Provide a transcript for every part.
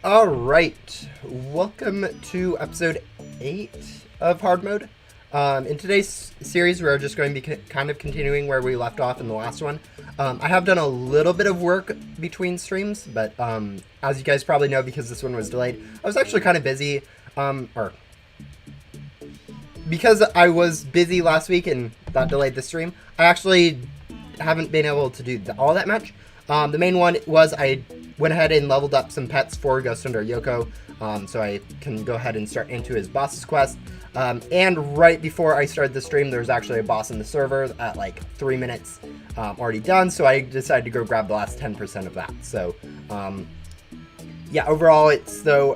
Alright, welcome to episode 8 of Hard Mode. In today's series, we're just going to be kind of continuing where we left off in the last one. I have done a little bit of work between streams, but as you guys probably know, because this one was delayed, I was actually kind of busy, because I was busy last week and that delayed the stream, I actually haven't been able to do all that much. The main one was I went ahead and leveled up some pets for Ghost Hunter Yoko, so I can go ahead and start into his boss's quest. And right before I started the stream, there was actually a boss in the server at like 3 minutes already done, so I decided to go grab the last 10% of that. So, yeah, overall,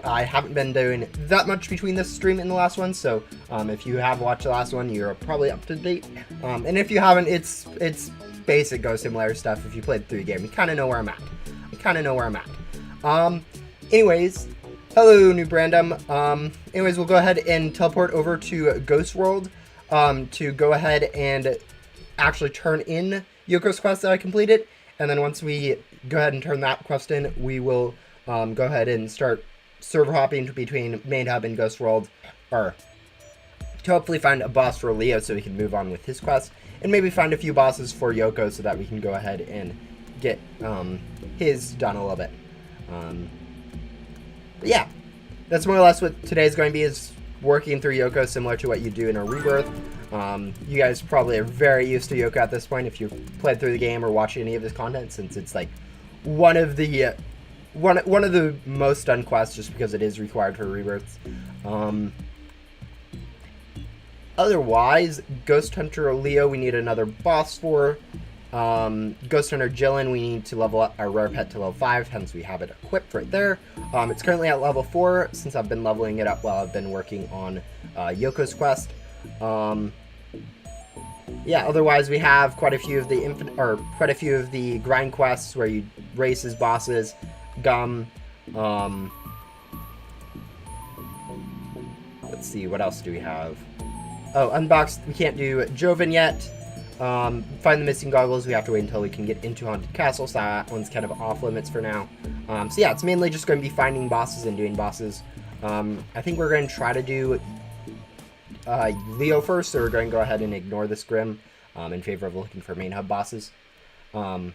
I haven't been doing that much between this stream and the last one, so if you have watched the last one, you're probably up to date. And if you haven't, it's basic Ghost Simulator stuff. If you played through the game, you kind of know where I'm at. Anyways, hello, new Brandom. Anyways, we'll go ahead and teleport over to Ghost World to go ahead and actually turn in Yoko's quest that I completed. And then once we go ahead and turn that quest in, we will go ahead and start server hopping between Main Hub and Ghost World, or to hopefully find a boss for Leo so we can move on with his quest, and maybe find a few bosses for Yoko so that we can go ahead and get his done a little bit. But yeah, that's more or less what today's going to be, is working through Yoko similar to what you do in a rebirth. You guys probably are very used to Yoko at this point if you've played through the game or watched any of his content, since it's like one of the most done quests just because it is required for rebirths. Otherwise, Ghost Hunter Leo, we need another boss for. Ghost Hunter Jilin, we need to level up our rare pet to level 5, hence we have it equipped right there. It's currently at level 4, since I've been leveling it up while I've been working on Yoko's quest. Yeah, otherwise we have quite a few of the grind quests where you race as bosses. Let's see, what else do we have? Oh, unboxed, we can't do Joven yet. Find the missing goggles, we have to wait until we can get into Haunted Castle, so that one's kind of off limits for now. So yeah, it's mainly just going to be finding bosses and doing bosses. I think we're going to try to do Leo first, so we're going to go ahead and ignore this Grim in favor of looking for main hub bosses. Oh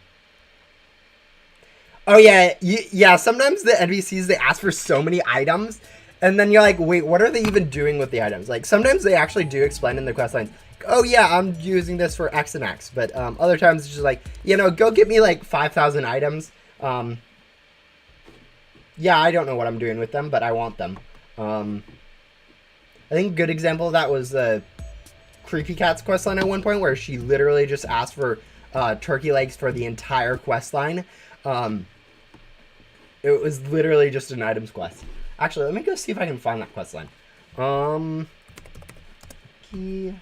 yeah, yeah, sometimes the NPCs, they ask for so many items, and then you're like, wait, what are they even doing with the items? Like, sometimes they actually do explain in the quest lines, oh yeah, I'm using this for X and X, but other times it's just like, you know, go get me like 5,000 items. Yeah, I don't know what I'm doing with them, but I want them. I think a good example of that was the Creepy Cat's questline at one point, where she literally just asked for turkey legs for the entire questline. It was literally just an items quest. Actually, let me go see if I can find that questline. Key.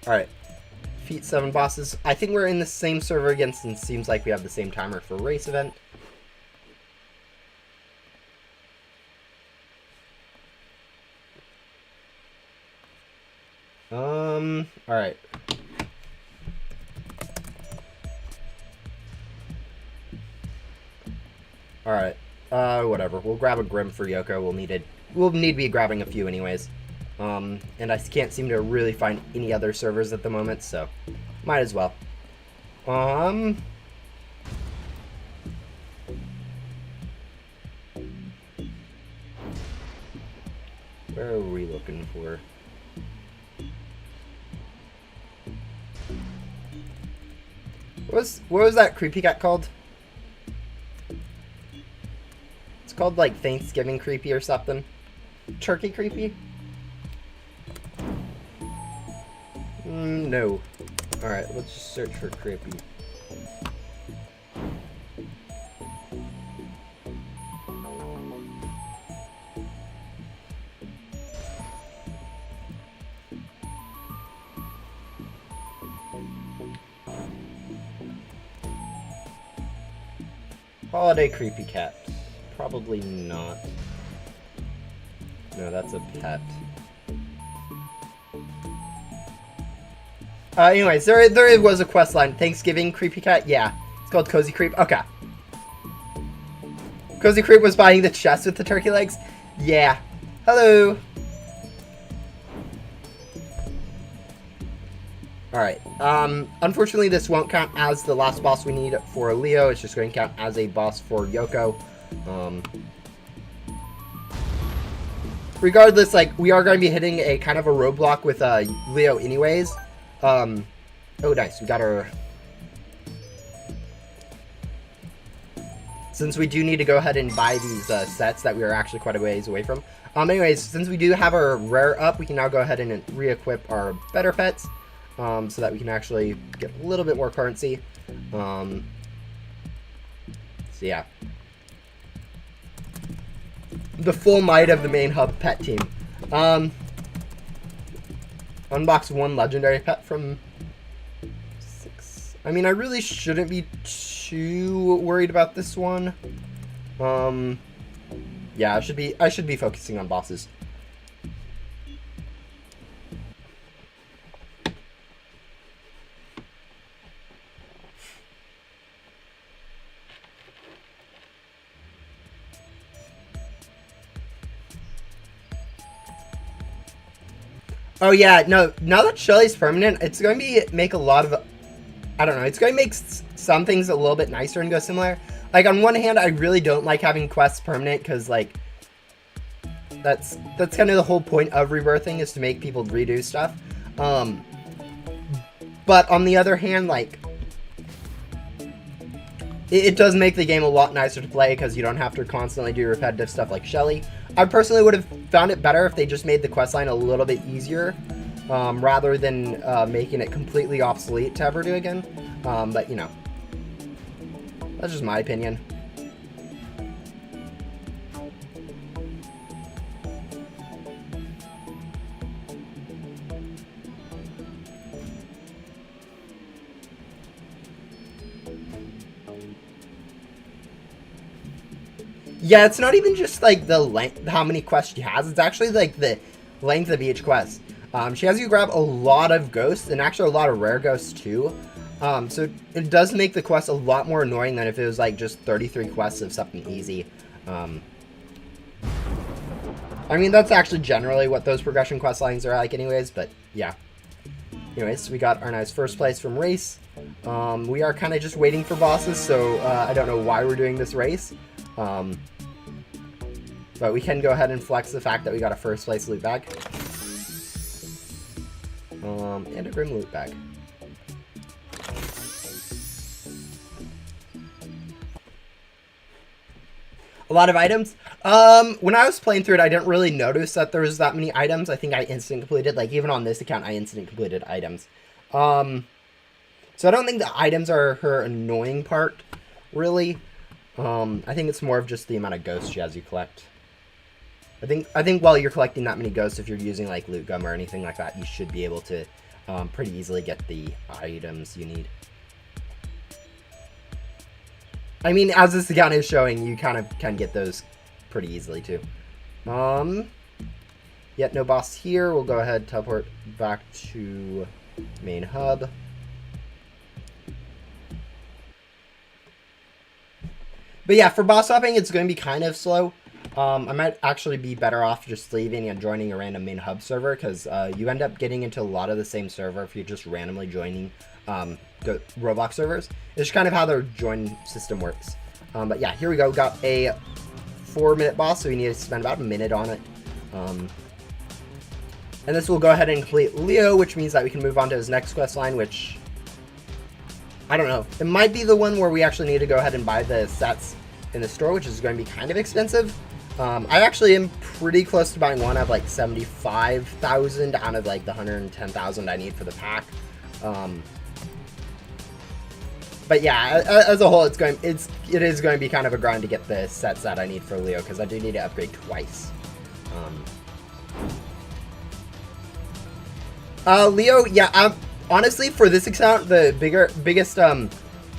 Alright. Defeat 7 bosses. I think we're in the same server again, since it seems like we have the same timer for race event. Alright. Alright. Whatever. We'll grab a Grim for Yoko. We'll need to be grabbing a few anyways. And I can't seem to really find any other servers at the moment, so might as well. Where are we looking for? What was that creepy cat called? It's called like Thanksgiving creepy or something. Turkey creepy? No. Alright, let's just search for creepy. Holiday creepy cat. Probably not. No, that's a pet. Anyways, there was a quest line. Thanksgiving Creepy Cat? Yeah. It's called Cozy Creep. Okay. Cozy Creep was buying the chest with the turkey legs? Yeah. Hello. Alright. Unfortunately, this won't count as the last boss we need for Leo. It's just going to count as a boss for Yoko. Regardless, like, we are going to be hitting a kind of a roadblock with Leo anyways. Oh, nice. We got our... Since we do need to go ahead and buy these sets that we are actually quite a ways away from. Anyways, since we do have our rare up, we can now go ahead and re-equip our better pets. So that we can actually get a little bit more currency. So yeah. The full might of the main hub pet team. Unbox one legendary pet from 6. I mean, I really shouldn't be too worried about this one. Yeah, I should be focusing on bosses. Oh yeah, no, now that Shelly's permanent, it's going to make a lot of, I don't know, it's going to make some things a little bit nicer and go similar. Like, on one hand, I really don't like having quests permanent, because, like, that's kind of the whole point of rebirthing, is to make people redo stuff. But on the other hand, like, it does make the game a lot nicer to play, because you don't have to constantly do repetitive stuff like Shelly. I personally would have found it better if they just made the questline a little bit easier, rather than making it completely obsolete to ever do again. But, you know, that's just my opinion. Yeah, it's not even just, like, the length, how many quests she has. It's actually, like, the length of each quest. She has you grab a lot of ghosts, and actually a lot of rare ghosts, too. So it does make the quest a lot more annoying than if it was, like, just 33 quests of something easy. I mean, that's actually generally what those progression quest lines are like anyways, but, yeah. Anyways, we got our nice first place from race. We are kind of just waiting for bosses, so I don't know why we're doing this race. But we can go ahead and flex the fact that we got a first place loot bag. And a grim loot bag. A lot of items. When I was playing through it, I didn't really notice that there was that many items. I think I instant completed, like, even on this account, I instant completed items. So I don't think the items are her annoying part, really. I think it's more of just the amount of ghosts she has you collect. I think while you're collecting that many ghosts, if you're using, like, loot gum or anything like that, you should be able to pretty easily get the items you need. I mean, as this account is showing, you kind of can get those pretty easily, too. Yet no boss here. We'll go ahead and teleport back to main hub. But yeah, for boss hopping, it's going to be kind of slow. I might actually be better off just leaving and joining a random main hub server, because you end up getting into a lot of the same server if you're just randomly joining the Roblox servers. It's kind of how their join system works. But yeah, here we go. We got a 4-minute boss, so we need to spend about a minute on it. And this will go ahead and complete Leo, which means that we can move on to his next quest line, which... I don't know. It might be the one where we actually need to go ahead and buy the sets in the store, which is going to be kind of expensive. I actually am pretty close to buying one. I have like 75,000 out of like the 110,000 I need for the pack. But yeah, as a whole, it is going to be kind of a grind to get the sets that I need for Leo, because I do need to upgrade twice. Leo, yeah, honestly, for this account, the biggest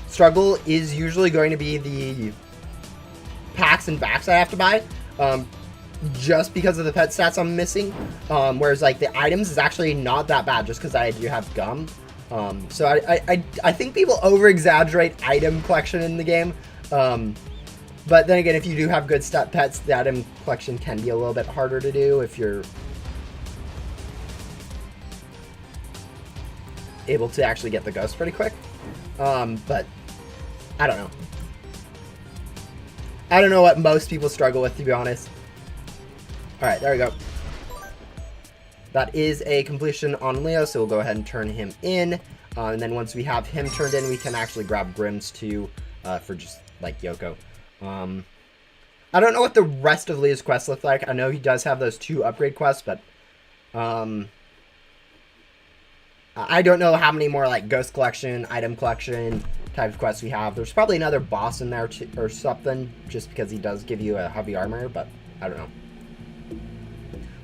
struggle is usually going to be the packs and backs I have to buy, just because of the pet stats I'm missing. Whereas like the items is actually not that bad, just because I do have gum. So I think people over-exaggerate item collection in the game. But then again, if you do have good stat pets, the item collection can be a little bit harder to do if you're able to actually get the ghost pretty quick. But I don't know. I don't know what most people struggle with, to be honest. Alright, there we go. That is a completion on Leo, so we'll go ahead and turn him in. And then once we have him turned in, we can actually grab Grims too, for just, like, Yoko. I don't know what the rest of Leo's quests look like. I know he does have those 2 upgrade quests, but I don't know how many more, like, ghost collection, item collection type of quests we have. There's probably another boss in there or something, just because he does give you a heavy armor, but I don't know.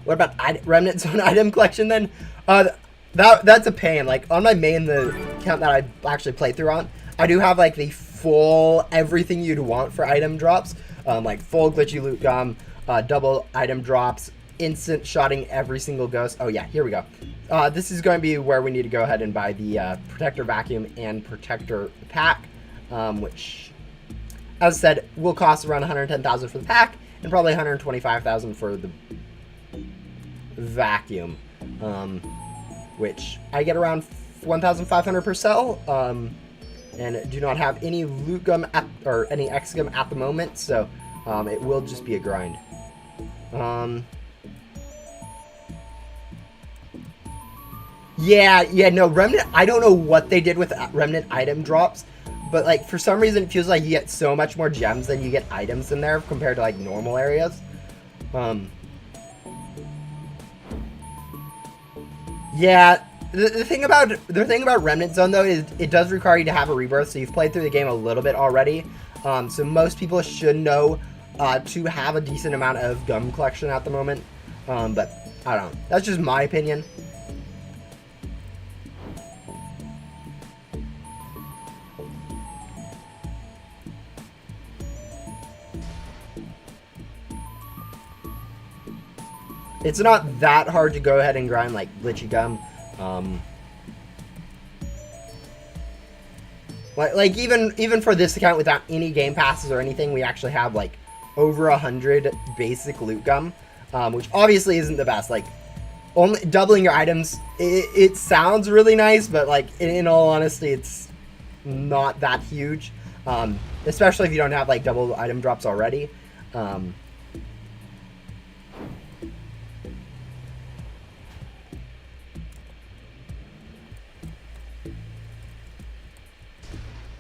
What about Remnant Zone item collection then? That's a pain. Like, on my main, the account that I actually play through on, I do have, like, the full everything you'd want for item drops. Like, full glitchy loot gum, double item drops, instant shotting every single ghost. Oh, yeah, here we go. This is going to be where we need to go ahead and buy the Protector Vacuum and Protector Pack, which, as I said, will cost around 110,000 for the pack and probably 125,000 for the vacuum, which I get around 1,500 per cell, and do not have any loot gum or any X gum at the moment, so it will just be a grind. Yeah, no, Remnant, I don't know what they did with Remnant item drops, but, like, for some reason it feels like you get so much more gems than you get items in there compared to, like, normal areas. Yeah, the thing about Remnant Zone, though, is it does require you to have a rebirth, so you've played through the game a little bit already. So most people should know to have a decent amount of gum collection at the moment. But I don't know. That's just my opinion. It's not that hard to go ahead and grind, like, glitchy gum. Like even for this account without any game passes or anything, we actually have, like, over 100 basic loot gum, which obviously isn't the best. Like, only doubling your items, it sounds really nice, but, like, in all honesty, it's not that huge, especially if you don't have, like, double item drops already.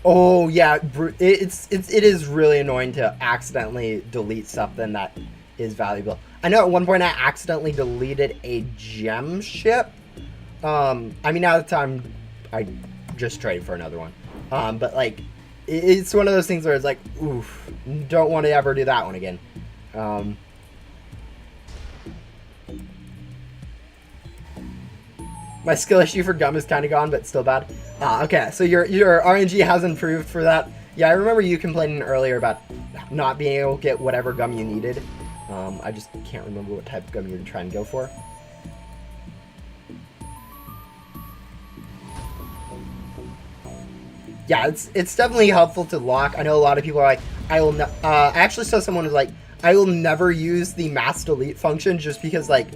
Oh yeah, it is really annoying to accidentally delete something that is valuable. I know at one point I accidentally deleted a gem ship. I mean, now the time I just traded for another one. But, like, it's one of those things where it's like, oof, don't want to ever do that one again. My skill issue for gum is kind of gone, but still bad. Okay, so your RNG has improved for that. Yeah, I remember you complaining earlier about not being able to get whatever gum you needed. I just can't remember what type of gum you're trying to go for. Yeah, it's definitely helpful to lock. I know a lot of people are like, I actually saw someone who's like, I will never use the mass delete function just because, like,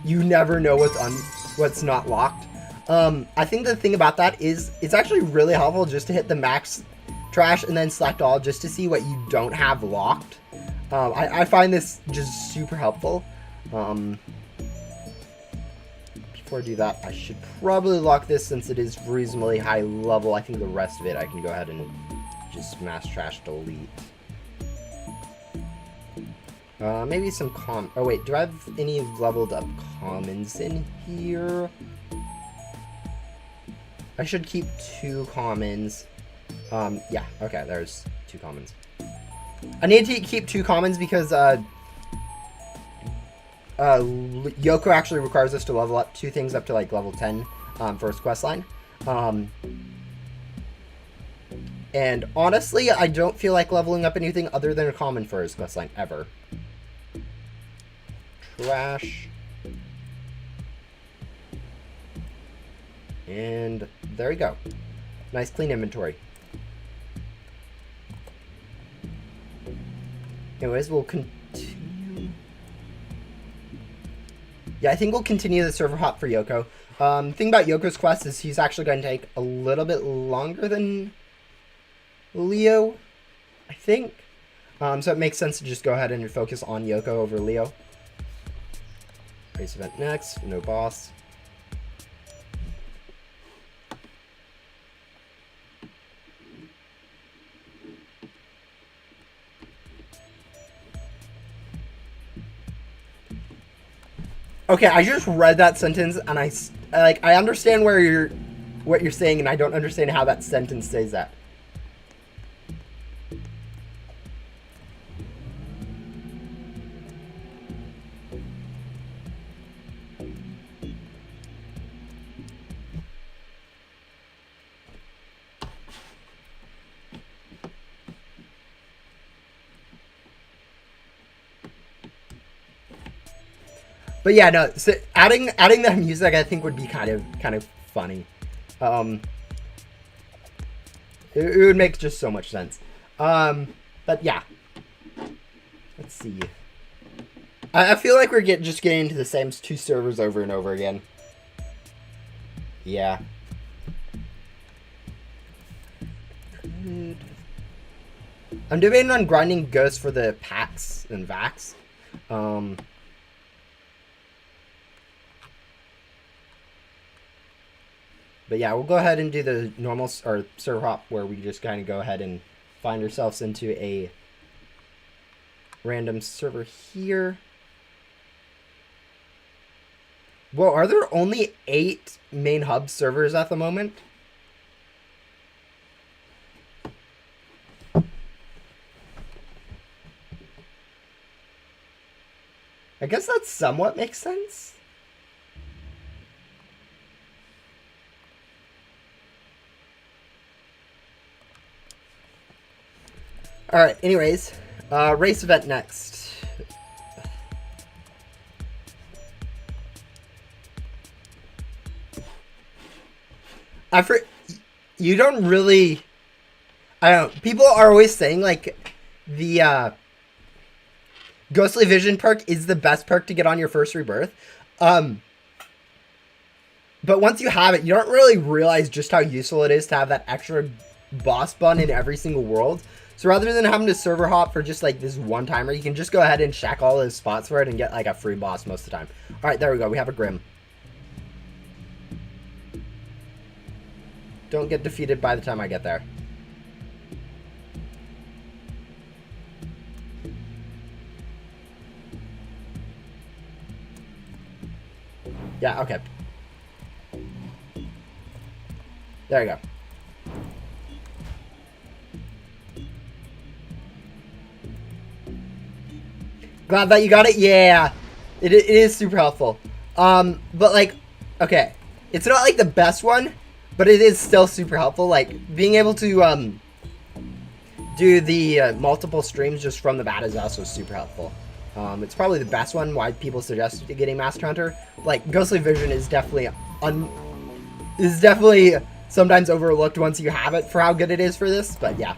you never know what's not locked. I think the thing about that is it's actually really helpful just to hit the max trash and then select all just to see what you don't have locked. I find this just super helpful. Before I do that, I should probably lock this since it is reasonably high level. I think the rest of it I can go ahead and just mass trash delete. Maybe some oh wait, do I have any leveled up commons in here? I should keep 2 commons. Yeah, okay, there's 2 commons. I need to keep 2 commons because, Yoko actually requires us to level up 2 things up to, like, level 10, for his questline. And honestly, I don't feel like leveling up anything other than a common for his questline, ever. Trash. And there we go. Nice clean inventory. Anyways, we'll continue. Yeah, I think we'll continue the server hop for Yoko. The thing about Yoko's quest is he's actually going to take a little bit longer than Leo, I think. So it makes sense to just go ahead and focus on Yoko over Leo. Race event next, no boss. Okay, I just read that sentence and I understand what you're saying, and I don't understand how that sentence says that. But yeah, no. So adding that music, I think, would be kind of funny. It would make just so much sense. But yeah, let's see. I feel like we're just getting into the same two servers over and over again. Yeah. I'm debating on grinding ghosts for the packs and vacs. But yeah, we'll go ahead and do the normal or server hop where we just kind of go ahead and find ourselves into a random server here. Well, are there only 8 main hub servers at the moment? I guess that somewhat makes sense. Alright, anyways, race event next. You don't really... I don't know, people are always saying, like, the, Ghostly Vision perk is the best perk to get on your first rebirth. But once you have it, you don't really realize just how useful it is to have that extra boss bun in every single world. So rather than having to server hop for just like this one timer, you can just go ahead and shack all those spots for it and get like a free boss most of the time. All right, there we go. We have a Grim. Don't get defeated by the time I get there. Yeah, okay. There you go. Glad that you got it. Yeah, it is super helpful. But like, okay, it's not like the best one, but it is still super helpful. Like being able to do the multiple streams just from the bat is also super helpful. It's probably the best one. Why people suggest getting Master Hunter. Like Ghostly Vision is definitely sometimes overlooked once you have it for how good it is for this. But yeah.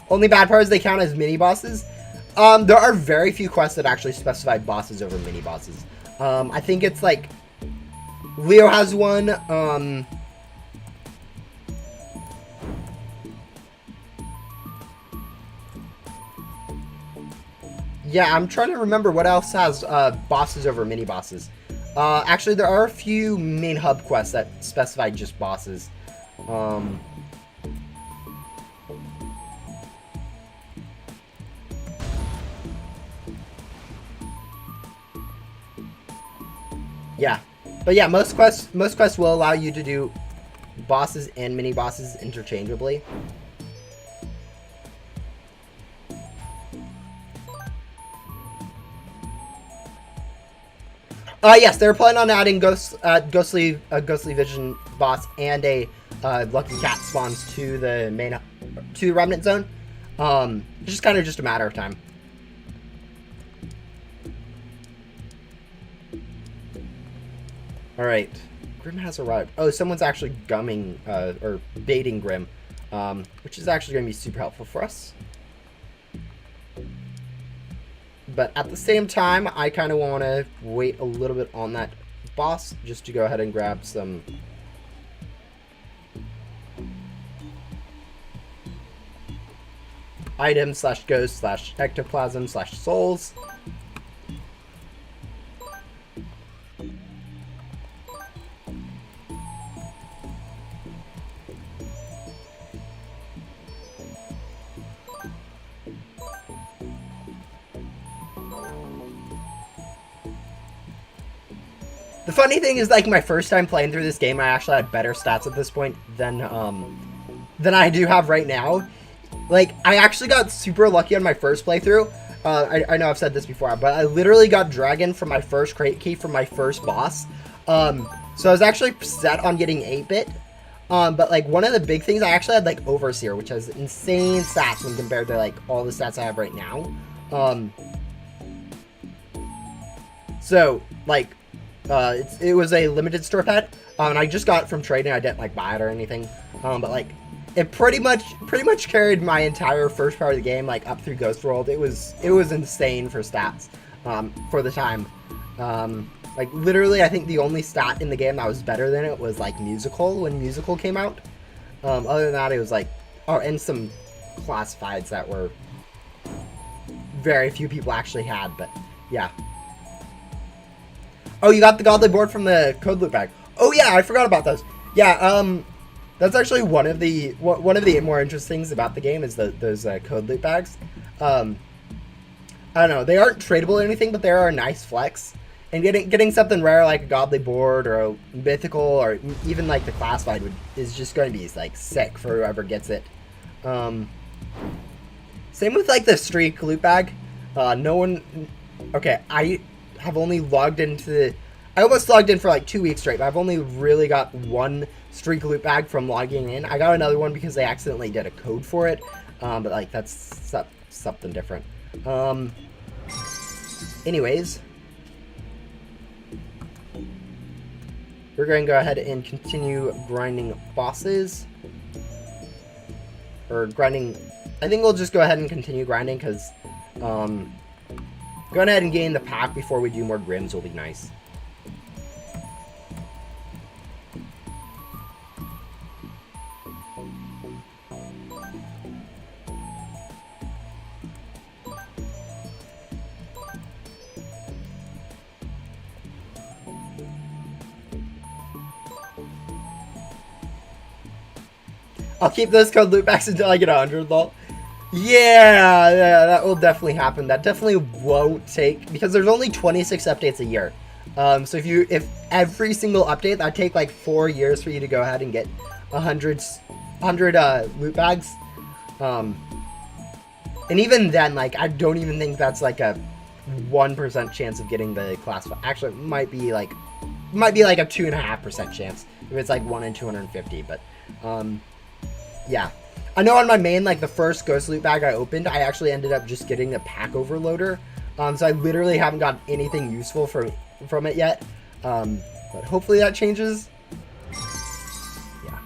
Only bad part is they count as mini bosses. There are very few quests that actually specify bosses over mini bosses. I think it's like Leo has one. Yeah, I'm trying to remember what else has bosses over mini bosses. Actually, there are a few main hub quests that specify just bosses. Yeah, but yeah, most quests will allow you to do bosses and mini bosses interchangeably. Yes, they're planning on adding Ghostly Vision boss and a Lucky Cat spawns to the Remnant Zone. It's just kind of just a matter of time. All right. Grim has arrived. Oh, someone's actually gumming, or baiting Grim, which is actually going to be super helpful for us. But at the same time, I kind of want to wait a little bit on that boss just to go ahead and grab some items / ghosts / ectoplasm / souls. The funny thing is, like, my first time playing through this game, I actually had better stats at this point than I do have right now. Like, I actually got super lucky on my first playthrough. I know I've said this before, but I literally got Dragon from my first crate key from my first boss. So I was actually set on getting 8-bit. But, like, one of the big things, I actually had, like, Overseer, which has insane stats when compared to, like, all the stats I have right now. So, like, it was a limited store pet, and I just got it from trading. I didn't, like, buy it or anything. But, like, it pretty much carried my entire first part of the game, like, up through Ghost World. It was insane for stats, for the time. Like, literally, I think the only stat in the game that was better than it was, like, Musical, when Musical came out. Other than that, it was, like, oh, and some classifieds that were very few people actually had, but, yeah. Oh, you got the Godly Board from the Code Loot bag. Oh, yeah, I forgot about those. Yeah, that's actually one of the more interesting things about the game is those Code Loot bags. I don't know, they aren't tradable or anything, but they are a nice flex. And getting something rare like a Godly Board or a Mythical or even like the Classified is just going to be like sick for whoever gets it. Same with like the Streak Loot bag. No one. Okay, I have only logged into. I almost logged in for like 2 weeks straight, but I've only really got one Streak Loot bag from logging in. I got another one because they accidentally did a code for it, but like that's something different. Anyways, we're going to go ahead and continue grinding bosses, or grinding. I think we'll just go ahead and continue grinding because going ahead and getting the pack before we do more Grims will be nice. I'll keep those code loot backs until I get 100, lol. Yeah, that will definitely happen. That definitely won't take, because there's only 26 updates a year. So if every single update, that'd take like 4 years for you to go ahead and get 100 loot bags. And even then, like, I don't even think that's like a 1% chance of getting the class. Actually, it might be like a 2.5% chance if it's like 1 in 250. But yeah, I know on my main, like the first ghost loot bag I opened, I actually ended up just getting the pack overloader. So I literally haven't got anything useful from it yet. But hopefully that changes. Yeah.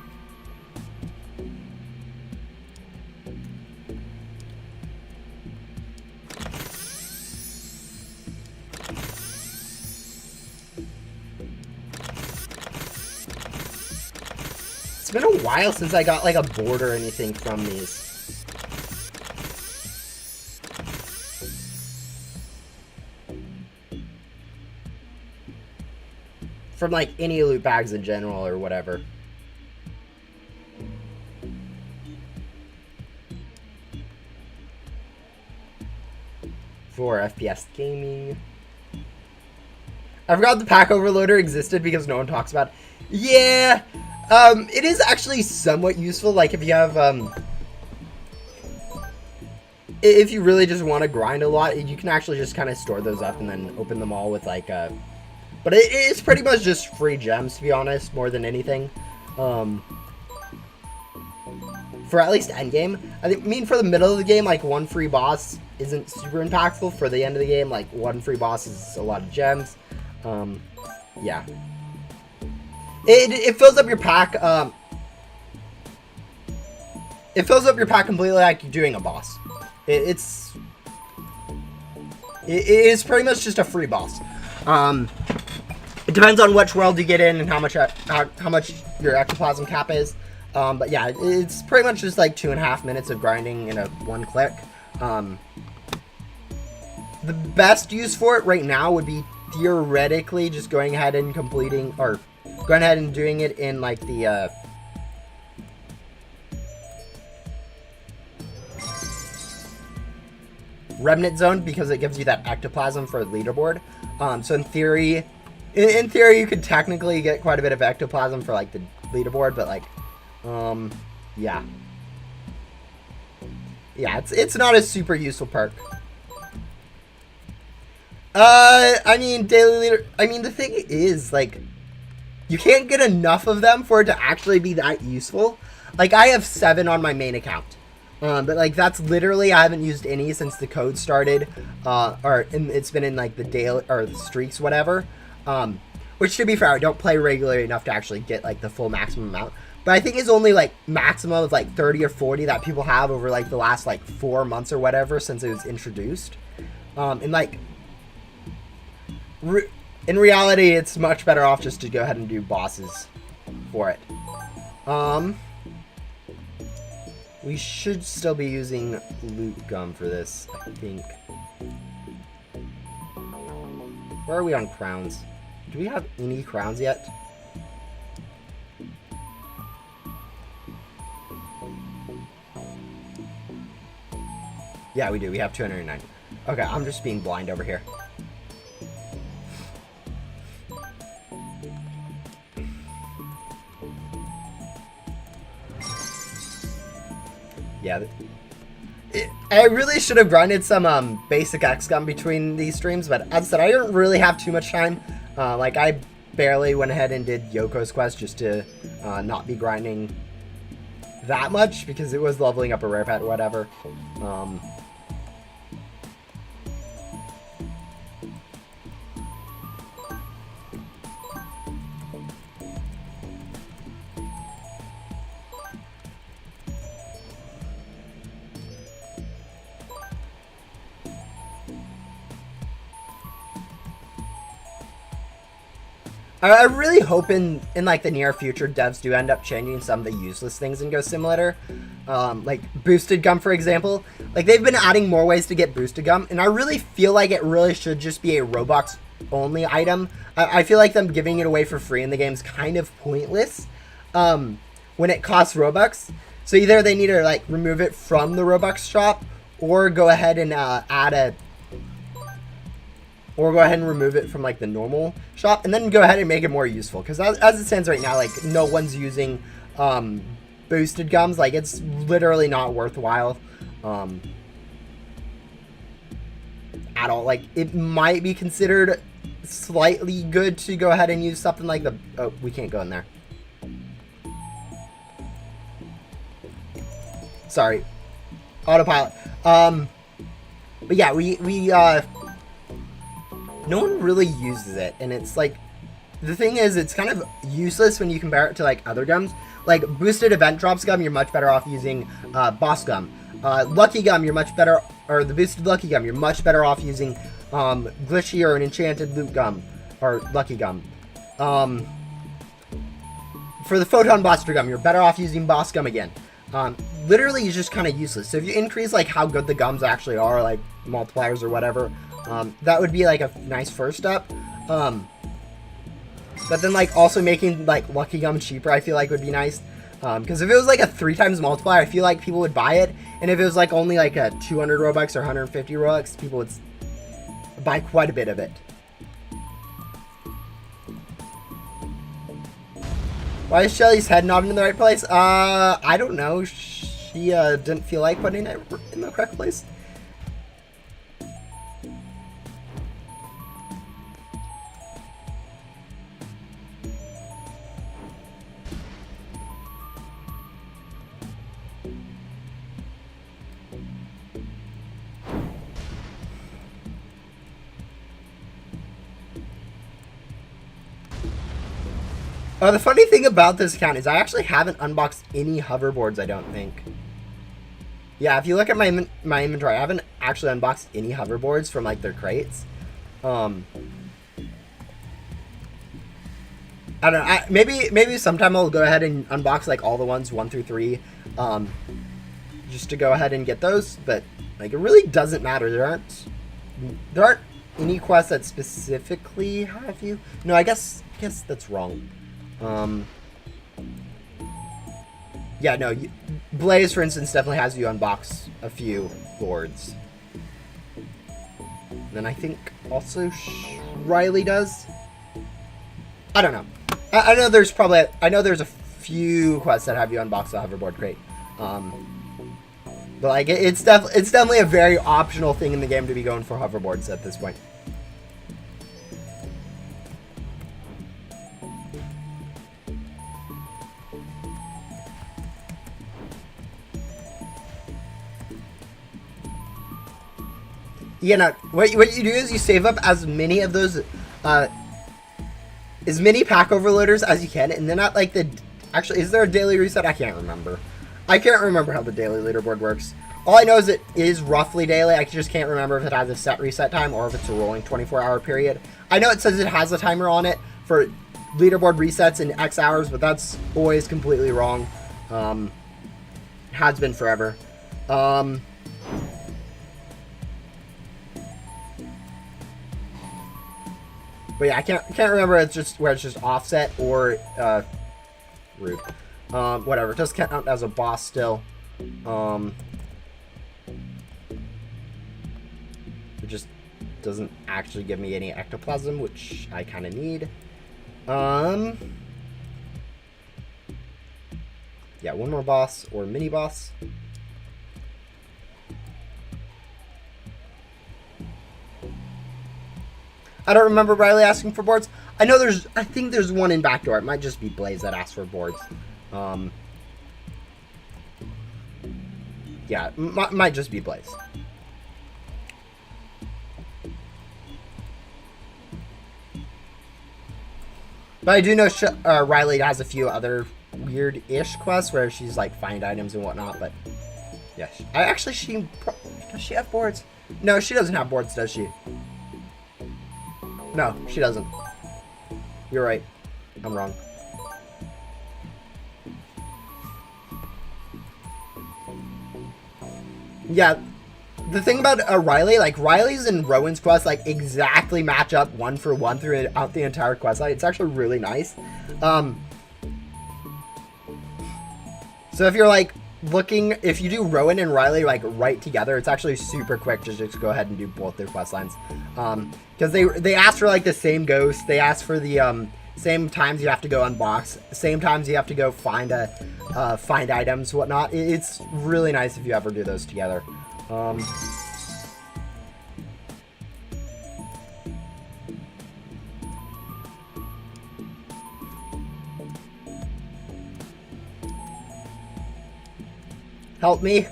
It's been a while since I got like a board or anything from these. From like any loot bags in general or whatever. For FPS gaming. I forgot the pack overloader existed because no one talks about it. Yeah, it is actually somewhat useful. Like if you have, if you really just want to grind a lot, you can actually just kind of store those up and then open them all with like but it is pretty much just free gems, to be honest, more than anything. For at least endgame. I mean, for the middle of the game, like one free boss isn't super impactful. For the end of the game, like one free boss is a lot of gems. Yeah. It fills up your pack. It fills up your pack completely like you're doing a boss. It is pretty much just a free boss. It depends on which world you get in and how much your ectoplasm cap is. But yeah, it's pretty much just like 2.5 minutes of grinding in a one click. The best use for it right now would be theoretically just going ahead and completing, or going ahead and doing it in like the remnant zone, because it gives you that ectoplasm for the leaderboard. So in theory, you could technically get quite a bit of ectoplasm for like the leaderboard, but like, yeah, it's not a super useful perk. I mean, daily leader. I mean, the thing is, like, you can't get enough of them for it to actually be that useful. Like, I have 7 on my main account. But like that's literally, I haven't used any since the code started, it's been in like the daily or the streaks, whatever. Which, to be fair, I don't play regularly enough to actually get like the full maximum amount. But I think it's only like maximum of like 30 or 40 that people have over like the last like 4 months or whatever since it was introduced. And like in reality, it's much better off just to go ahead and do bosses for it. We should still be using loot gum for this, I think. Where are we on crowns? Do we have any crowns yet? Yeah, we do. We have 209. Okay, I'm just being blind over here. Yeah, I really should have grinded some basic X gum between these streams, but as I said, I didn't really have too much time. Like, I barely went ahead and did Yoko's quest just to not be grinding that much, because it was leveling up a rare pet or whatever. I really hope in like the near future devs do end up changing some of the useless things in Ghost Simulator. Like boosted gum, for example. Like, they've been adding more ways to get boosted gum, and I really feel like it really should just be a Robux only item. I feel like them giving it away for free in the game is kind of pointless when it costs Robux. So either they need to like remove it from the Robux shop, or go ahead and or go ahead and remove it from like the normal shop, and then go ahead and make it more useful. Because as it stands right now, like, no one's using boosted gums. Like, it's literally not worthwhile at all. Like, it might be considered slightly good to go ahead and use something like the... Oh, we can't go in there. Sorry. Autopilot. But yeah, no one really uses it, and it's like, the thing is, it's kind of useless when you compare it to like other gums. Like boosted event drops gum, you're much better off using boss gum. Lucky gum, you're much better, or the boosted lucky gum, you're much better off using glitchy or an enchanted loot gum, or lucky gum. For the photon blaster gum, you're better off using boss gum again. Literally, it's just kind of useless. So if you increase like how good the gums actually are, like multipliers or whatever, that would be like a nice first step. But then like also making like lucky gum cheaper, I feel like would be nice. Because if it was like a 3 times multiplier, I feel like people would buy it. And if it was like only like a 200 Robux or 150 Robux, people would buy quite a bit of it. Why is Shelly's head not in the right place? I don't know. She didn't feel like putting it in the correct place. Oh, the funny thing about this account is I actually haven't unboxed any hoverboards, I don't think. Yeah, if you look at my inventory, I haven't actually unboxed any hoverboards from, like, their crates. I don't know. Maybe sometime I'll go ahead and unbox, like, all the ones 1 through 3, just to go ahead and get those. But, like, it really doesn't matter. There aren't any quests that specifically have you. No, I guess that's wrong. Yeah, no, Blaze, for instance, definitely has you unbox a few boards. And then I think also Riley does. I don't know. I know there's a few quests that have you unbox the hoverboard crate. But like it's definitely a very optional thing in the game to be going for hoverboards at this point. Yeah, no, what you do is you save up as many of those, as many pack overloaders as you can, and then at like actually, is there a daily reset? I can't remember. I can't remember how the daily leaderboard works. All I know is it is roughly daily. I just can't remember if it has a set reset time or if it's a rolling 24-hour period. I know it says it has a timer on it for leaderboard resets in X hours, but that's always completely wrong. Has been forever. But yeah, I can't remember. It's just where it's just offset or rude. Whatever. It does count as a boss still. It just doesn't actually give me any ectoplasm, which I kind of need. Yeah, one more boss or mini boss. I don't remember Riley asking for boards. I think there's one in Backdoor. It might just be Blaze that asked for boards. Yeah, might just be Blaze. But I do know Riley has a few other weird-ish quests where she's like find items and whatnot. But yeah, does she have boards? No, she doesn't have boards, does she? No, she doesn't. You're right. I'm wrong. Yeah, the thing about Riley, like Riley's and Rowan's quests, like exactly match up 1 for 1 throughout the entire quest line. It's actually really nice. So if you're like looking, if you do Rowan and Riley like right together, it's actually super quick to just go ahead and do both their quest lines. Because they ask for like the same ghost, they ask for the same times you have to go unbox, same times you have to go find items, whatnot. It's really nice if you ever do those together. Help me.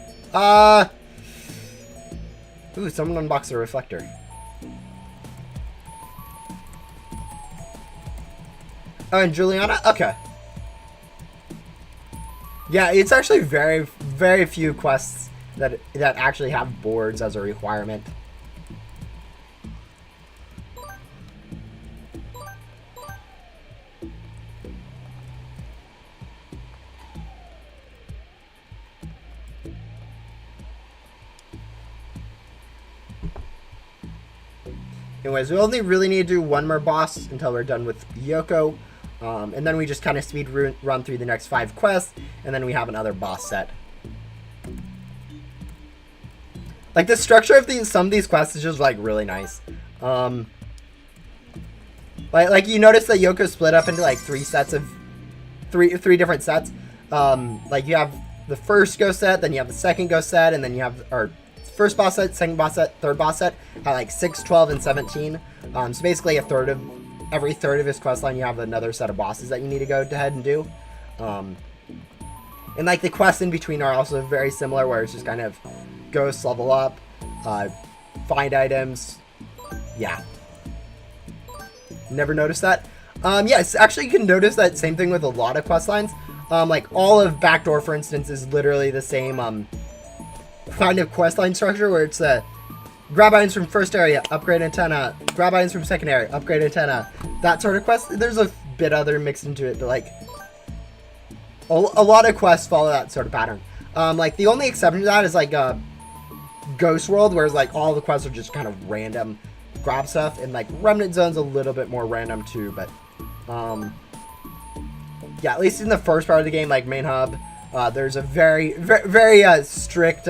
Ooh, someone unboxed a reflector. Oh, and Juliana? Okay. Yeah, it's actually very, very few quests that actually have boards as a requirement. Anyways, we only really need to do one more boss until we're done with Yoko. And then we just kind of speed run through the next 5 quests, and then we have another boss set. Like, the structure of some of these quests is just, like, really nice. Like you notice that Yoko's split up into, like, 3 sets of... Three different sets. Like, you have the first ghost set, then you have the second ghost set, and then you have... Or, first boss set, second boss set, third boss set at, like, 6, 12, and 17. So basically every third of his quest line, you have another set of bosses that you need to go ahead and do. And like the quests in between are also very similar, where it's just kind of ghosts, level up, find items. Yeah. Never noticed that. Yes, actually you can notice that same thing with a lot of quest lines. Like all of Backdoor, for instance, is literally the same kind of quest line structure where it's grab items from first area, upgrade antenna, grab items from second area, upgrade antenna, that sort of quest. There's a bit other mixed into it, but like a lot of quests follow that sort of pattern. Like the only exception to that is like Ghost World, whereas like all the quests are just kind of random grab stuff, and like Remnant Zone's a little bit more random too, but yeah, at least in the first part of the game, like main hub, there's a very strict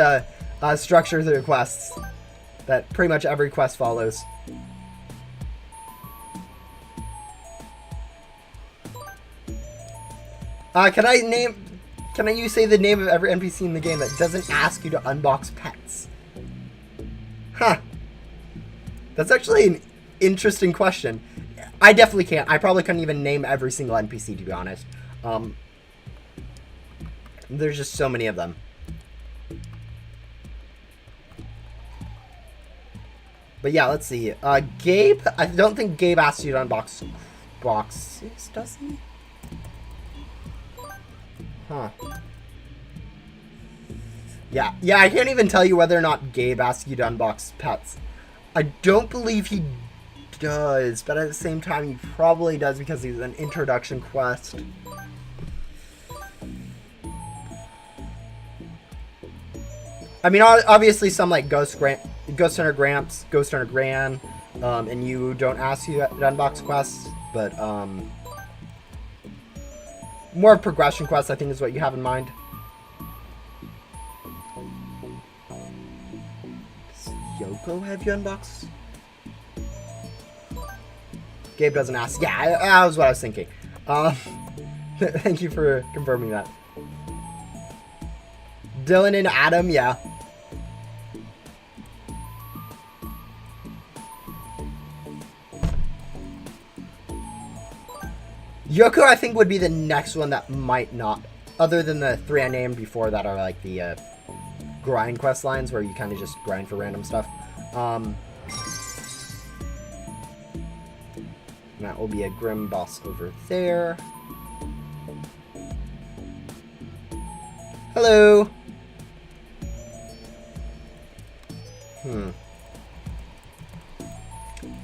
structure to the quests that pretty much every quest follows. Can you say the name of every NPC in the game that doesn't ask you to unbox pets? Huh. That's actually an interesting question. I definitely can't. I probably couldn't even name every single NPC, to be honest. There's just so many of them. But yeah, let's see. Gabe, I don't think Gabe asks you to unbox boxes, does he? Huh. Yeah, I can't even tell you whether or not Gabe asks you to unbox pets. I don't believe he does, but at the same time, he probably does because he's an introduction quest. I mean, obviously some like Ghost Hunter Gramps, Ghost Hunter Gran, and you don't ask you to unbox quests, but more progression quests I think is what you have in mind. Does Yoko have you unbox? Gabe doesn't ask. Yeah, that was what I was thinking. Thank you for confirming that. Dylan and Adam, yeah. Yoko, I think, would be the next one that might not. Other than the three I named before that are like the grind quest lines where you kind of just grind for random stuff. That will be a Grim boss over there. Hello.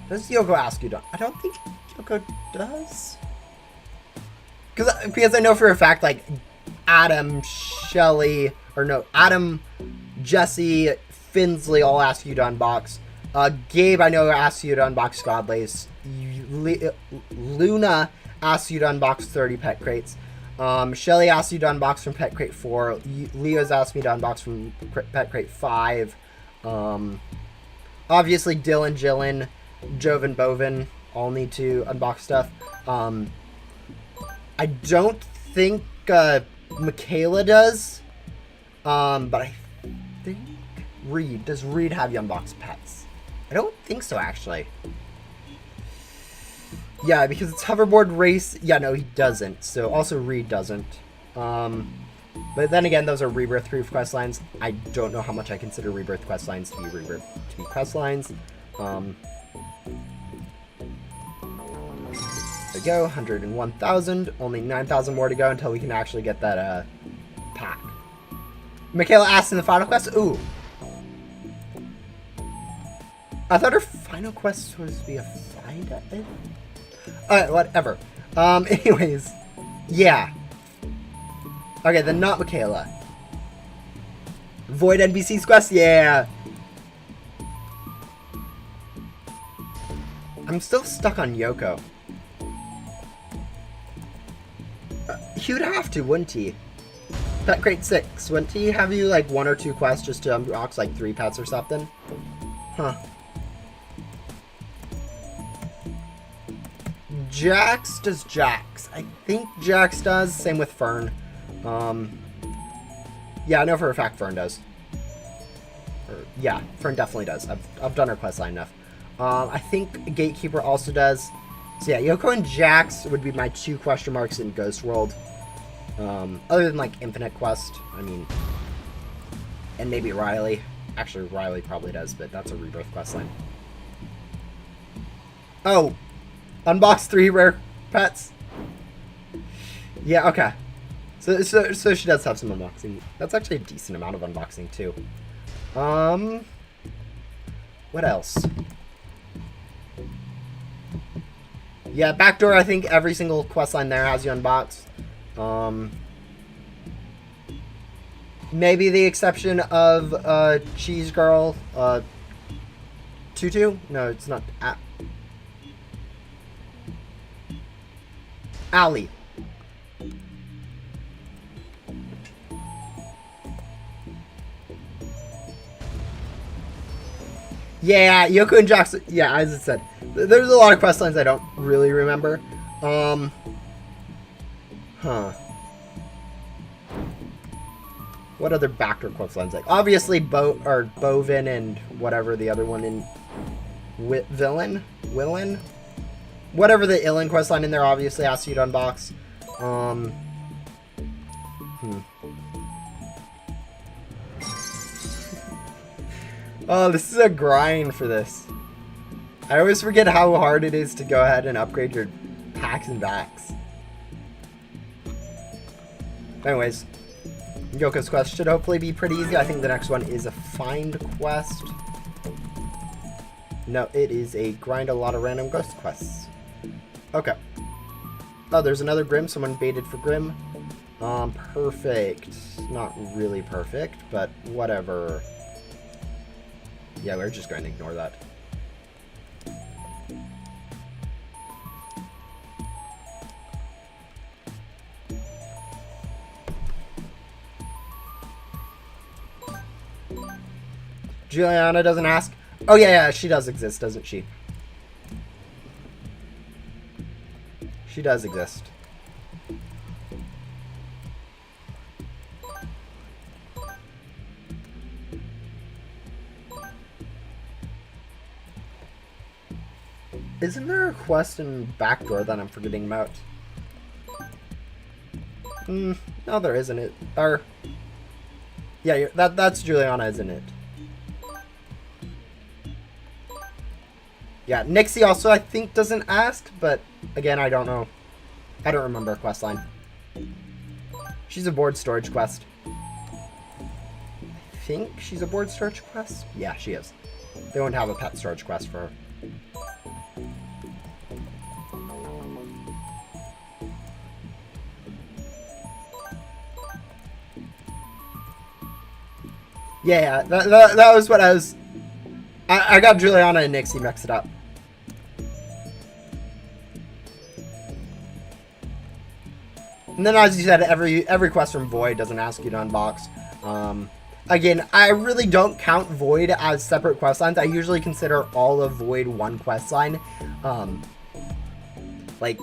Does Yoko ask you to? I don't think Yoko does. Because I know for a fact, like, Adam, Shelly, or no, Adam, Jesse, Finsley all ask you to unbox. Gabe, I know, asks you to unbox Godlace. Luna asks you to unbox 30 pet crates. Shelly asks you to unbox from Pet Crate 4. Leo's asked me to unbox from Pet Crate 5. Obviously, Dylan, Jillian, Joven, Bovin all need to unbox stuff. I don't think Michaela does. But I think Reed. Does Reed have you unbox pets? I don't think so, actually. Yeah, because it's hoverboard race. Yeah, no, he doesn't. So also Reed doesn't. But then again, those are Rebirth quest lines. I don't know how much I consider Rebirth quest lines to be quest lines. There we go, 101,000. Only 9,000 more to go until we can actually get that pack. Michaela asked in the final quest. Ooh. I thought her final quest was to be a find it. Whatever. Anyways, yeah. Okay, then not Michaela. Void NPCs quest, yeah. I'm still stuck on Yoko. He would have to, wouldn't he? Pet Crate 6, wouldn't he have you like 1 or 2 quests just to unbox like 3 pets or something? Huh. Jax does Jax. I think Jax does. Same with Fern. Yeah, I know for a fact Fern does. Yeah, Fern definitely does. I've done her questline enough. I think Gatekeeper also does. So yeah, Yoko and Jax would be my 2 question marks in Ghost World. Other than like Infinite Quest, I mean, and maybe Riley. Actually, Riley probably does, but that's a Rebirth questline. Oh, unbox 3 rare pets. Yeah, okay. So she does have some unboxing. That's actually a decent amount of unboxing too. What else? Yeah, backdoor, I think every single questline there has you unbox. Maybe the exception of Cheese Girl, Tutu? No, it's not. Allie. Yeah, Yoko and Jackson. Yeah, as I said, there's a lot of quest lines I don't really remember. What other backdoor quest lines? Like obviously Bovin and whatever the other one in Willin, whatever the Illin quest line in there obviously asks you to unbox. Oh, this is a grind for this. I always forget how hard it is to go ahead and upgrade your packs and backs. Anyways, Yoko's quest should hopefully be pretty easy. I think the next one is a find quest. No, it is a grind a lot of random ghost quests. Okay. Oh, there's another Grim. Someone baited for Grim. Perfect. Not really perfect, but whatever. Yeah, we're just going to ignore that. Juliana doesn't ask. Oh, yeah, she does exist, doesn't she? She does exist. Isn't there a quest in Backdoor that I'm forgetting about? No, there isn't it. Or, yeah, that's Juliana, isn't it? Yeah, Nixie also, I think, doesn't ask, but again, I don't know. I don't remember a quest line. She's a board storage quest. I think she's a board storage quest? Yeah, she is. They won't have a pet storage quest for her. Yeah, that was what I was... I got Juliana and Nixie mixed up. And then, as you said, every quest from Void doesn't ask you to unbox. Again, I really don't count Void as separate quest lines. I usually consider all of Void one quest line. Like,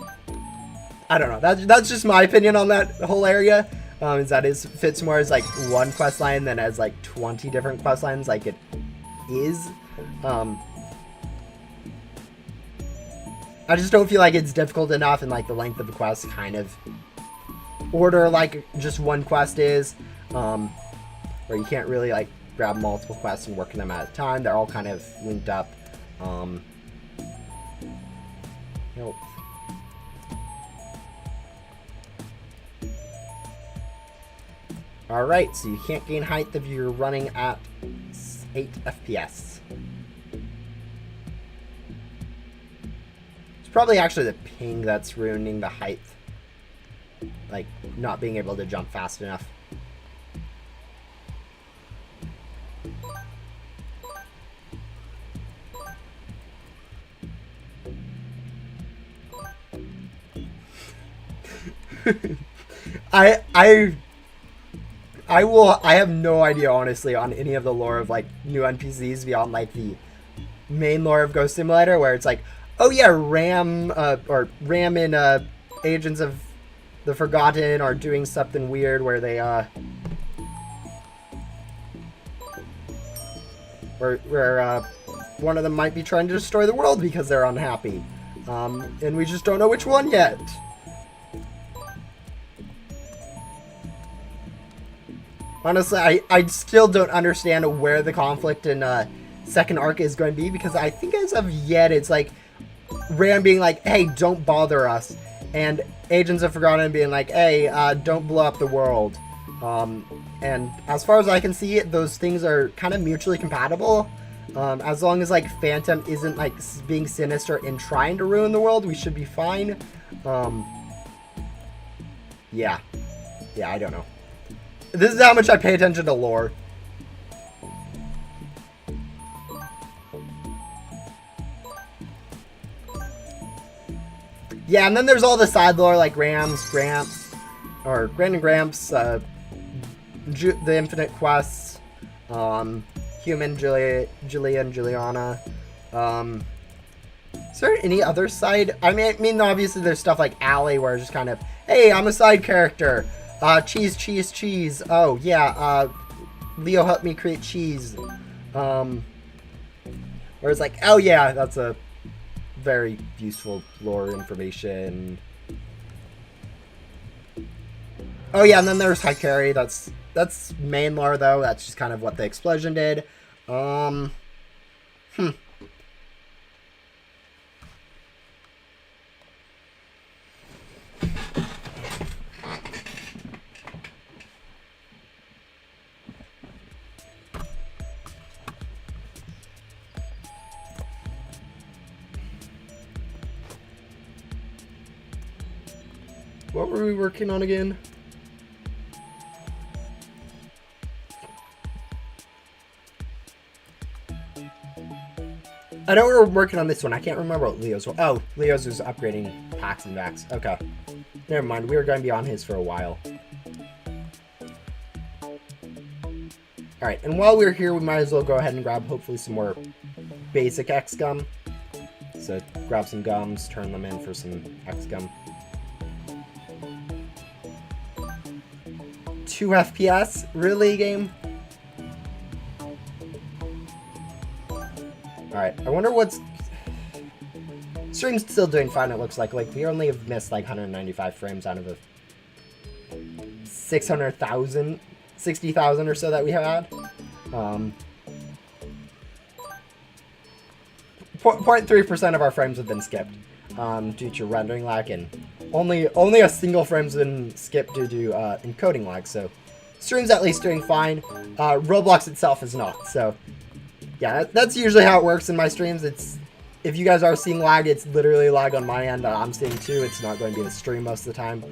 I don't know. That's just my opinion on that whole area. Is that it fits more as like one quest line than as like 20 different quest lines, like it is. I just don't feel like it's difficult enough, and like the length of the quest kind of order like just one quest is, where you can't really like grab multiple quests and work them at a time. They're all kind of linked up. Nope. Alright, so you can't gain height if you're running at 8 FPS. It's probably actually the ping that's ruining the height. Like, not being able to jump fast enough. I have no idea, honestly, on any of the lore of, like, new NPCs beyond, like, the main lore of Ghost Simulator, where it's like, oh yeah, Ram and, Agents of the Forgotten are doing something weird where they, where one of them might be trying to destroy the world because they're unhappy. And we just don't know which one yet. Honestly, I still don't understand where the conflict in second arc is going to be, because I think as of yet it's like Ram being like, hey, don't bother us. and Agents of Forgotten being like, hey, don't blow up the world. And as far as I can see, those things are kind of mutually compatible. As long as, like, Phantom isn't, like, being sinister and trying to ruin the world, we should be fine. Yeah. Yeah, I don't know. This is how much I pay attention to lore. Yeah, and then there's all the side lore, like Gramps, or Grand and Gramps, the Infinite Quests, Human, Juliana. Is there any other side? I mean, obviously there's stuff like Allie, where it's just kind of, hey, I'm a side character. Cheese. Oh, yeah, Leo helped me create cheese. Where it's like, oh, yeah, that's a very useful lore information. Oh yeah, and then there's Hikari. That's main lore though. That's just kind of what the explosion did. What were we working on again? I know we were working on this one. I can't remember what Leo's was. Oh, Leo's was upgrading packs and vacs. Okay. Never mind. We were going to be on his for a while. Alright, and while we're here, we might as well go ahead and grab hopefully some more basic X gum. So grab some gums, turn them in for some X gum. 2 FPS? Really, game? Alright, I wonder what's... Stream's still doing fine, it looks like. Like, we only have missed, like, 195 frames out of the 600,000, 60,000 or so that we have had. 0.3% of our frames have been skipped due to rendering lag, and only a single frame's been skipped due to encoding lag, so stream's at least doing fine. Roblox itself is not, so yeah, that's usually how it works in my streams. It's, if you guys are seeing lag, it's literally lag on my end. I'm seeing too. It's not going to be the stream most of the time.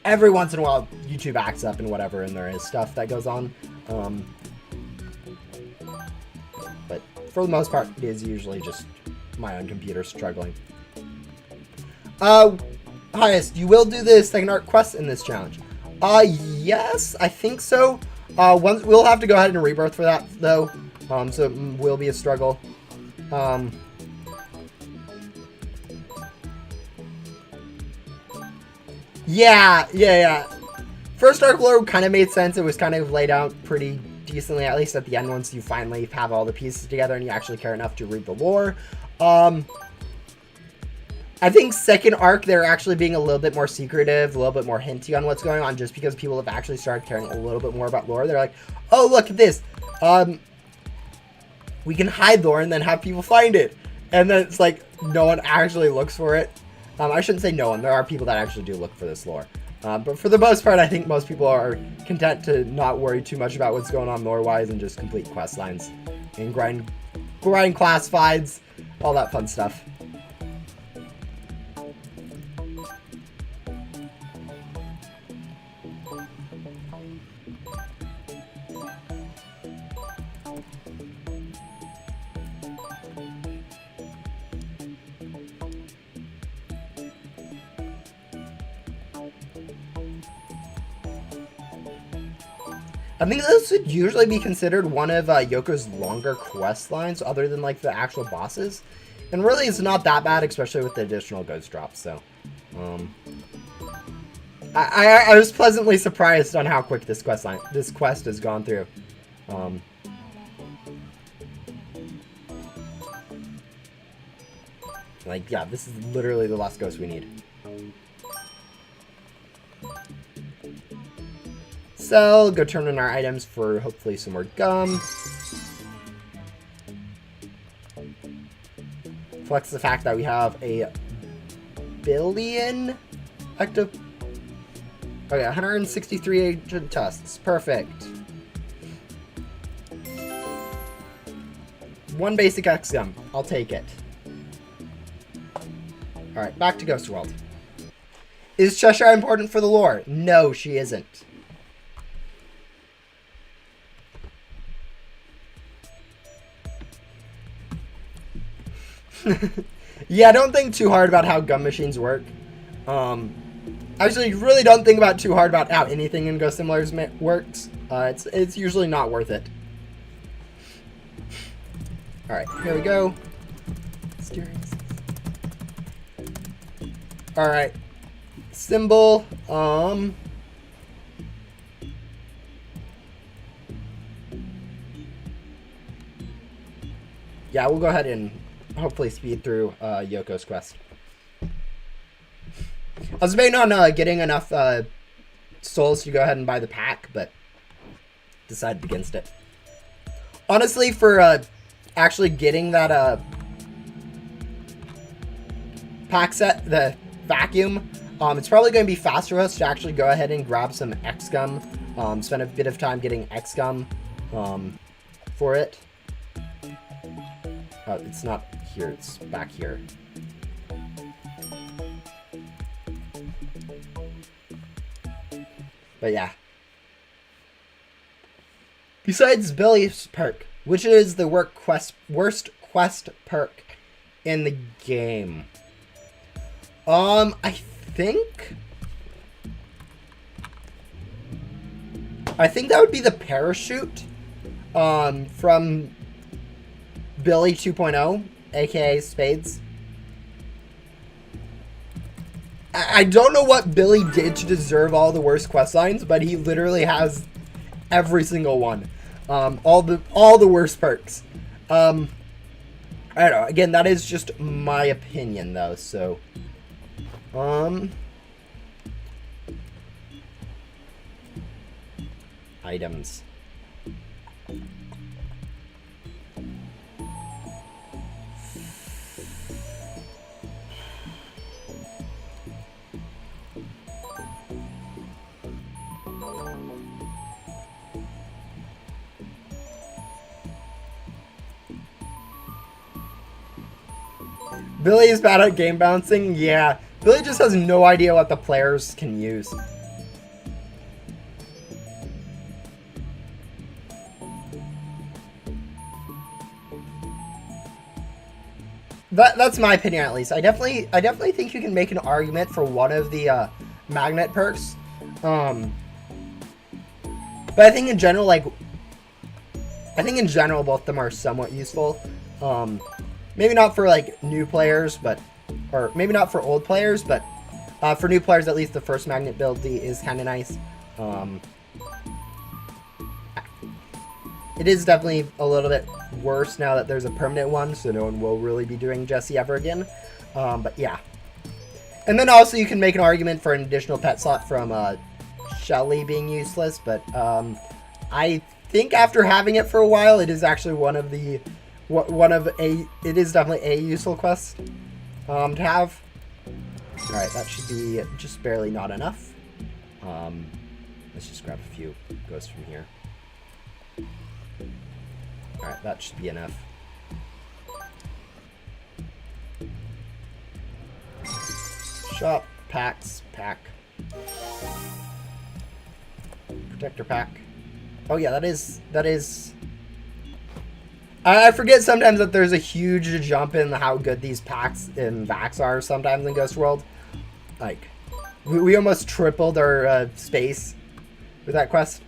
Every once in a while, YouTube acts up and whatever, and there is stuff that goes on. But for the most part, it is usually just my own computer struggling. Highest, you will do the second art quest in this challenge. Yes, I think so. We'll have to go ahead and rebirth for that, though. So it will be a struggle. Yeah. First arc lore kind of made sense. It was kind of laid out pretty decently, at least at the end, once you finally have all the pieces together and you actually care enough to read the lore. I think second arc, they're actually being a little bit more secretive, a little bit more hinty on what's going on, just because people have actually started caring a little bit more about lore. They're like, oh, look at this. We can hide lore and then have people find it. And then it's like, no one actually looks for it. I shouldn't say no one. There are people that actually do look for this lore. But for the most part, I think most people are content to not worry too much about what's going on lore-wise and just complete quest lines and grind classifieds, all that fun stuff. I think this would usually be considered one of Yoko's longer quest lines, other than like the actual bosses. And really, it's not that bad, especially with the additional ghost drops. So, I was pleasantly surprised on how quick this quest has gone through. Like, yeah, this is literally the last ghost we need. So, go turn in our items for hopefully some more gum. Flex the fact that we have a billion active. Okay, 163 agent tests. Perfect. 1 basic XM. I'll take it. Alright, back to Ghost World. Is Cheshire important for the lore? No, she isn't. Yeah, don't think too hard about how gun machines work. Actually, really don't think about too hard about how anything in Ghost Simulator works. It's usually not worth it. Alright, here we go. Alright. Symbol, yeah, we'll go ahead and hopefully speed through Yoko's quest. I was debating on getting enough souls to go ahead and buy the pack, but decided against it. Honestly, for actually getting that pack set, the vacuum, it's probably going to be faster for us to actually go ahead and grab some XGum, spend a bit of time getting XGum for it. It's not here, it's back here. But yeah. Besides Billy's perk, which is the worst quest perk in the game? I think that would be the parachute from Billy 2.0, aka Spades. I don't know what Billy did to deserve all the worst quest lines, but he literally has every single one. All the worst perks. I don't know. Again, that is just my opinion though, so items. Billy is bad at game bouncing? Yeah. Billy just has no idea what the players can use. That's my opinion, at least. I definitely think you can make an argument for one of the magnet perks. But I think in general, both of them are somewhat useful. Maybe not for like new players, or maybe not for old players, but for new players, at least the first magnet build is kind of nice. It is definitely a little bit worse now that there's a permanent one, so no one will really be doing Jesse ever again. But yeah. And then also you can make an argument for an additional pet slot from Shelly being useless, but I think after having it for a while, it is actually it is definitely a useful quest to have. Alright, that should be just barely not enough. Let's just grab a few ghosts from here. Alright, that should be enough. Shop, packs, pack. Protector pack. Oh yeah, that is... I forget sometimes that there's a huge jump in how good these packs and vacs are sometimes in Ghost World. Like, we almost tripled our space with that quest.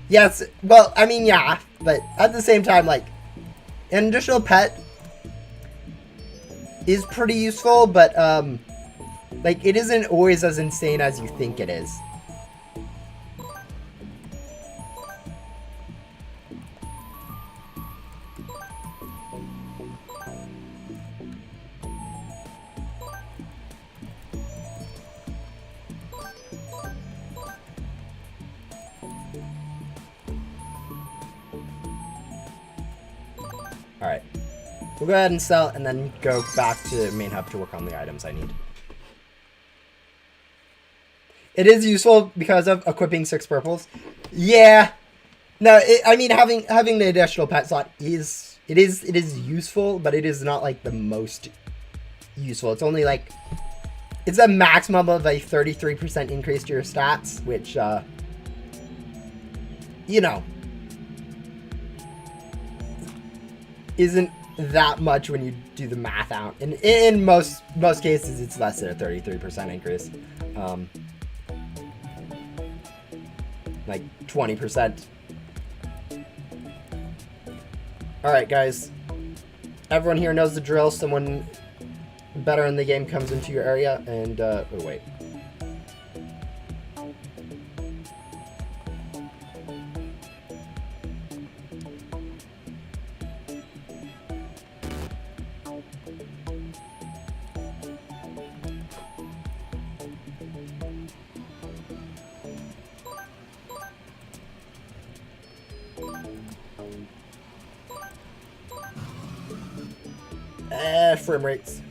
Yes, well, I mean, yeah, but at the same time, like, an additional pet is pretty useful, but, like, it isn't always as insane as you think it is. Alright. We'll go ahead and sell and then go back to main hub to work on the items I need. It is useful because of equipping 6 purples. Yeah. No, I mean having the additional pet slot is useful, but it is not like the most useful. It's only like it's a maximum of a 33% increase to your stats, which you know, isn't that much when you do the math out. And in most cases, it's less than a 33% increase. Like 20%. All right, guys. Everyone here knows the drill. Someone better in the game comes into your area and, oh, wait. Frame rates.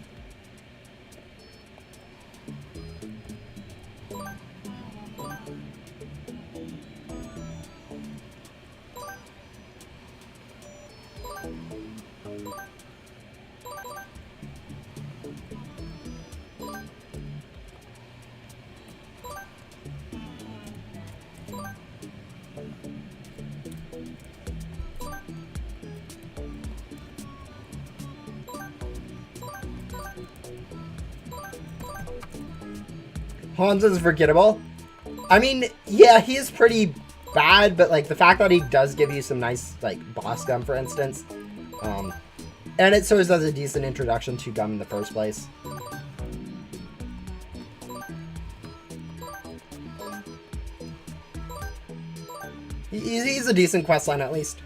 Hans is forgettable. I mean, yeah, he is pretty bad, but like the fact that he does give you some nice like boss gum, for instance, and it serves as a decent introduction to gum in the first place. He's a decent questline at least.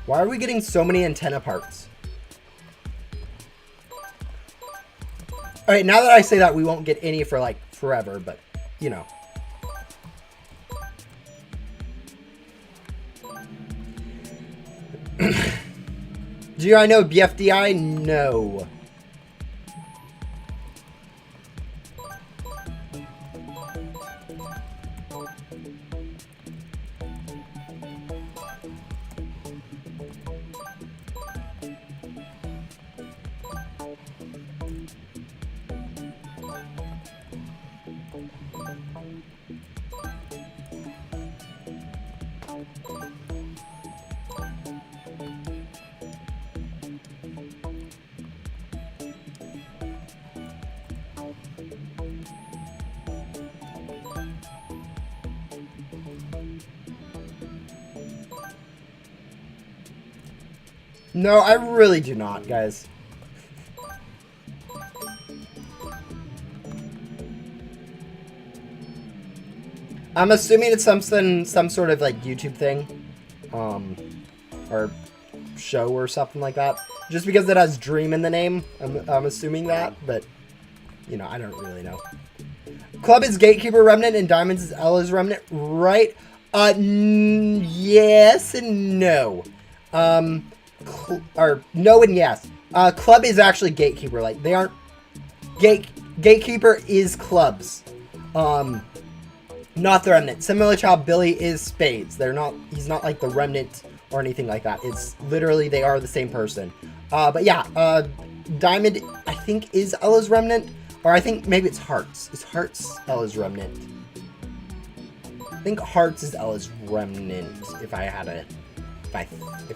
Why are we getting so many antenna parts? Alright, now that I say that, we won't get any for, like, forever, but, you know. Do I know BFDI? No. No, I really do not, guys. I'm assuming it's some sort of like YouTube thing, or show or something like that. Just because it has Dream in the name, I'm assuming that, but you know, I don't really know. Club is Gatekeeper Remnant and Diamonds is Ella's Remnant, right? Yes and no. Or no and yes. Club is actually Gatekeeper. Like they aren't Gatekeeper is clubs. Not the Remnant. Similar to how Billy is Spades. He's not like the Remnant or anything like that. It's literally they are the same person. But yeah, Diamond I think is Ella's Remnant, or I think maybe it's Hearts. Is Hearts Ella's Remnant? I think Hearts is Ella's Remnant if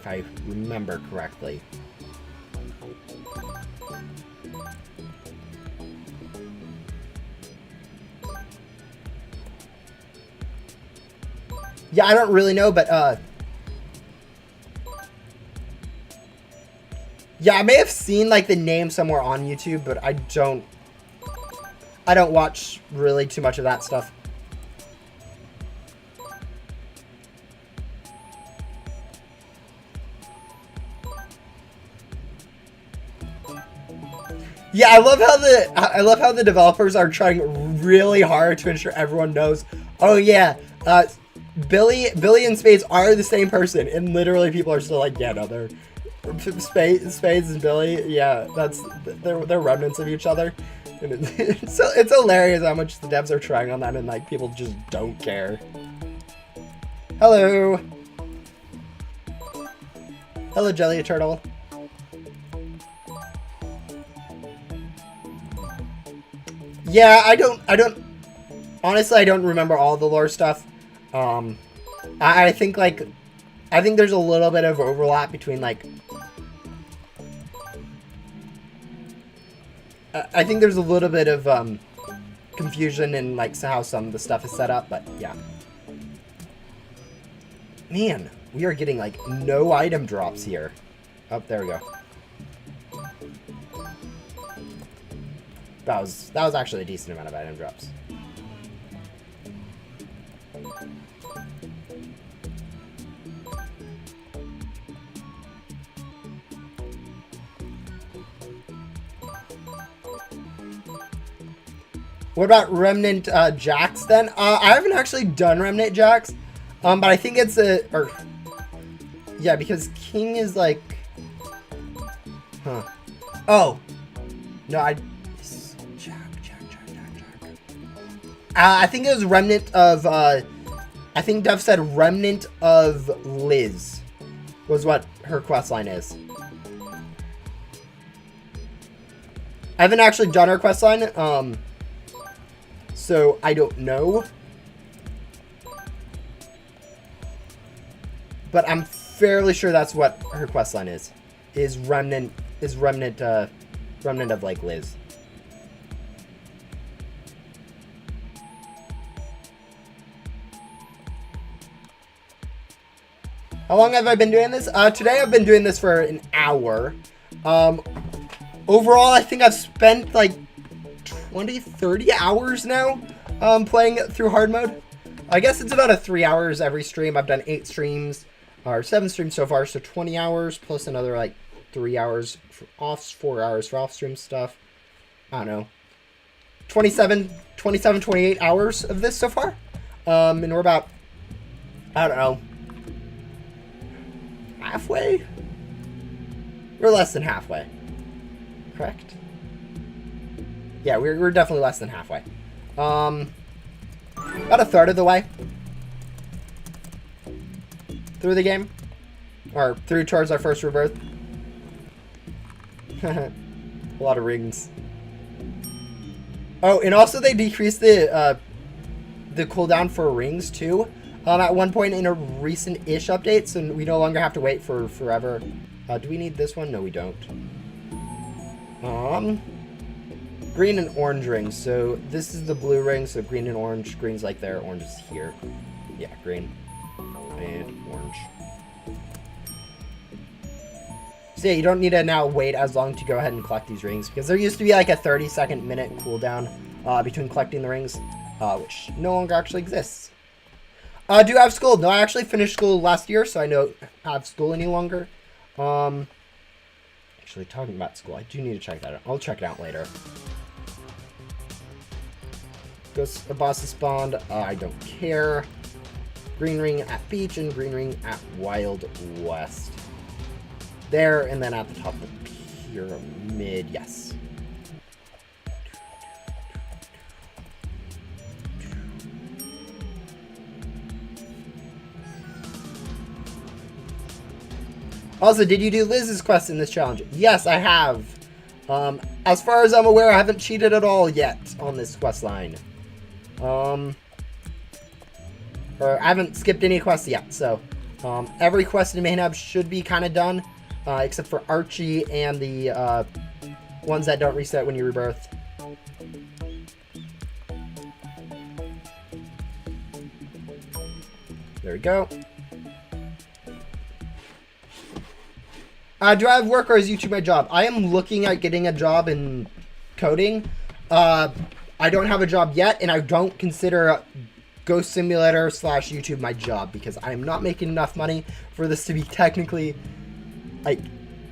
I remember correctly. Yeah, I don't really know, but yeah, I may have seen like the name somewhere on YouTube, but I don't watch really too much of that stuff. Yeah, I love how the developers are trying really hard to ensure everyone knows. Oh yeah, Billy and Spades are the same person, and literally people are still like, yeah, no, they're Spades and Billy. Yeah, they're remnants of each other. And it's hilarious how much the devs are trying on that, and like people just don't care. Hello. Hello, Jelly Turtle. Yeah, honestly, I don't remember all the lore stuff. I think there's a little bit of overlap between like, I think there's a little bit of, confusion in like how some of the stuff is set up, but yeah. Man, we are getting like no item drops here. Oh, there we go. That was actually a decent amount of item drops. What about Remnant Jacks then? I haven't actually done Remnant Jacks, but I think it's yeah, because King is like, huh? Oh, no, I think it was Remnant of, I think Dev said Remnant of Liz was what her questline is. I haven't actually done her questline, so I don't know. But I'm fairly sure that's what her questline is Remnant of like Liz. How long have I been doing this? Today I've been doing this for an hour. Overall, I think I've spent like 20, 30 hours now playing it through hard mode. I guess it's about 3 hours every stream. I've done 8 streams, or 7 streams so far, so 20 hours plus another like 3 hours for off, 4 hours for off stream stuff. I don't know. 27, 28 hours of this so far. And we're about, I don't know, halfway? We're less than halfway. Correct? Yeah, we're definitely less than halfway. About a third of the way through the game. Or through towards our first rebirth. A lot of rings. Oh, and also they decreased the cooldown for rings too. At one point in a recent-ish update, so we no longer have to wait for forever. Do we need this one? No, we don't. Green and orange rings. So this is the blue ring, so green and orange. Green's like there, orange is here. Yeah, green and orange. So yeah, you don't need to now wait as long to go ahead and collect these rings, because there used to be like a 30-second minute cooldown between collecting the rings, which no longer actually exists. Do I have school? No, I actually finished school last year, so I don't have school any longer. Actually, talking about school, I do need to check that out. I'll check it out later. Ghost boss is spawned. I don't care. Green ring at beach and green ring at Wild West. There, and then at the top of the pyramid, yes. Also, did you do Liz's quest in this challenge? Yes, I have. As far as I'm aware, I haven't cheated at all yet on this quest line. Or I haven't skipped any quests yet, so every quest in Main Hub should be kind of done, except for Archie and the ones that don't reset when you rebirth. There we go. Do I have work, or is YouTube my job? I am looking at getting a job in coding. I don't have a job yet, and I don't consider Ghost Simulator / YouTube my job, because I'm not making enough money for this to be technically like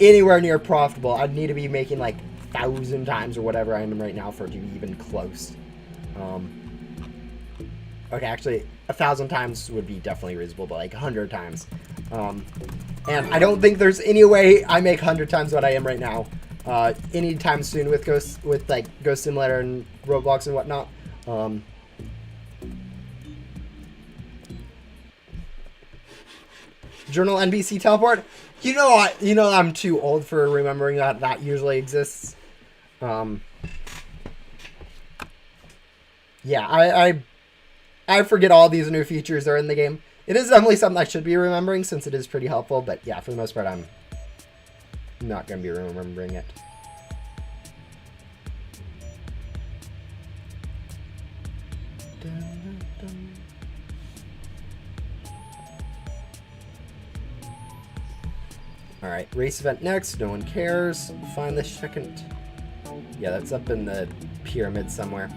anywhere near profitable. I'd need to be making like 1,000 times or whatever I am right now for it to be even close. Okay, actually, 1,000 times would be definitely reasonable, but like 100 times. And I don't think there's any way I make 100 times what I am right now anytime soon with Ghost Simulator and Roblox and whatnot. Journal NPC teleport. You know I'm too old for remembering that usually exists. Yeah, I forget all these new features are in the game. It is definitely something I should be remembering since it is pretty helpful, but yeah, for the most part, I'm not going to be remembering it. Alright, race event next. No one cares. Find the second. Yeah, that's up in the pyramid somewhere.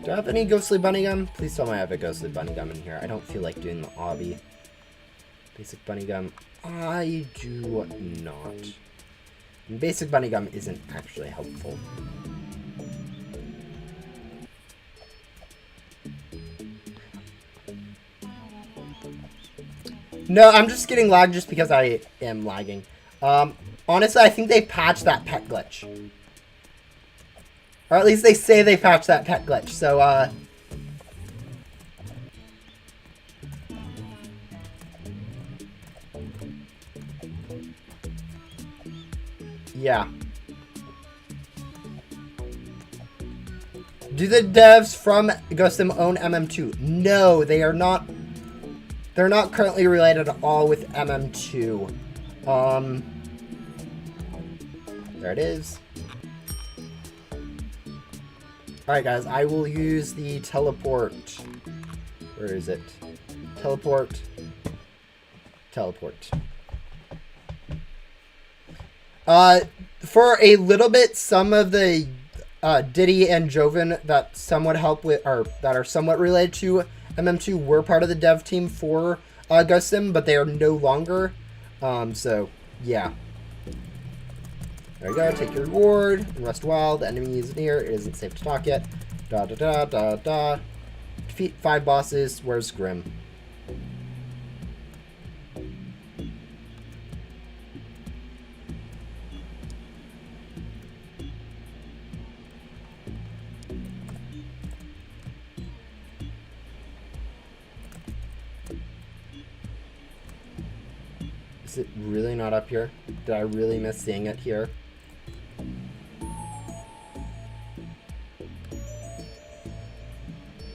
Do I have any ghostly bunny gum? Please tell me I have a ghostly bunny gum in here. I don't feel like doing the obby. Basic bunny gum. I do not. And basic bunny gum isn't actually helpful. No, I'm just getting lagged just because I am lagging. Honestly, I think they patched that pet glitch. Or at least they say they patched that pet glitch, so, yeah. Do the devs from Ghostim own MM2? No, they are not. They're not currently related at all with MM2. There it is. Alright guys, I will use the teleport. Where is it? Teleport. Teleport. For a little bit, some of the Diddy and Joven that somewhat help with, or that are somewhat related to MM2 were part of the dev team for Ghost Sim, but they are no longer. So, yeah. There we go, take your reward, and rest wild, the enemy is near, it isn't safe to talk yet. Da da da da da. Defeat 5 bosses, where's Grim? Is it really not up here? Did I really miss seeing it here?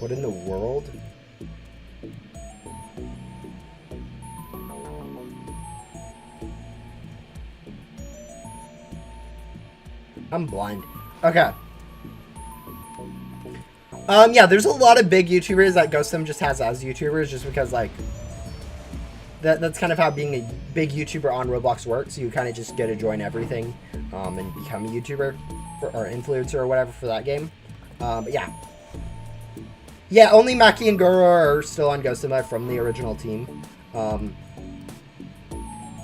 What in the world? I'm blind. Okay. Yeah, there's a lot of big YouTubers that Ghostim just has as YouTubers just because, like, that's kind of how being a big YouTuber on Roblox works. You kind of just get to join everything and become a YouTuber or influencer or whatever for that game. But yeah. Yeah, only Maki and Goro are still on Ghostima from the original team.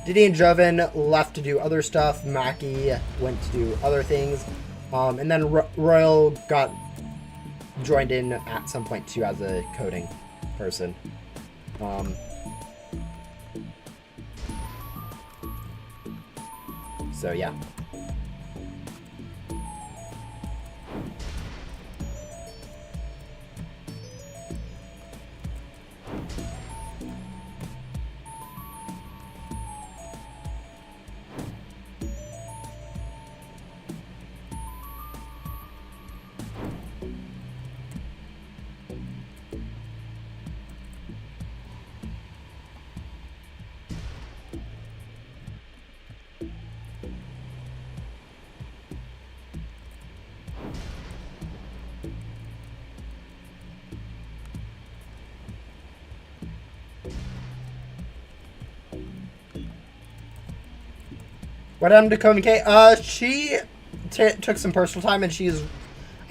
Diddy and Joven left to do other stuff. Maki went to do other things. And then Royal got joined in at some point too as a coding person. So yeah. What happened to Coven K? She took some personal time, and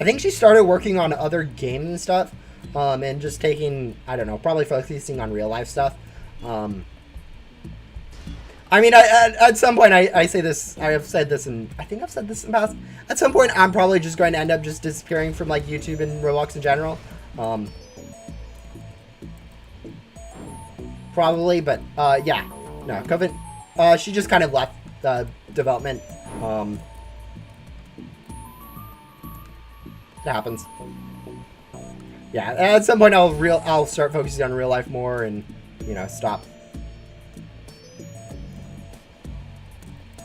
I think she started working on other games and stuff, and just taking, I don't know, probably focusing on real life stuff. I mean, at some point, I say this, I have said this, and I think I've said this in the past. At some point, I'm probably just going to end up just disappearing from, like, YouTube and Roblox in general. Probably, but, yeah. No, Coven, she just kind of left the development. It happens. Yeah, at some point, I'll start focusing on real life more and, you know,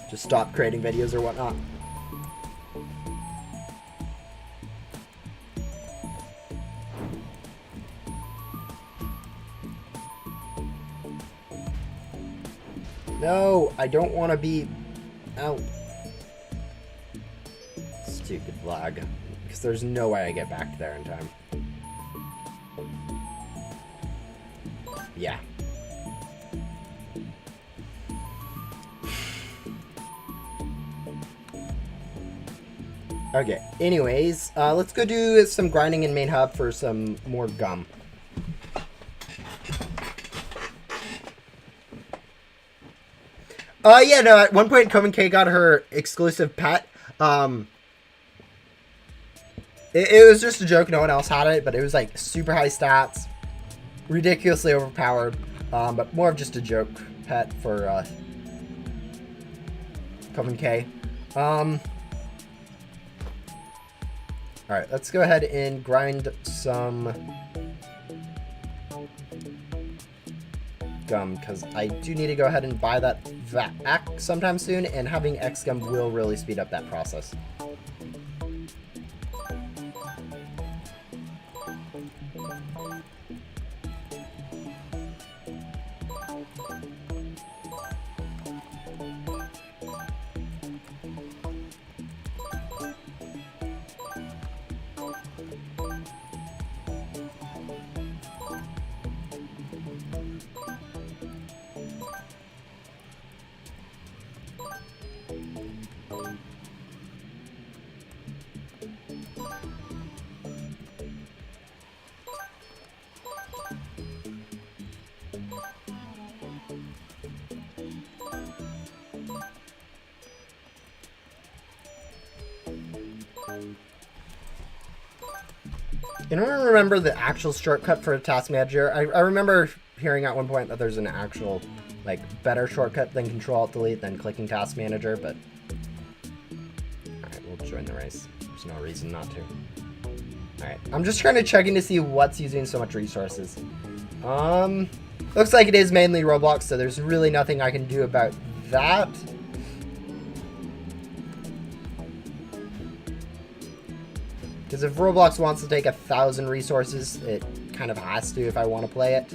just stop creating videos or whatnot. No, I don't want to be out. Stupid lag. Because there's no way I get back there in time. Yeah. Okay, anyways, let's go do some grinding in main hub for some more gum. Yeah, no, at one point Coven K got her exclusive pet. It was just a joke, no one else had it, but it was like super high stats, ridiculously overpowered, but more of just a joke pet for Coven K. Alright, let's go ahead and grind some gum, because I do need to go ahead and buy that back sometime soon, and having X gum will really speed up that process. I don't remember the actual shortcut for a task manager. I remember hearing at one point that there's an actual, like, better shortcut than Control-Alt-Delete than clicking task manager, but... Alright, we'll join the race. There's no reason not to. Alright, I'm just trying to check in to see what's using so much resources. Looks like it is mainly Roblox, so there's really nothing I can do about that. Because if Roblox wants to take 1,000 resources, it kind of has to if I want to play it.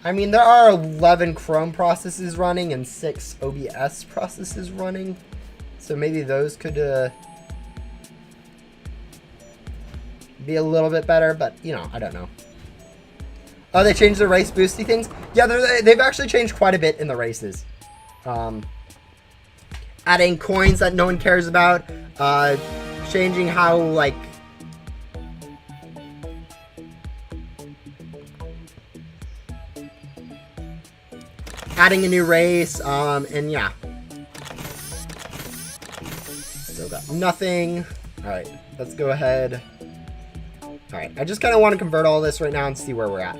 I mean, there are 11 Chrome processes running and 6 OBS processes running. So maybe those could... be a little bit better, but, you know, I don't know. Oh, they changed the race boosty things? Yeah, they've actually changed quite a bit in the races. Adding coins that no one cares about. Changing how, like... adding a new race, and yeah. Still got nothing. Alright, let's go ahead... Alright, I just kind of want to convert all this right now and see where we're at.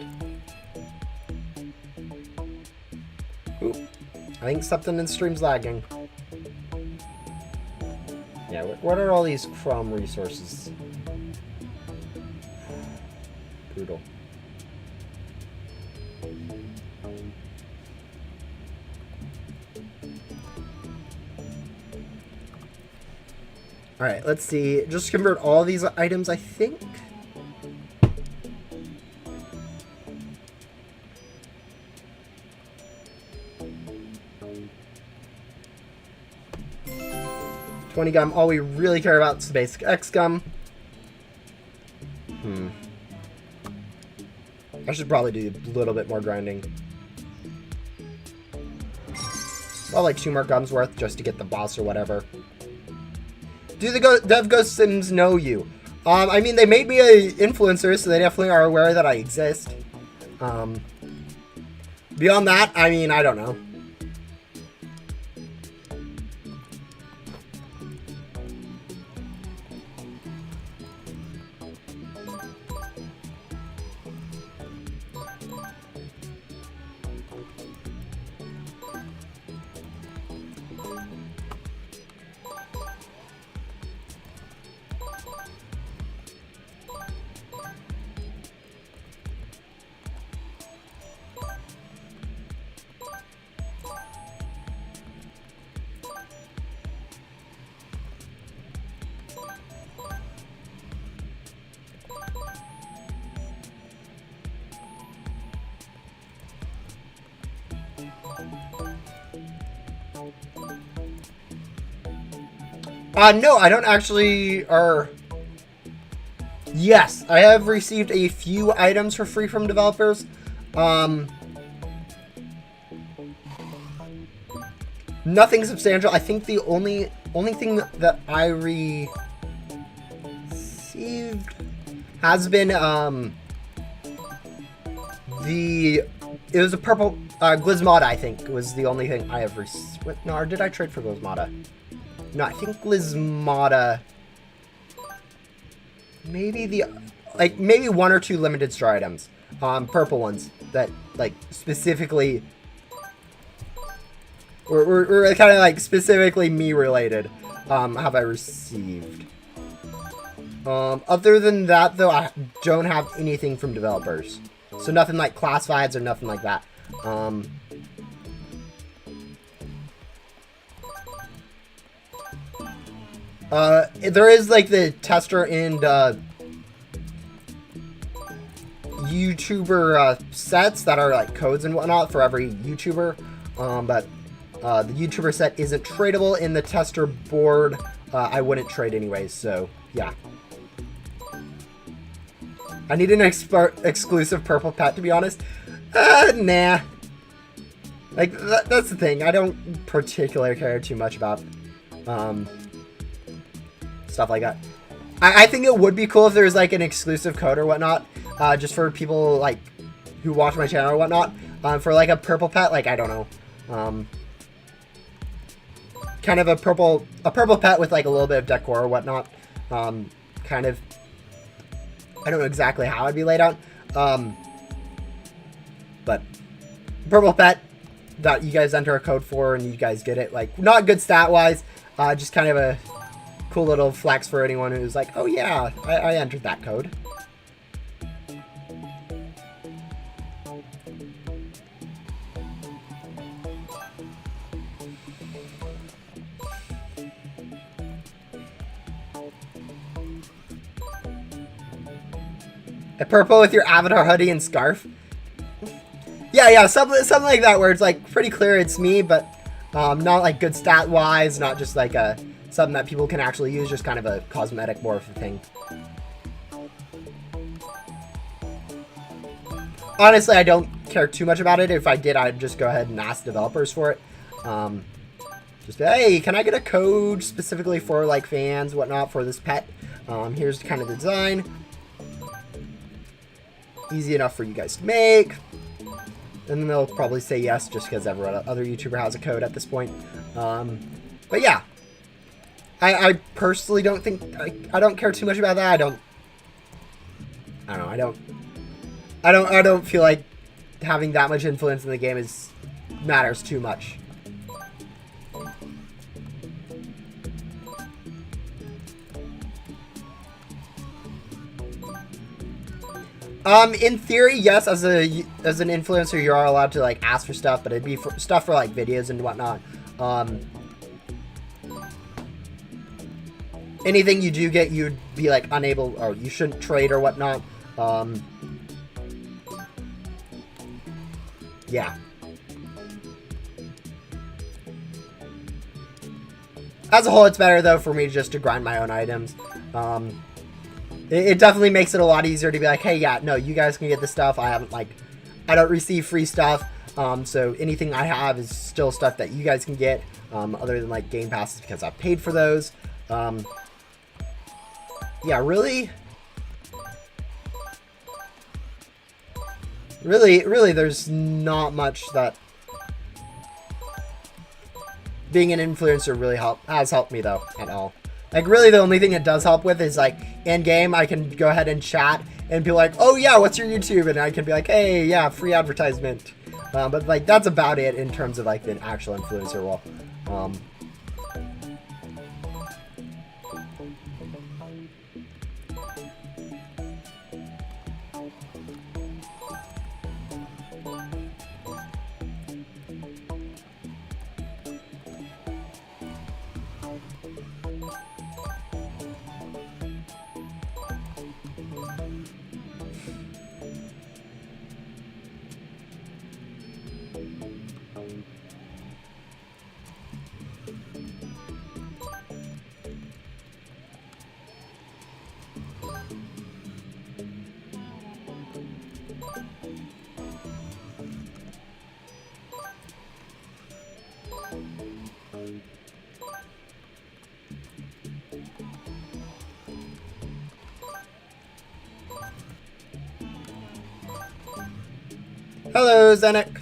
Ooh, I think something in stream's lagging. Yeah, what are all these Chrome resources? Brutal. Alright, let's see. Just convert all these items, I think. 20 gum. All we really care about is the basic X gum. I should probably do a little bit more grinding. Well, like 2 more gums worth just to get the boss or whatever. Do the Dev Ghost Sims know you? I mean, they made me an influencer, so they definitely are aware that I exist. Beyond that, I mean, I don't know. No, I don't actually, yes, I have received a few items for free from developers. Nothing substantial. I think the only thing that I received has been, it was a purple, Glismata, I think, was the only thing I have received. No, or did I trade for Glismata? No, I think Glismata. Maybe maybe 1 or 2 limited store items. Purple ones that, like, specifically were kind of, like, specifically me related, have I received. Other than that, though, I don't have anything from developers. So nothing like classifieds or nothing like that. There is, like, the tester and, YouTuber, sets that are, like, codes and whatnot for every YouTuber. But, the YouTuber set isn't tradable in the tester board. I wouldn't trade anyways, so, yeah. I need an exclusive purple pet, to be honest. Nah. Like, that's the thing. I don't particularly care too much about, stuff like that. I think it would be cool if there's, like, an exclusive code or whatnot, just for people, like, who watch my channel or whatnot, for, like, a purple pet, like, I don't know, kind of a purple pet with, like, a little bit of decor or whatnot, kind of, I don't know exactly how it'd be laid out, but purple pet that you guys enter a code for and you guys get it, like, not good stat-wise, just kind of a cool little flex for anyone who's like, oh yeah, I entered that code. A purple with your avatar hoodie and scarf. Yeah, something like that where it's like pretty clear it's me, but not like good stat wise, not just like a something that people can actually use, just kind of a cosmetic more of a thing. Honestly, I don't care too much about it. If I did, I'd just go ahead and ask developers for it. Just, hey, can I get a code specifically for, like, fans, whatnot, for this pet? Here's kind of the design. Easy enough for you guys to make. And then they'll probably say yes, just because every other YouTuber has a code at this point. But yeah. I personally don't think, I don't care too much about that. I don't feel like having that much influence in the game matters too much. In theory, yes, as an influencer, you are allowed to, like, ask for stuff, but it'd be stuff for, like, videos and whatnot. Anything you do get, you'd be, like, unable, or you shouldn't trade or whatnot. Yeah. As a whole, it's better though for me just to grind my own items. It definitely makes it a lot easier to be like, hey, yeah, no, you guys can get this stuff. I don't receive free stuff. So anything I have is still stuff that you guys can get, other than like game passes because I've paid for those. Yeah, really, there's not much that being an influencer really has helped me though at all. Like, really, the only thing it does help with is, like, in-game, I can go ahead and chat and be like, oh, yeah, what's your YouTube? And I can be like, hey, yeah, free advertisement. But, like, that's about it in terms of, like, the actual influencer role. Hello, Zenek.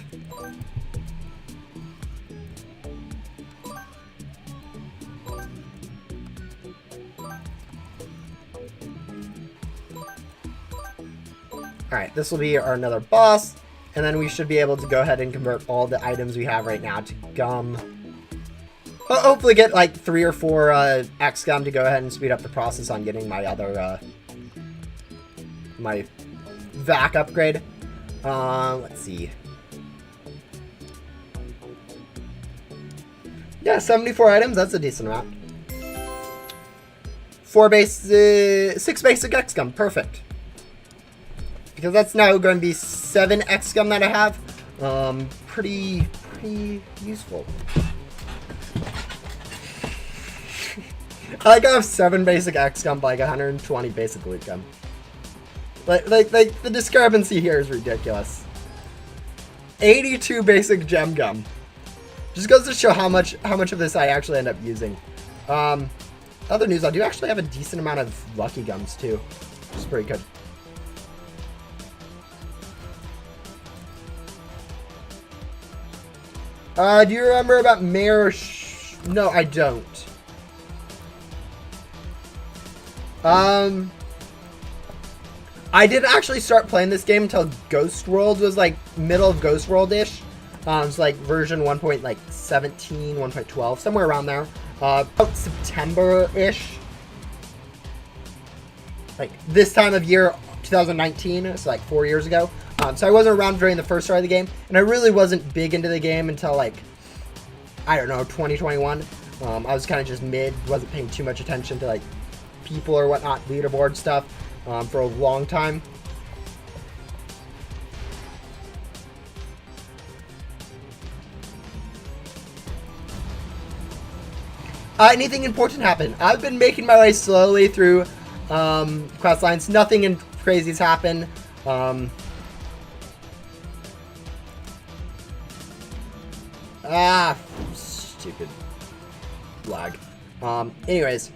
Alright, this will be our another boss, and then we should be able to go ahead and convert all the items we have right now to gum. Hopefully get like 3 or 4 X gum to go ahead and speed up the process on getting my other, my VAC upgrade. Let's see. Yeah, 74 items, that's a decent amount. 6 basic X gum, perfect. Because that's now going to be 7 X gum that I have. Pretty useful. I like I have 7 basic X gum, but like 120 basic loot gum. Like the discrepancy here is ridiculous. 82 basic gem gum. Just goes to show how much of this I actually end up using. Other news, I do actually have a decent amount of lucky gums too, which is pretty good. Do you remember about Mayor No, I don't. I didn't actually start playing this game until Ghost World was like middle of Ghost World-ish. It's like version 1.17, 1.12, somewhere around there. About September-ish. Like this time of year, 2019, so like 4 years ago. So I wasn't around during the first start of the game, and I really wasn't big into the game until like, I don't know, 2021. I was kind of just mid, wasn't paying too much attention to like people or whatnot, leaderboard stuff, for a long time. Anything important happened? I've been making my way slowly through quest lines. Nothing crazy's happened. Stupid lag. Anyways.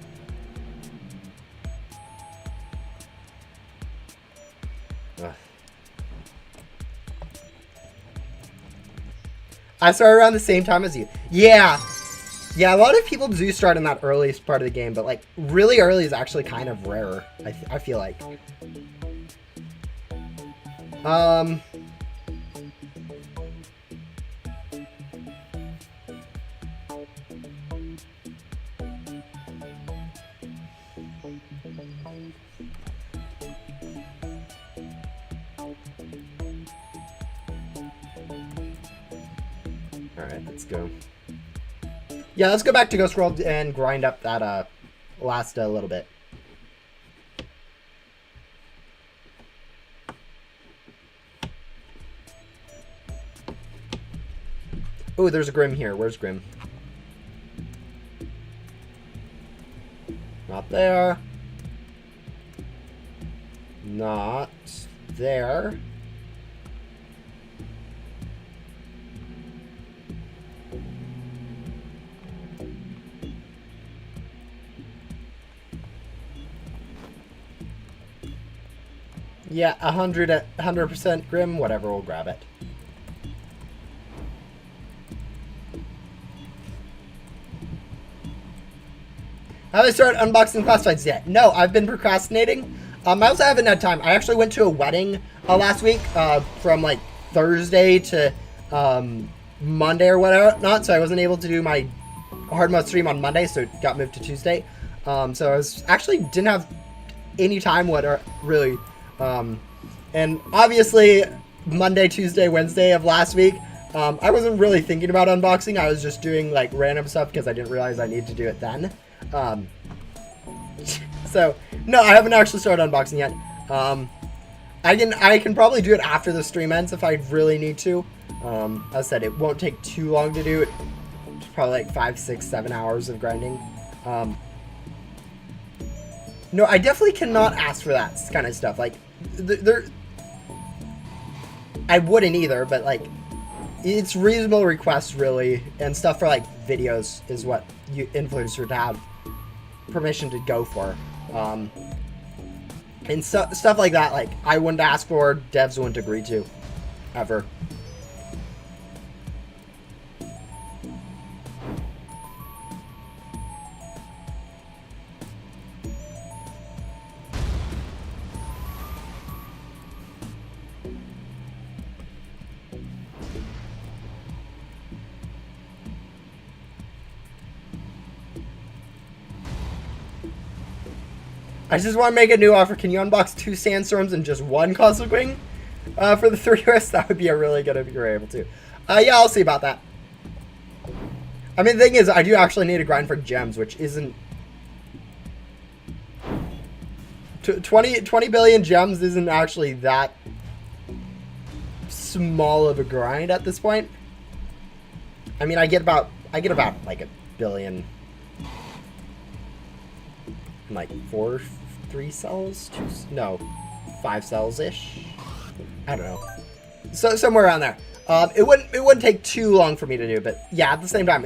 I started around the same time as you. Yeah. Yeah, a lot of people do start in that earliest part of the game, but like really early is actually kind of rarer, I feel like. Alright, let's go. Yeah, let's go back to Ghost World and grind up that last little bit. Oh, there's a Grim here. Where's Grim? Not there. Not there. Yeah, 100% Grim, whatever, we'll grab it. Have I started unboxing classifieds yet? No, I've been procrastinating. I also haven't had time. I actually went to a wedding last week from like Thursday to Monday or whatever, not, so I wasn't able to do my hard mode stream on Monday, so it got moved to Tuesday. So I was actually didn't have any time really. And obviously Monday, Tuesday, Wednesday of last week, I wasn't really thinking about unboxing. I was just doing like random stuff because I didn't realize I needed to do it then. So no, I haven't actually started unboxing yet. I can probably do it after the stream ends if I really need to. As I said, it won't take too long to do it. It's probably like 5, 6, 7 hours of grinding. No, I definitely cannot ask for that kind of stuff. Like, I wouldn't either, but like, it's reasonable requests really, and stuff for like videos is what you influencers would have permission to go for. And stuff like that, like I wouldn't ask for, devs wouldn't agree to, ever. I just want to make a new offer. Can you unbox 2 sandstorms and just 1 cosmic wing for the 3 of us? That would be a really good if you were able to. Yeah, I'll see about that. I mean, the thing is, I do actually need to grind for gems, which isn't... 20 billion gems isn't actually that small of a grind at this point. I mean, I get about like 1 billion. Like 3 cells? 5 cells-ish? I don't know. So somewhere around there. It wouldn't take too long for me to do, but yeah, at the same time,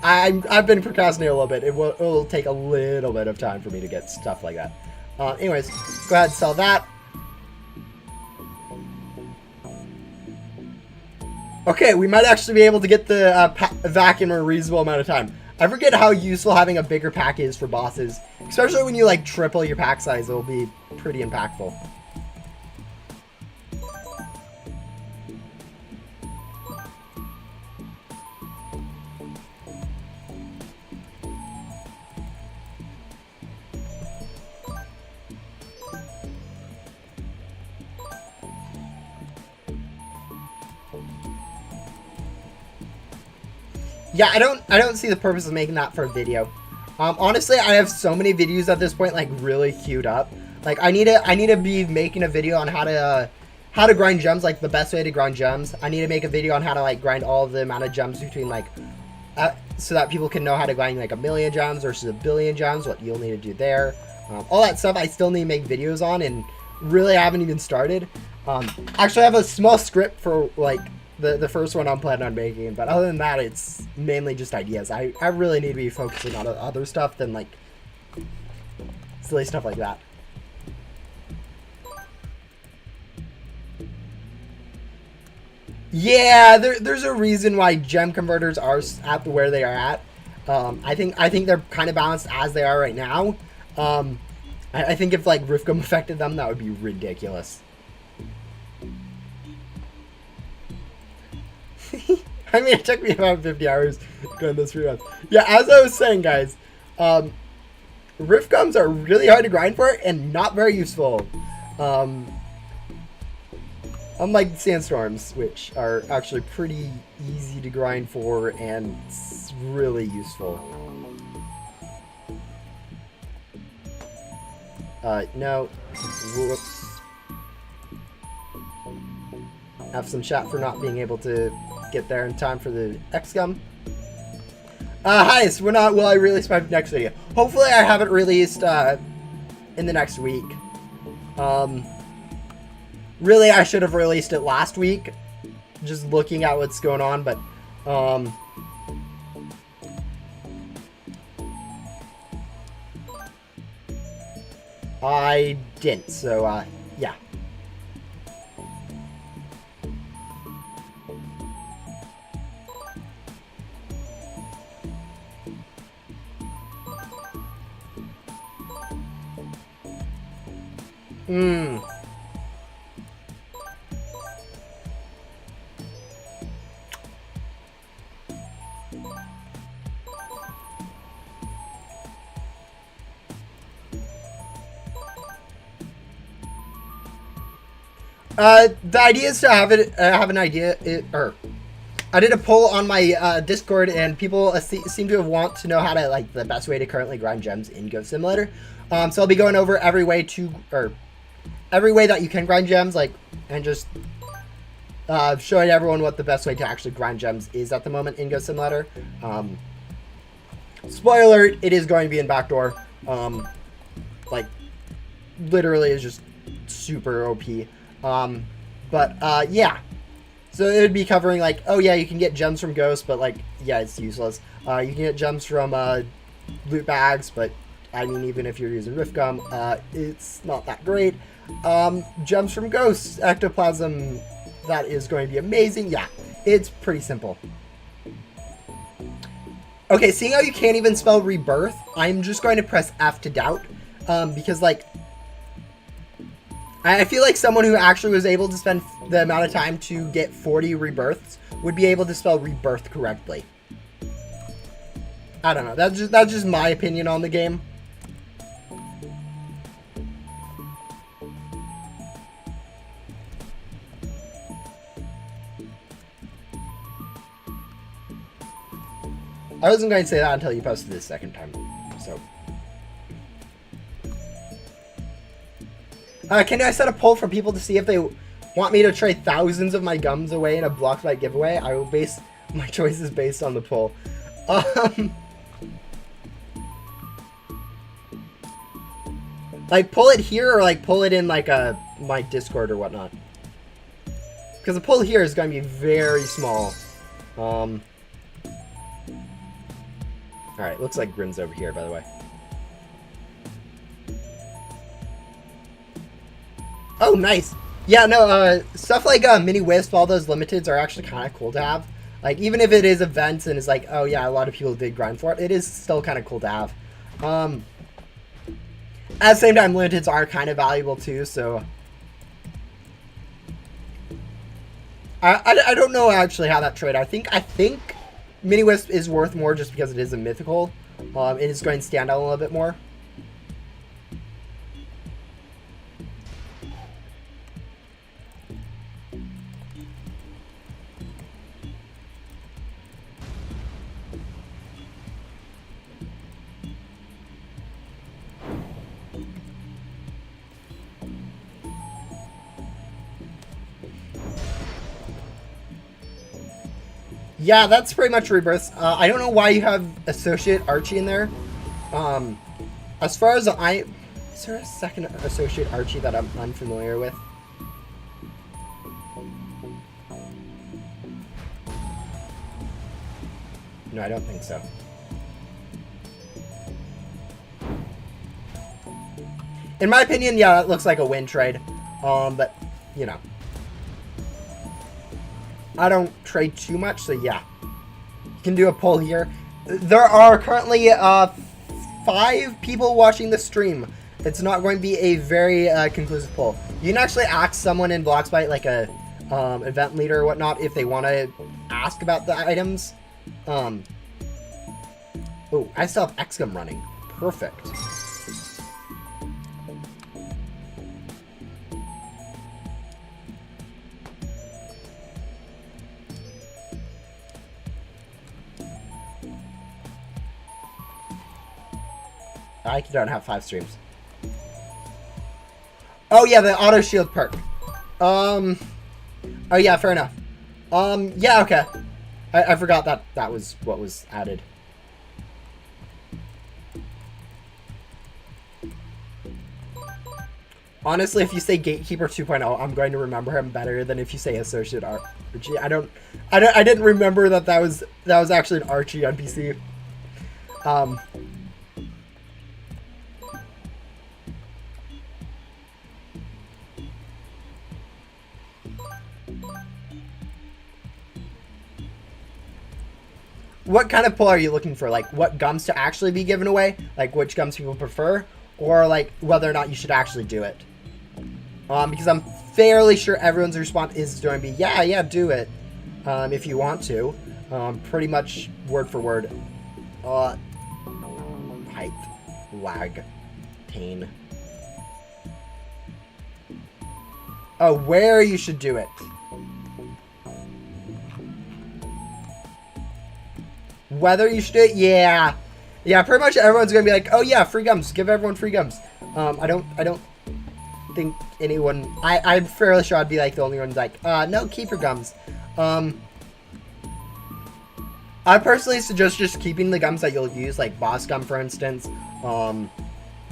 I've been procrastinating a little bit. It'll take a little bit of time for me to get stuff like that. Anyways, go ahead and sell that. Okay, we might actually be able to get the vacuum in a reasonable amount of time. I forget how useful having a bigger pack is for bosses. Especially when you like triple your pack size, it'll be pretty impactful. Yeah, I don't see the purpose of making that for a video. Honestly, I have so many videos at this point, like, really queued up. Like, I need to be making a video on how to grind gems, like, the best way to grind gems. I need to make a video on how to, like, grind all of the amount of gems between, like, so that people can know how to grind, like, 1,000,000 gems versus 1,000,000,000 gems, what you'll need to do there. All that stuff I still need to make videos on, and really haven't even started. Actually, I have a small script for, like, the first one I'm planning on making, but other than that, it's mainly just ideas. I really need to be focusing on other stuff than, like, silly stuff like that. Yeah, there's a reason why gem converters are at where they are at. I think they're kind of balanced as they are right now. I think if, like, Riftgum affected them, that would be ridiculous. I mean, it took me about 50 hours going this rerun. Yeah, as I was saying, guys, Rift Gums are really hard to grind for and not very useful. Unlike Sandstorms, which are actually pretty easy to grind for and really useful. No. Whoops. Have some chat for not being able to get there in time for the X-Gum. Hi, so when will I release my next video? Hopefully I have it released in the next week. Really, I should have released it last week, just looking at what's going on, but I didn't, so yeah. The idea is to have an idea, I did a poll on my Discord, and people seem to want to know how to, like, the best way to currently grind gems in Ghost Simulator. So I'll be going over every way that you can grind gems, like, and just showing everyone what the best way to actually grind gems is at the moment in Ghost Simulator. Spoiler alert, it is going to be in backdoor. Like, literally is just super OP. Yeah. So it would be covering, like, oh yeah, you can get gems from Ghost, but, like, yeah, it's useless. You can get gems from loot bags, but I mean, even if you're using Rift Gum, it's not that great. Gems from Ghost, Ectoplasm, that is going to be amazing. Yeah, it's pretty simple. Okay, seeing how you can't even spell rebirth, I'm just going to press F to doubt, because, like, I feel like someone who actually was able to spend the amount of time to get 40 rebirths would be able to spell rebirth correctly. I don't know. That's just my opinion on the game. I wasn't going to say that until you posted this second time, so. Can I set a poll for people to see if they want me to trade thousands of my gums away in a Blockfight giveaway? I will base my choices based on the poll. Like, pull it here or, like, pull it in, like, my Discord or whatnot. Because the poll here is going to be very small. Alright, looks like Grin's over here, by the way. Oh, nice. Yeah, no, stuff like Mini Wisp, all those limiteds are actually kind of cool to have. Like, even if it is events and it's like, oh yeah, a lot of people did grind for it, it is still kind of cool to have. At the same time, limiteds are kind of valuable too, so. I don't know actually how that trade. I think Mini Wisp is worth more just because it is a mythical. It is going to stand out a little bit more. Yeah, that's pretty much Rebirth. I don't know why you have Associate Archie in there. As far as is there a second Associate Archie that I'm unfamiliar with? No, I don't think so. In my opinion, yeah, it looks like a win trade. But, you know. I don't trade too much, so yeah. You can do a poll here. There are currently 5 people watching the stream. It's not going to be a very conclusive poll. You can actually ask someone in Bloxbite, like a event leader or whatnot, if they want to ask about the items. Oh, I still have XCOM running. Perfect. I don't have 5 streams. Oh yeah, the auto shield perk. Oh yeah, fair enough. Yeah, okay. I forgot that was what was added. Honestly, if you say Gatekeeper 2.0, I'm going to remember him better than if you say Associate Archie. I didn't remember that was actually an Archie NPC. What kind of pull are you looking for? Like, what gums to actually be given away? Like, which gums people prefer? Or, like, whether or not you should actually do it? Because I'm fairly sure everyone's response is going to be, yeah, do it. If you want to. Pretty much word for word. Height. Lag. Pain. Oh, where you should do it. Whether you should do it, yeah. Yeah, pretty much everyone's gonna be like, oh yeah, free gums. Give everyone free gums. I don't think anyone, I'm fairly sure I'd be like the only one like, no, keep your gums. I personally suggest just keeping the gums that you'll use, like boss gum, for instance,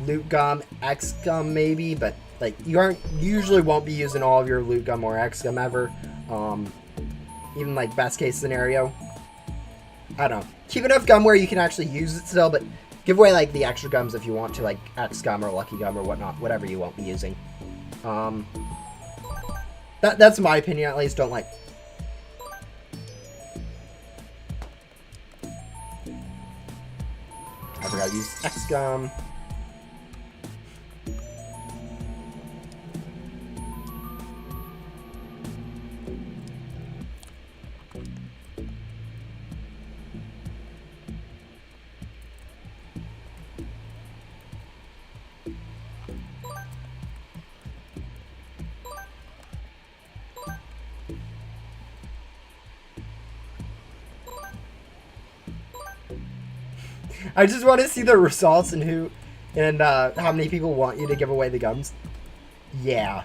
loot gum, X gum maybe, but like you usually won't be using all of your loot gum or X gum ever. Even like best case scenario. I don't know. Keep enough gum where you can actually use it still, but give away like the extra gums if you want to, like X gum or Lucky gum or whatnot, whatever you won't be using. That's my opinion, at least. Don't like. I forgot to use X gum. I just want to see the results and how many people want you to give away the gums. Yeah.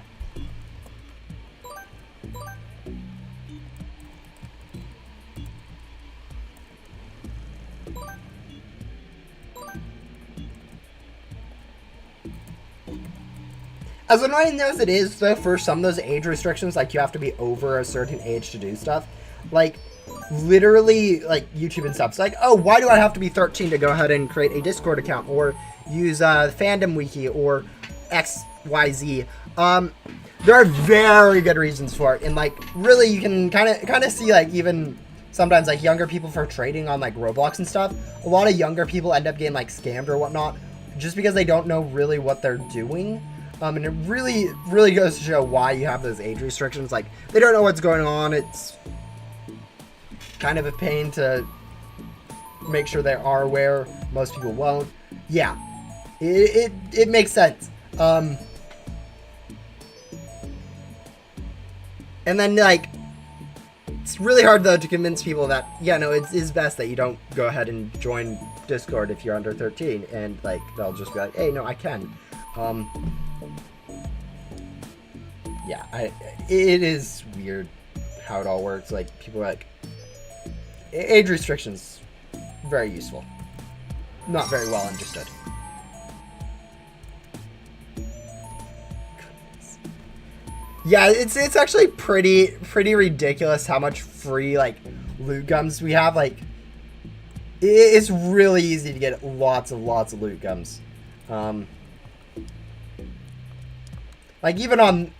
As annoying as it is, though, for some of those age restrictions, like you have to be over a certain age to do stuff, like literally, like YouTube and stuff. It's like, oh, why do I have to be 13 to go ahead and create a Discord account or use Fandom Wiki or XYZ? There are very good reasons for it, and like really, you can kind of see like even sometimes like younger people for trading on like Roblox and stuff. A lot of younger people end up getting like scammed or whatnot just because they don't know really what they're doing. And it really goes to show why you have those age restrictions. Like, they don't know what's going on. It's kind of a pain to make sure they are aware. Most people won't. Yeah, it makes sense. And then, like, it's really hard, though, to convince people that, yeah, no, it is best that you don't go ahead and join Discord if you're under 13. And, like, they'll just be like, hey, no, I can. Yeah, it is weird how it all works. Like, people are like, age restrictions, very useful. Not very well understood. Yeah, it's actually pretty ridiculous how much free, like, loot gums we have. Like, it's really easy to get lots of loot gums. Like, even on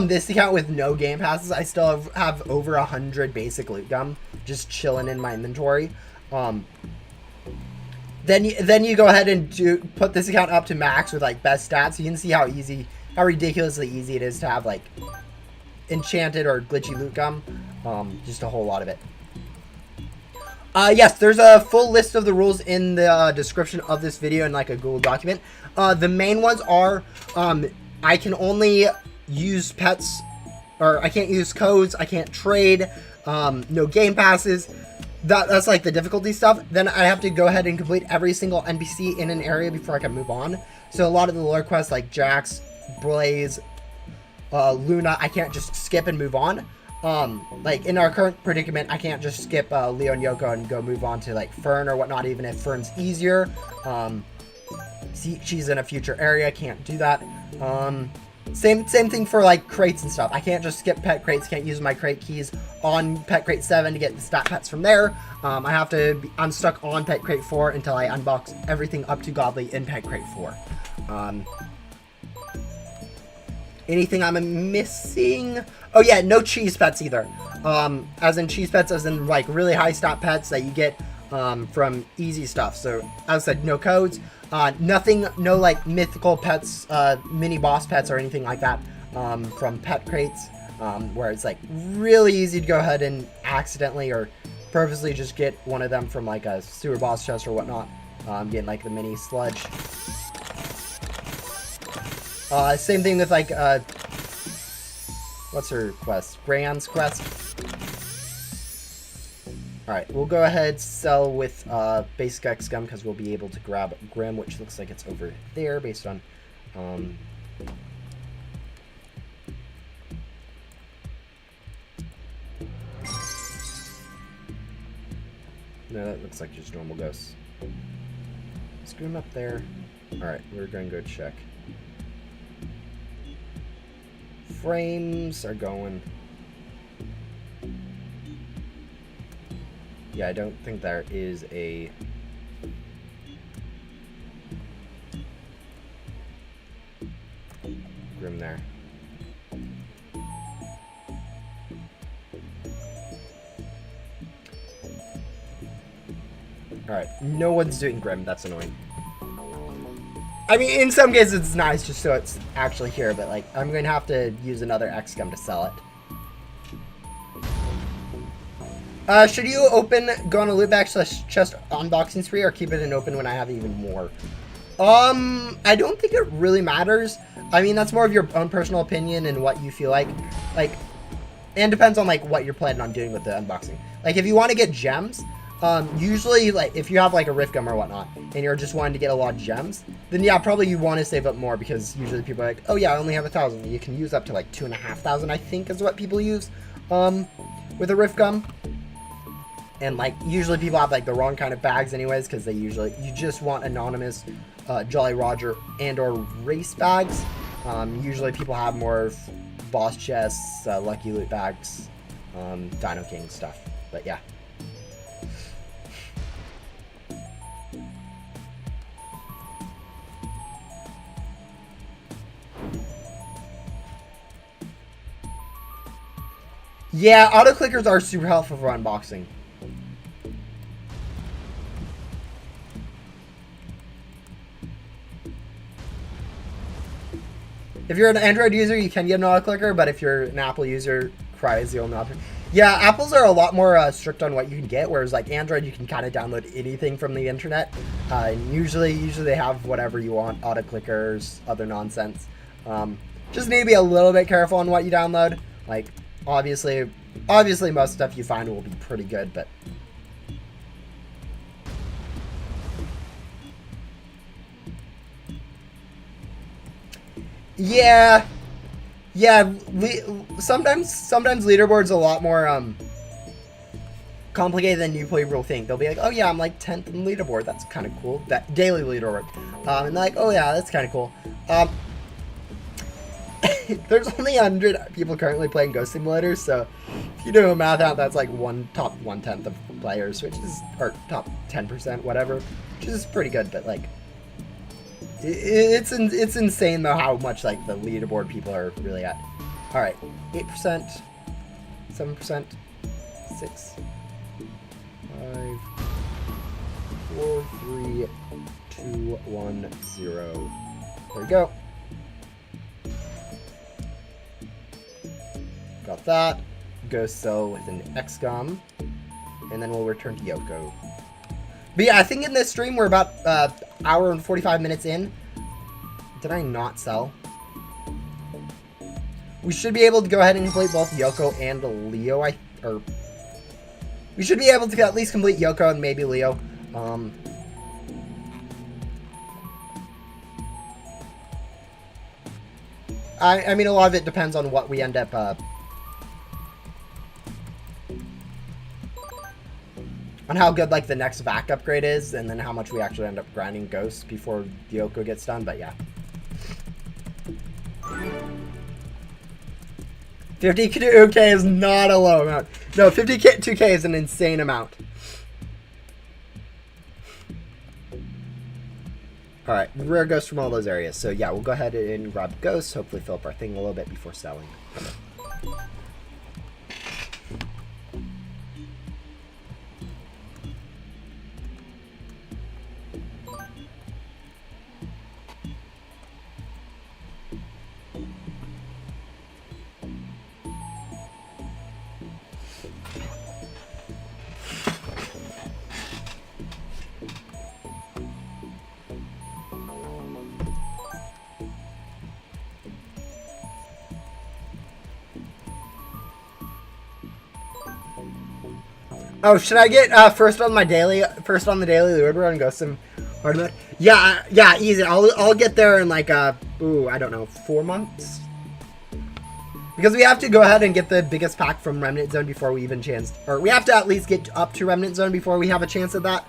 this account with no game passes, I still have over 100 basic loot gum just chilling in my inventory. Then you go ahead and put this account up to max with like best stats. You can see how ridiculously easy it is to have like enchanted or glitchy loot gum. Just a whole lot of it. Yes, there's a full list of the rules in the description of this video in like a Google document. The main ones are I can only use pets, or I can't use codes, I can't trade, no game passes. That's like the difficulty stuff. Then I have to go ahead and complete every single NPC in an area before I can move on. So a lot of the lore quests like Jax, Blaze, Luna, I can't just skip and move on. Like in our current predicament, I can't just skip Leo and Yoko and go move on to like Fern or whatnot, even if Fern's easier. She's in a future area, can't do that. Same thing for like crates and stuff. I can't just skip pet crates. Can't use my crate keys on pet crate 7 to get the stat pets from there. I'm stuck on pet crate 4 until I unbox everything up to godly in pet crate 4. Anything I'm missing? Oh yeah, no cheese pets either. As in cheese pets, as in like really high stat pets that you get from easy stuff. So as I said, no codes, nothing, no like mythical pets, mini boss pets or anything like that from pet crates, where it's like really easy to go ahead and accidentally or purposely just get one of them from like a sewer boss chest or whatnot, getting like the mini sludge. Same thing with like, what's her quest? Brand's quest. Alright, we'll go ahead sell with basic X gum because we'll be able to grab Grim, which looks like it's over there based on no, that looks like just normal ghosts. Is Grim up there? Alright, we're going to go check. Frames are going. Yeah, I don't think there is a Grim there. Alright, no one's doing Grim, that's annoying. I mean, in some cases it's nice just so it's actually here, but like, I'm going to have to use another X gum to sell it. Should you go on a loot bag / chest unboxing spree or keep it in open when I have even more? I don't think it really matters. I mean, that's more of your own personal opinion and what you feel like. Like, and depends on like what you're planning on doing with the unboxing. Like, if you want to get gems, usually like if you have like a rift gum or whatnot and you're just wanting to get a lot of gems, then yeah, probably you want to save up more because usually people are like, oh yeah, I only have 1,000. You can use up to like 2,500, I think is what people use, with a rift gum. And like usually people have like the wrong kind of bags anyways because you just want anonymous Jolly Roger and or race bags. Usually people have more boss chests, lucky loot bags, Dino King stuff, but yeah. Yeah, auto clickers are super helpful for unboxing. If you're an Android user, you can get an auto clicker, but if you're an Apple user, crazy, you'll not. Yeah, Apples are a lot more strict on what you can get, whereas like Android, you can kind of download anything from the internet. Usually they have whatever you want, auto clickers, other nonsense. Just need to be a little bit careful on what you download. Like, obviously most stuff you find will be pretty good, but yeah, sometimes leaderboard's a lot more complicated than you people think. They'll be like, oh yeah, I'm like 10th in the leaderboard, that's kind of cool, that daily leaderboard, and they're like, oh yeah, that's kind of cool. There's only 100 people currently playing Ghost Simulator, so if you do a math out, that's like top 1/10 of players, which is, or top 10%, whatever, which is pretty good, but like, it's insane though how much like the leaderboard people are really at. All right, 8%, 7%, 6, 5, 4, 3, 2, 1, 0. There we go. Got that. Go sell with an XCOM, and then we'll return to Yoko. But yeah, I think in this stream we're about hour and 45 minutes in. Did I not sell? We should be able to go ahead and complete both Yoko and Leo. We should be able to at least complete Yoko and maybe Leo. I mean, a lot of it depends on what we end up on how good like the next vac upgrade is, and then how much we actually end up grinding ghosts before Yoko gets done, but yeah. 52k is not a low amount. No, 52k is an insane amount. Alright, rare ghosts from all those areas. So yeah, we'll go ahead and grab ghosts, hopefully fill up our thing a little bit before selling. Oh, should I get first on the daily leaderboard run and go some hard mode? Yeah, yeah, easy. I'll get there in like I don't know, 4 months. Because we have to go ahead and get the biggest pack from Remnant Zone before we even chance, or we have to at least get up to Remnant Zone before we have a chance at that.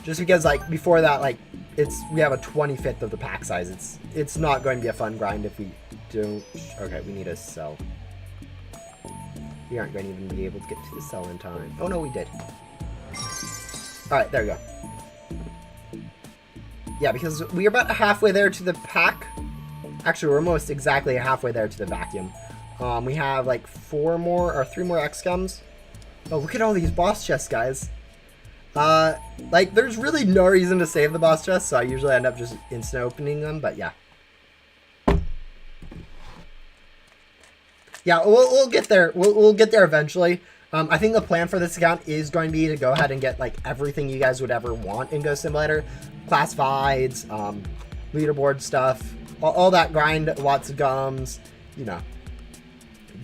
Just because like before that, like we have a 25th of the pack size. It's not going to be a fun grind if we don't. Okay, we need to sell. We aren't going to even be able to get to the cell in time. Oh no, we did. Alright, there we go. Yeah, because we're about halfway there to the pack. Actually, we're almost exactly halfway there to the vacuum. We have like 3 more XComs. Oh, look at all these boss chests, guys. Like, there's really no reason to save the boss chests, so I usually end up just instant opening them, but yeah. Yeah, we'll get there. We'll get there eventually. I think the plan for this account is going to be to go ahead and get like everything you guys would ever want in Ghost Simulator, classifieds, leaderboard stuff, all that grind, lots of gums, you know,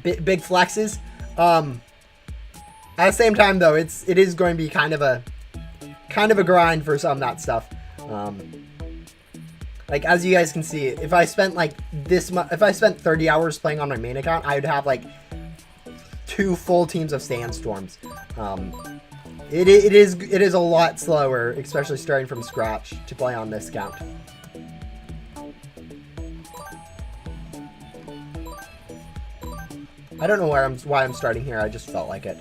big flexes. At the same time, though, it is going to be kind of a grind for some of that stuff. Like, as you guys can see, if I spent like if I spent 30 hours playing on my main account, I would have like 2 full teams of sandstorms. It is a lot slower, especially starting from scratch, to play on this account. I don't know why I'm starting here. I just felt like it.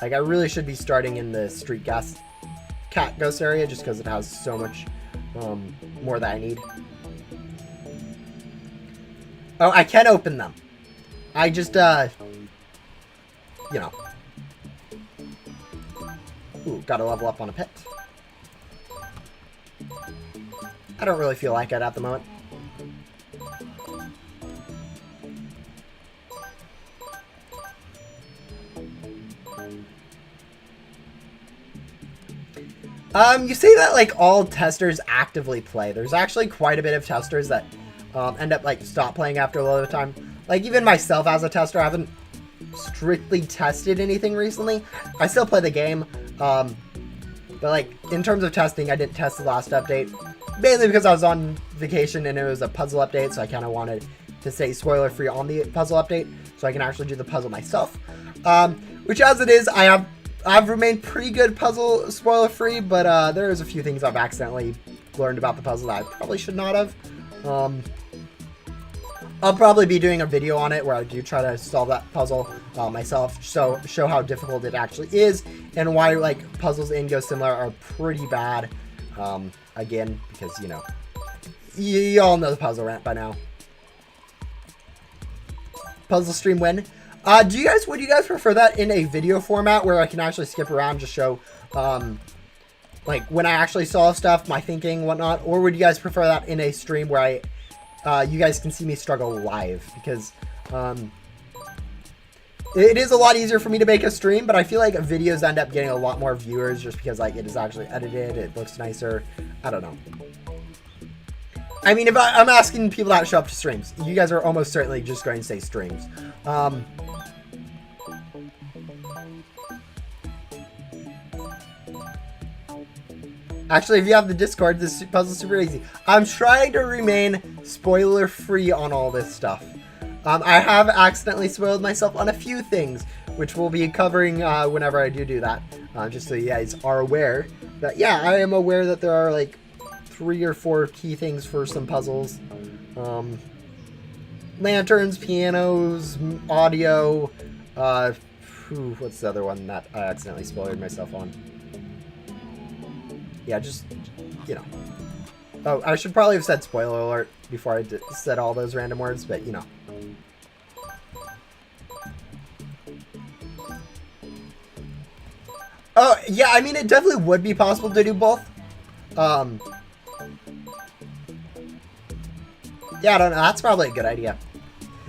Like, I really should be starting in the street cat ghost area, just because it has so much more that I need. Oh, I can open them. I just, you know. Ooh, gotta level up on a pet. I don't really feel like it at the moment. You say that like all testers actively play. There's actually quite a bit of testers that end up like stop playing after a lot of time. Like even myself as a tester, I haven't strictly tested anything recently. I still play the game, but like in terms of testing, I didn't test the last update, mainly because I was on vacation and it was a puzzle update, so I kind of wanted to stay spoiler free on the puzzle update, so I can actually do the puzzle myself. Which as it is, I've remained pretty good puzzle spoiler free, but there's a few things I've accidentally learned about the puzzle that I probably should not have. I'll probably be doing a video on it where I do try to solve that puzzle myself, so show how difficult it actually is and why like puzzles in Ghost Simulator are pretty bad. Again, because you know, you all know the puzzle rant by now. Puzzle stream win. Would you guys prefer that in a video format where I can actually skip around, just show, like, when I actually solve stuff, my thinking, whatnot, or would you guys prefer that in a stream where you guys can see me struggle live? Because, it is a lot easier for me to make a stream, but I feel like videos end up getting a lot more viewers just because, like, it is actually edited, it looks nicer, I don't know. I mean, if I'm asking people that show up to streams, you guys are almost certainly just going to say streams. Actually, if you have the Discord, this puzzle's super easy. I'm trying to remain spoiler-free on all this stuff. I have accidentally spoiled myself on a few things, which we'll be covering whenever I do that. Just so you guys are aware. But yeah, I am aware that there are like 3 or 4 key things for some puzzles. lanterns, pianos, audio. What's the other one that I accidentally spoiled myself on? Yeah, just, you know. Oh, I should probably have said spoiler alert before I said all those random words, but you know. Oh, yeah, I mean, it definitely would be possible to do both. Yeah, I don't know. That's probably a good idea.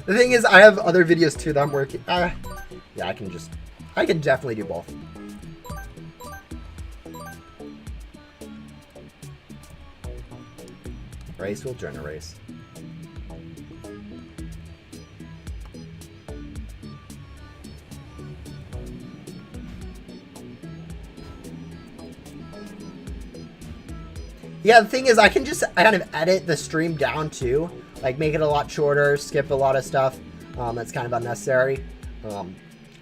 The thing is, I have other videos too that I'm working. Yeah, I can definitely do both. Race will join a race. Yeah, the thing is, I can just kind of edit the stream down too, like make it a lot shorter, skip a lot of stuff that's kind of unnecessary.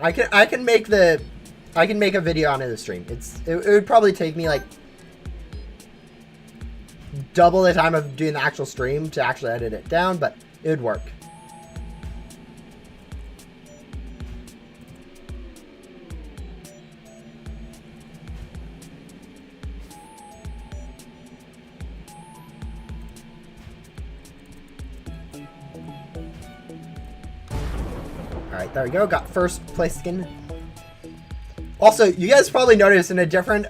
I can make a video on the stream. It would probably take me like double the time of doing the actual stream to actually edit it down, but it would work. Alright, there we go. Got first place skin. Also, you guys probably noticed in a different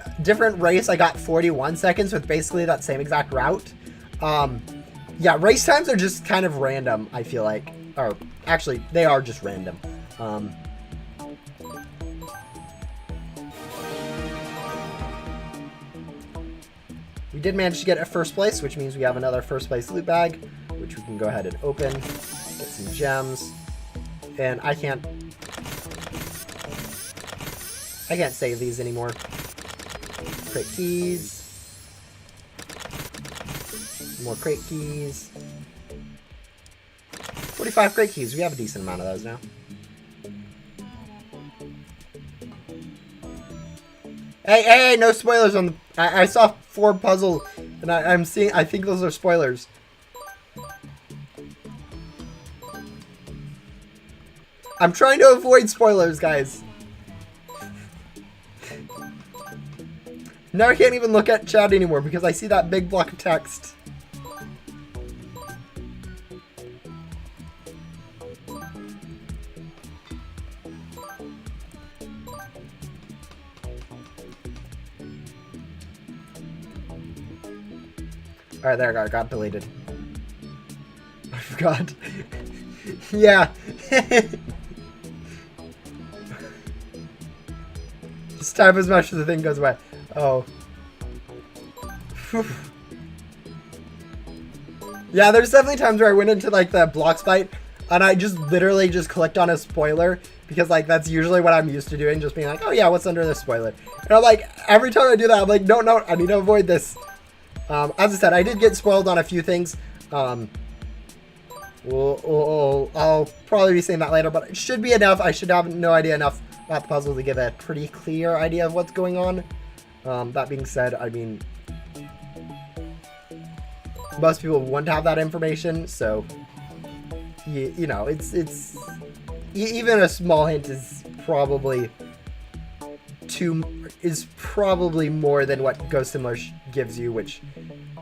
race, I got 41 seconds with basically that same exact route. Yeah, race times are just kind of random, I feel like. Or, actually, they are just random. We did manage to get a first place, which means we have another first place loot bag, which we can go ahead and open, get some gems. And I can't save these anymore. Crate keys. More crate keys. 45 crate keys. We have a decent amount of those now. Hey, no spoilers on the... I saw 4 puzzle, and I'm seeing... I think those are spoilers. I'm trying to avoid spoilers, guys. Now I can't even look at chat anymore because I see that big block of text. Alright, there I got deleted. I forgot. Yeah. Just type as much as the thing goes away. Oh. Yeah, there's definitely times where I went into like the blocks fight and I just literally just clicked on a spoiler because like that's usually what I'm used to doing, just being like, oh yeah, what's under this spoiler? And I'm like, every time I do that, I'm like, no, I need to avoid this. As I said, I did get spoiled on a few things. I'll probably be saying that later, but it should be enough. I should have no idea enough about the puzzle to give a pretty clear idea of what's going on. That being said, I mean, most people wouldn't have that information, so you know, it's even a small hint is probably more than what Ghost Similar gives you, which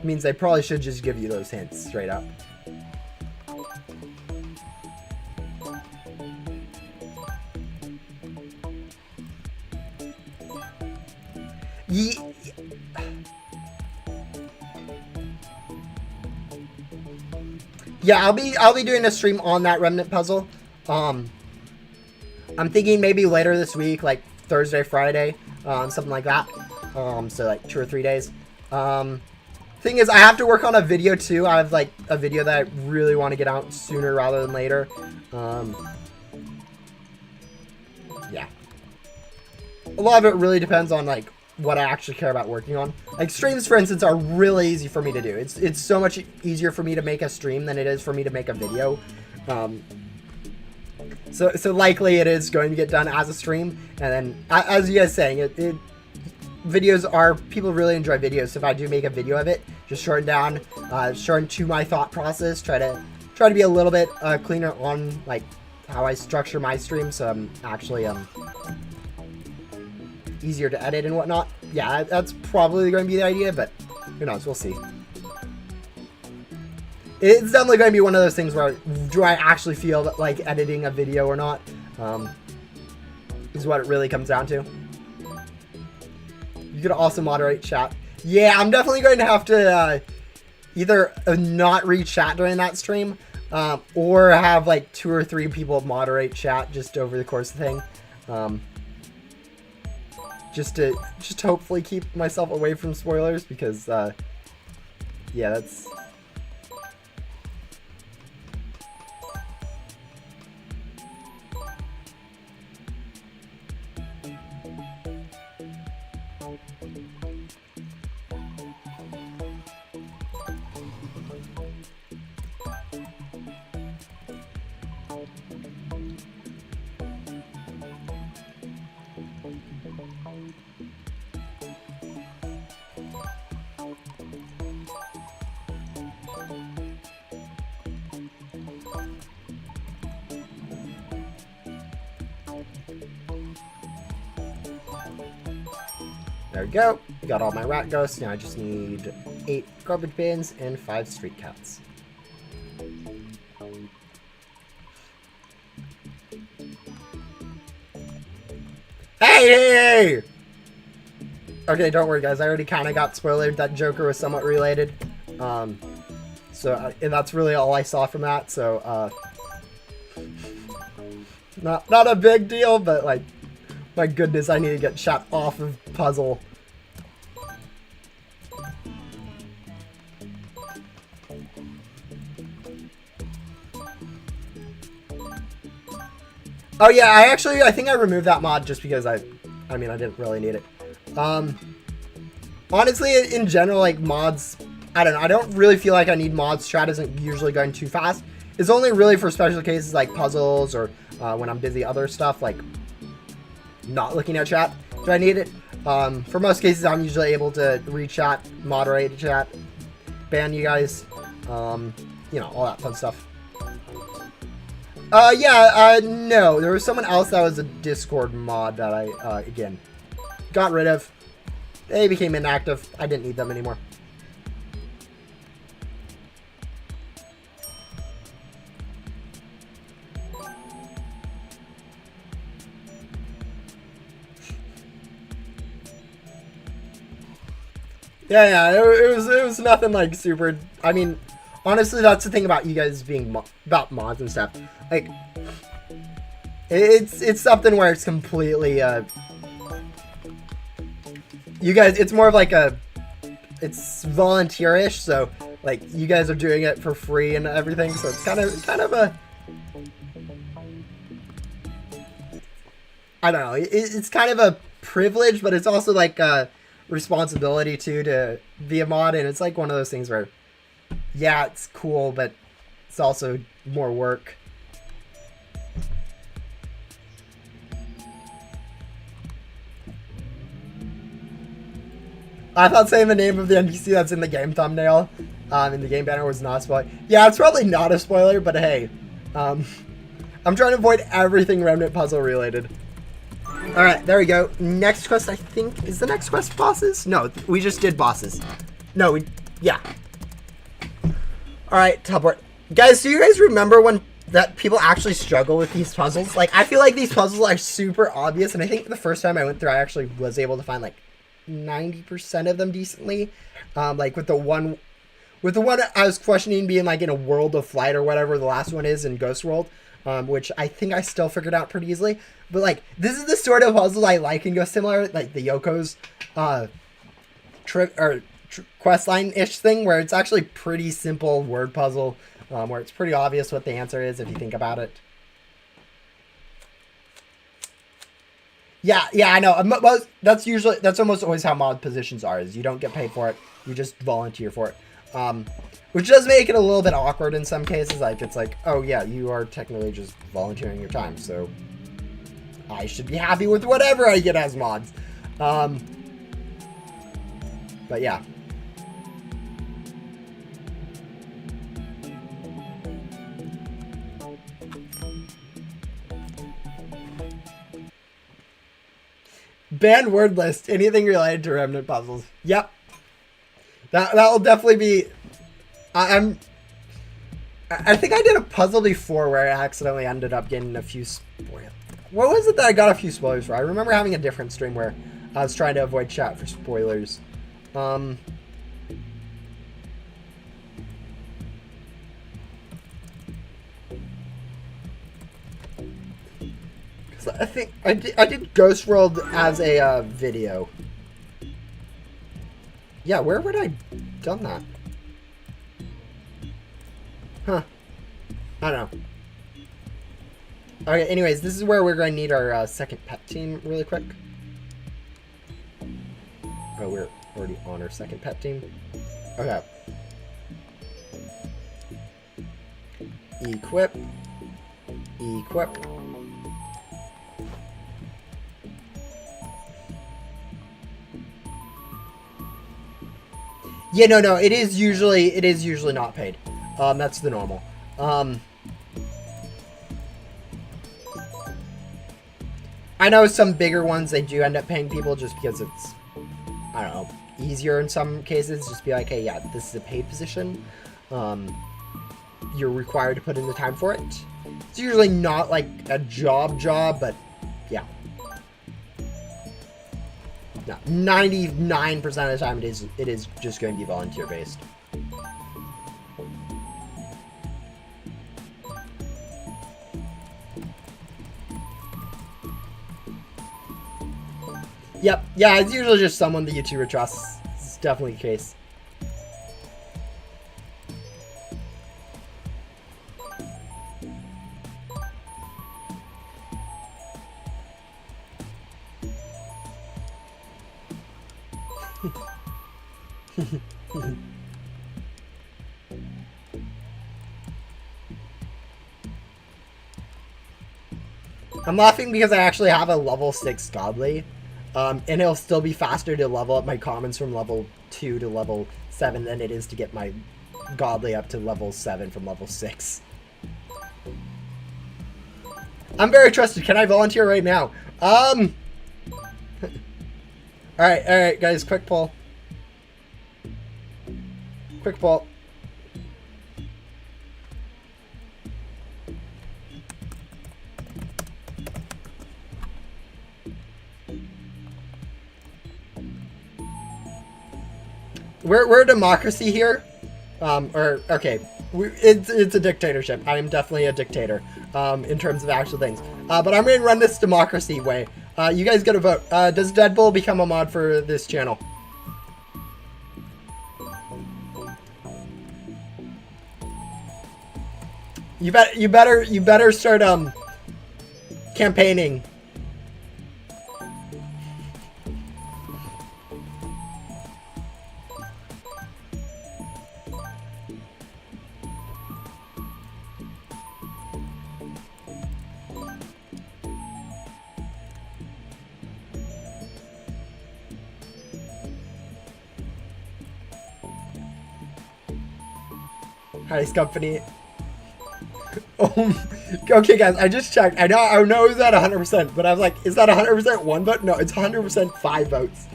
means they probably should just give you those hints straight up. Yeah, I'll be doing a stream on that remnant puzzle. I'm thinking maybe later this week, like Thursday, Friday, something like that. So like 2 or 3 days. Thing is, I have to work on a video too. I have like a video that I really want to get out sooner rather than later. Yeah. A lot of it really depends on like what I actually care about working on. Like streams, for instance, are really easy for me to do. It's so much easier for me to make a stream than it is for me to make a video. So likely it is going to get done as a stream. And then, as you guys saying, videos are, people really enjoy videos. So if I do make a video of it, just shorten down, shorten to my thought process, try to try to be a little bit cleaner on like how I structure my stream, so I'm actually easier to edit and whatnot. Yeah, that's probably going to be the idea, but who knows? We'll see. It's definitely going to be one of those things where, do I actually feel like editing a video or not? Is what it really comes down to. You could also moderate chat. Yeah, I'm definitely going to have to either not read chat during that stream, or have like 2 or 3 people moderate chat just over the course of the thing. Just to hopefully keep myself away from spoilers, because yeah, that's... There we go. Got all my rat ghosts. Now I just need 8 garbage bins and 5 street cats. Hey! Okay, don't worry, guys. I already kind of got spoiled. That Joker was somewhat related. And that's really all I saw from that. So, not a big deal, but like, my goodness, I need to get shot off of puzzle. Oh yeah, I think I removed that mod just because I mean, I didn't really need it. Honestly, in general, like mods, I don't know. I don't really feel like I need mods. Chat isn't usually going too fast. It's only really for special cases like puzzles or when I'm busy other stuff, like not looking at chat. Do I need it? For most cases, I'm usually able to read chat, moderate chat, ban you guys, you know, all that fun stuff. No, there was someone else that was a Discord mod that I, again, got rid of. They became inactive. I didn't need them anymore. Yeah, it was nothing like super. I mean, honestly, that's the thing about you guys being about mods and stuff. Like, it's something where it's completely you guys. It's more of like it's volunteerish. So like you guys are doing it for free and everything. So it's kind of a. I don't know. It's kind of a privilege, but it's also like a responsibility too to be a mod, and it's like one of those things where, yeah, it's cool, but it's also more work. I thought saying the name of the NPC that's in the game thumbnail, in the game banner was not a spoiler. Yeah, it's probably not a spoiler, but hey, I'm trying to avoid everything Remnant puzzle related. Alright, there we go. Next quest, I think, is the next quest bosses? No, we just did bosses. No, yeah. Alright, teleport. Guys, do you guys remember when that people actually struggle with these puzzles? Like, I feel like these puzzles are super obvious, and I think the first time I went through, I actually was able to find, like, 90% of them decently. Like, with the one I was questioning being, like, in a World of Flight or whatever the last one is in Ghost World. Which I think I still figured out pretty easily. But, like, this is the sort of puzzle I like and go similar, like the Yoko's questline-ish thing, where it's actually pretty simple word puzzle, where it's pretty obvious what the answer is if you think about it. Yeah, I know. That's almost always how mod positions are, is you don't get paid for it, you just volunteer for it. Which does make it a little bit awkward in some cases. Like, it's like, oh yeah, you are technically just volunteering your time, so I should be happy with whatever I get as mods. But yeah. Ban word list. Anything related to remnant puzzles. Yep. That will definitely be. I think I did a puzzle before where I accidentally ended up getting a few spoilers. What was it that I got a few spoilers for? I remember having a different stream where I was trying to avoid chat for spoilers. Cause I think I did Ghost World as a video. Yeah, where would I done that? Huh. I don't know. Okay, anyways, this is where we're going to need our second pet team really quick. Oh, we're already on our second pet team. Okay. Equip. Equip. Yeah, no, it is usually not paid. That's the normal. I know some bigger ones, they do end up paying people just because it's, I don't know, easier in some cases. Just be like, hey, yeah, this is a paid position. You're required to put in the time for it. It's usually not like a job, but yeah. No, 99% of the time it is just going to be volunteer based. Yep, yeah, it's usually just someone the YouTuber trusts. It's definitely the case. I'm laughing because I actually have a level 6 godly, and it'll still be faster to level up my commons from level 2 to level 7 than it is to get my godly up to level 7 from level 6. I'm very trusted. Can I volunteer right now? Alright, guys, quick poll. Quick poll. We're a democracy here. Okay. It's a dictatorship. I am definitely a dictator, in terms of actual things. But I'm going to run this democracy way. You guys got to vote. Does Deadpool become a mod for this channel? You better start campaigning. Heist company. Okay, guys, I just checked. I know it's at 100%, but I was like, is that 100% one vote? No, it's 100% 5 votes.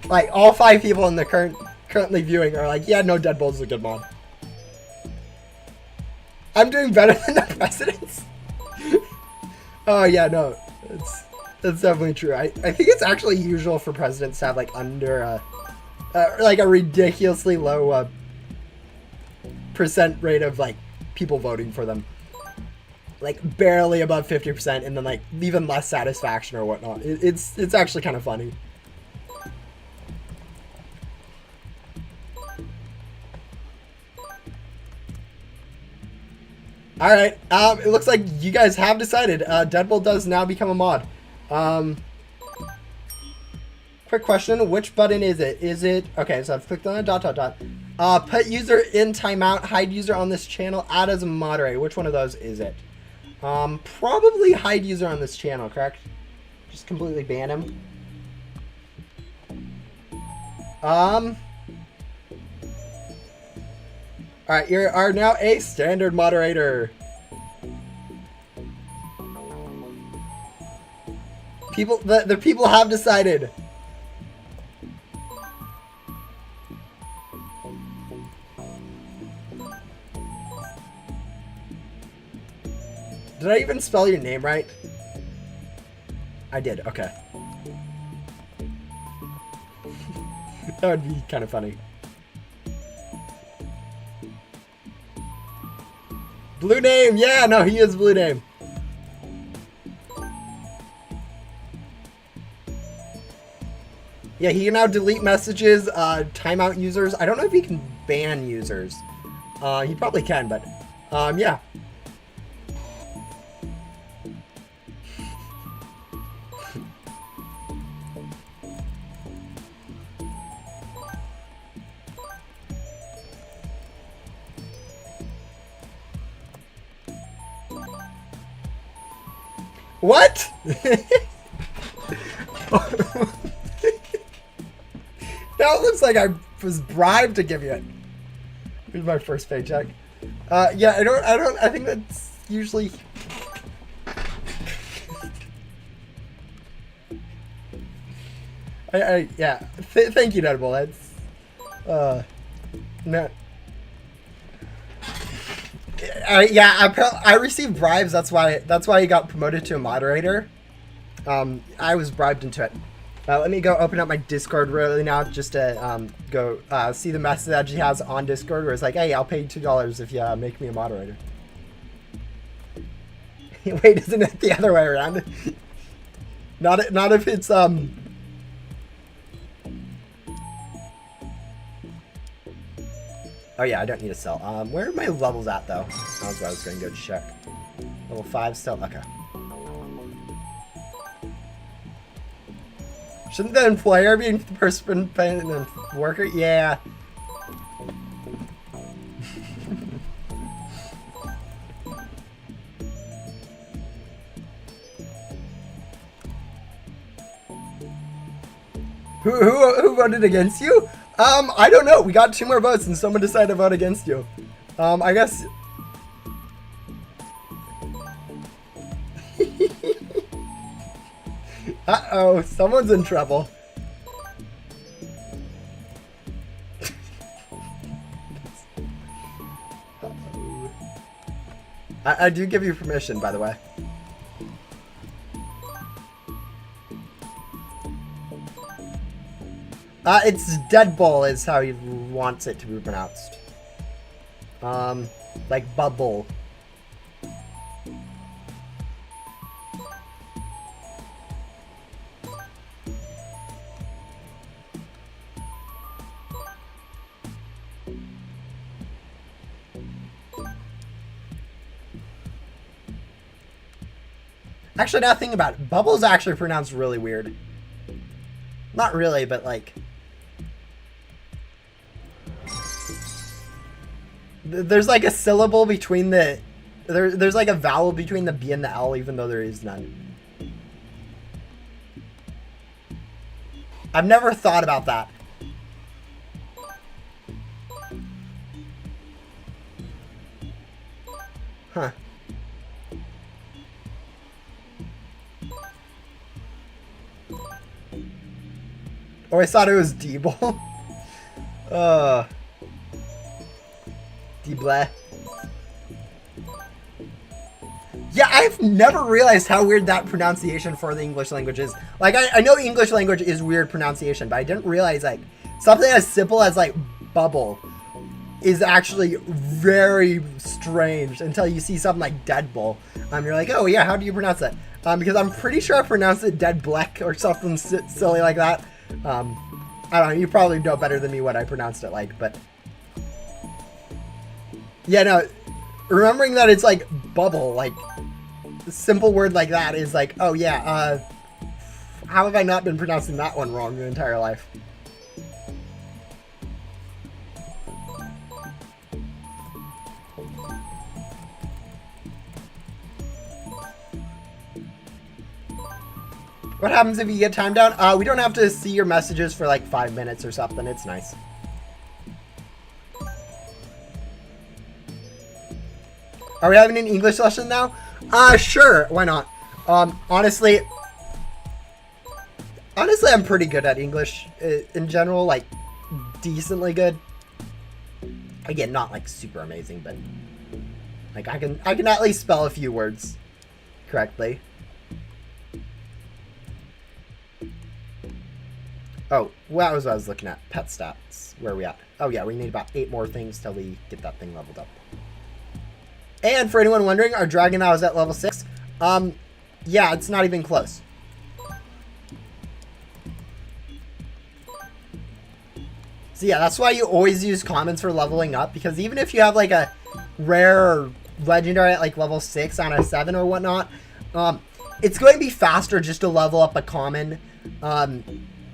Like, all 5 people in the currently viewing are like, yeah, no, Deadpool is a good mod. I'm doing better than the presidents. Oh yeah, no, that's definitely true. I think it's actually usual for presidents to have like under like a ridiculously low percent rate of like people voting for them, like barely above 50%, and then like even less satisfaction or whatnot. It's actually kind of funny. All right, it looks like you guys have decided. Deadpool does now become a mod. Quick question: which button is it? Is it okay? So I've clicked on the ... Put user in timeout, hide user on this channel, add as a moderator. Which one of those is it? Probably hide user on this channel, correct? Just completely ban him. Alright, you are now a standard moderator. the people have decided. Did I even spell your name right? I did, okay. That would be kind of funny. Blue name, yeah, no, he is blue name. Yeah, he can now delete messages, timeout users. I don't know if he can ban users. He probably can, but, yeah. What? Now it looks like I was bribed to give you it. Here's my first paycheck. Yeah, I think that's usually... yeah. Thank you, Notable. That's, no. Yeah, I received bribes. That's why he got promoted to a moderator. I was bribed into it. Let me go open up my Discord really now, just to go see the message he has on Discord, where it's like, "Hey, I'll pay you $2 if you make me a moderator." Wait, isn't it the other way around? Not if it's Oh yeah, I don't need to sell. Where are my levels at though? That's what I was going to go check. Level 5 still? Okay. Shouldn't the employer be the person paying the worker? Yeah. Who voted against you? I don't know. We got 2 more votes and someone decided to vote against you. I guess... Uh-oh, someone's in trouble. I do give you permission, by the way. It's Deadbull is how he wants it to be pronounced. Like bubble. Actually, now thinking about it, bubble's actually pronounced really weird. Not really, but like... There's like a syllable between the... There's like a vowel between the B and the L, even though there is none. I've never thought about that. Huh. Oh, I thought it was D-ball. D-blah. Yeah, I've never realized how weird that pronunciation for the English language is. Like, I know English language is weird pronunciation, but I didn't realize, like, something as simple as, like, bubble is actually very strange until you see something like Deadbull. You're like, oh, yeah, how do you pronounce that? Because I'm pretty sure I pronounced it Dead Black or something silly like that. I don't know, you probably know better than me what I pronounced it like, but... Yeah, no, remembering that it's like bubble, like, a simple word like that is like, oh yeah, how have I not been pronouncing that one wrong the entire life? What happens if you get timed down? We don't have to see your messages for like 5 minutes or something. It's nice. Are we having an English lesson now? Sure. Why not? Honestly, Honestly, I'm pretty good at English in general, like decently good. Again, not like super amazing, but like I can at least spell a few words correctly. Oh, well, that was what I was looking at. Pet stats. Where are we at? Oh yeah, we need about 8 more things till we get that thing leveled up. And for anyone wondering, our dragon now is at level 6. Yeah, it's not even close. So yeah, that's why you always use commons for leveling up, because even if you have like a rare or legendary at like level 6 on a 7 or whatnot, it's going to be faster just to level up a common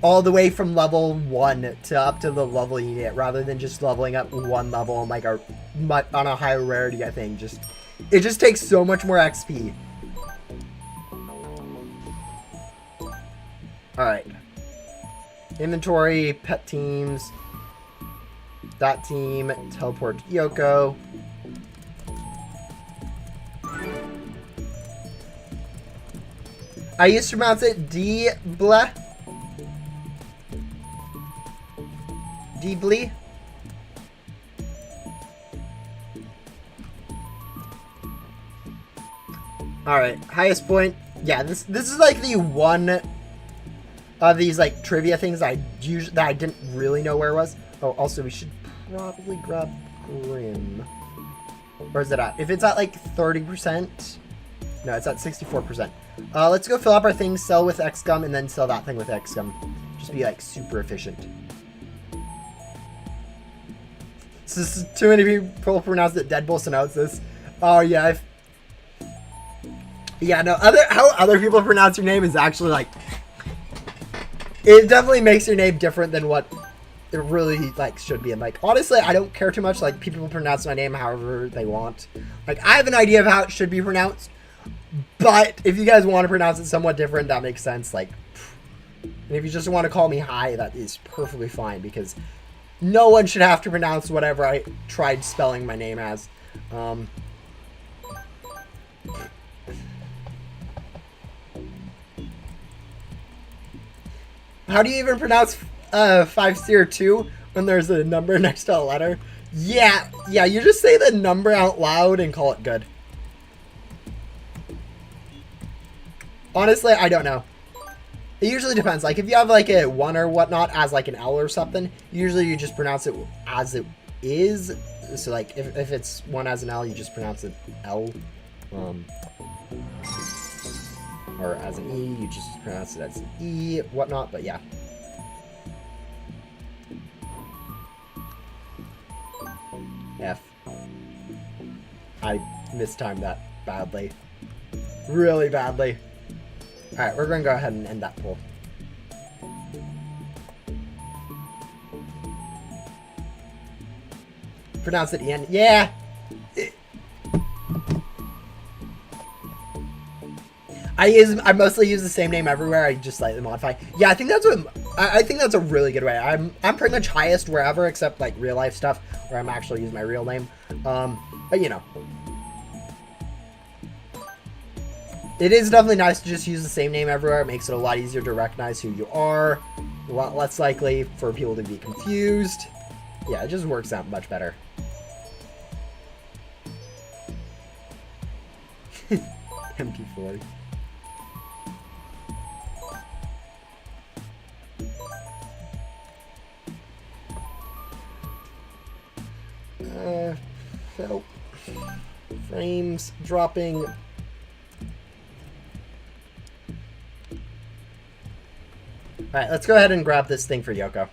all the way from level 1 to up to the level you get, rather than just leveling up one level on like on a higher rarity, I think. It just takes so much more XP. Alright. Inventory, pet teams. That team, teleport to Yoko. I used to pronounce it D-ble. D-ble. Alright, highest point. Yeah, this is like the one of these like trivia things that I didn't really know where it was. Oh, also we should probably grab Grim. Where is it at? If it's at like 30%. No, it's at 64%. Let's go fill up our things, sell with XCOM, and then sell that thing with XCOM. Just be like super efficient. So this is too many people pronounce it Deadbull Synopsis. Oh yeah, yeah, no, how other people pronounce your name is actually like, it definitely makes your name different than what it really like should be. And like, honestly, I don't care too much. Like, people pronounce my name however they want. Like, I have an idea of how it should be pronounced, but if you guys want to pronounce it somewhat different, that makes sense. Like, and if you just want to call me Hi, that is perfectly fine, because no one should have to pronounce whatever I tried spelling my name as. How do you even pronounce 502 when there's a number next to a letter? Yeah, you just say the number out loud and call it good. Honestly, I don't know. It usually depends. Like, if you have like a 1 or whatnot as like an L or something, usually you just pronounce it as it is. So like, if it's 1 as an L, you just pronounce it L. Or as an E, you just pronounce it as an E, whatnot, but yeah. F. I mistimed that badly. Really badly. Alright, we're going to go ahead and end that poll. Pronounce it Ian. Yeah! I mostly use the same name everywhere. I just slightly modify. Yeah, I think that's a really good way. I'm pretty much highest wherever except like real life stuff where I'm actually using my real name. But you know, it is definitely nice to just use the same name everywhere. It makes it a lot easier to recognize who you are. A lot less likely for people to be confused. Yeah, it just works out much better. MP4. Nope. Frames dropping. Alright, let's go ahead and grab this thing for Yoko.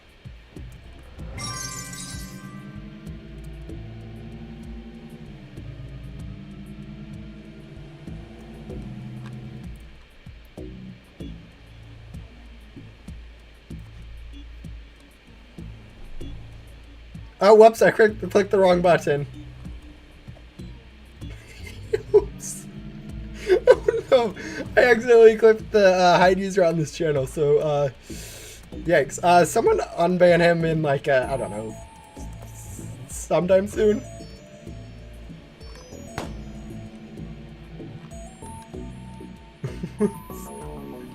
Oh, whoops, I clicked the wrong button. Oops. Oh no, I accidentally clicked the hide user on this channel, so, yikes. Someone unban him in, like, I don't know, sometime soon.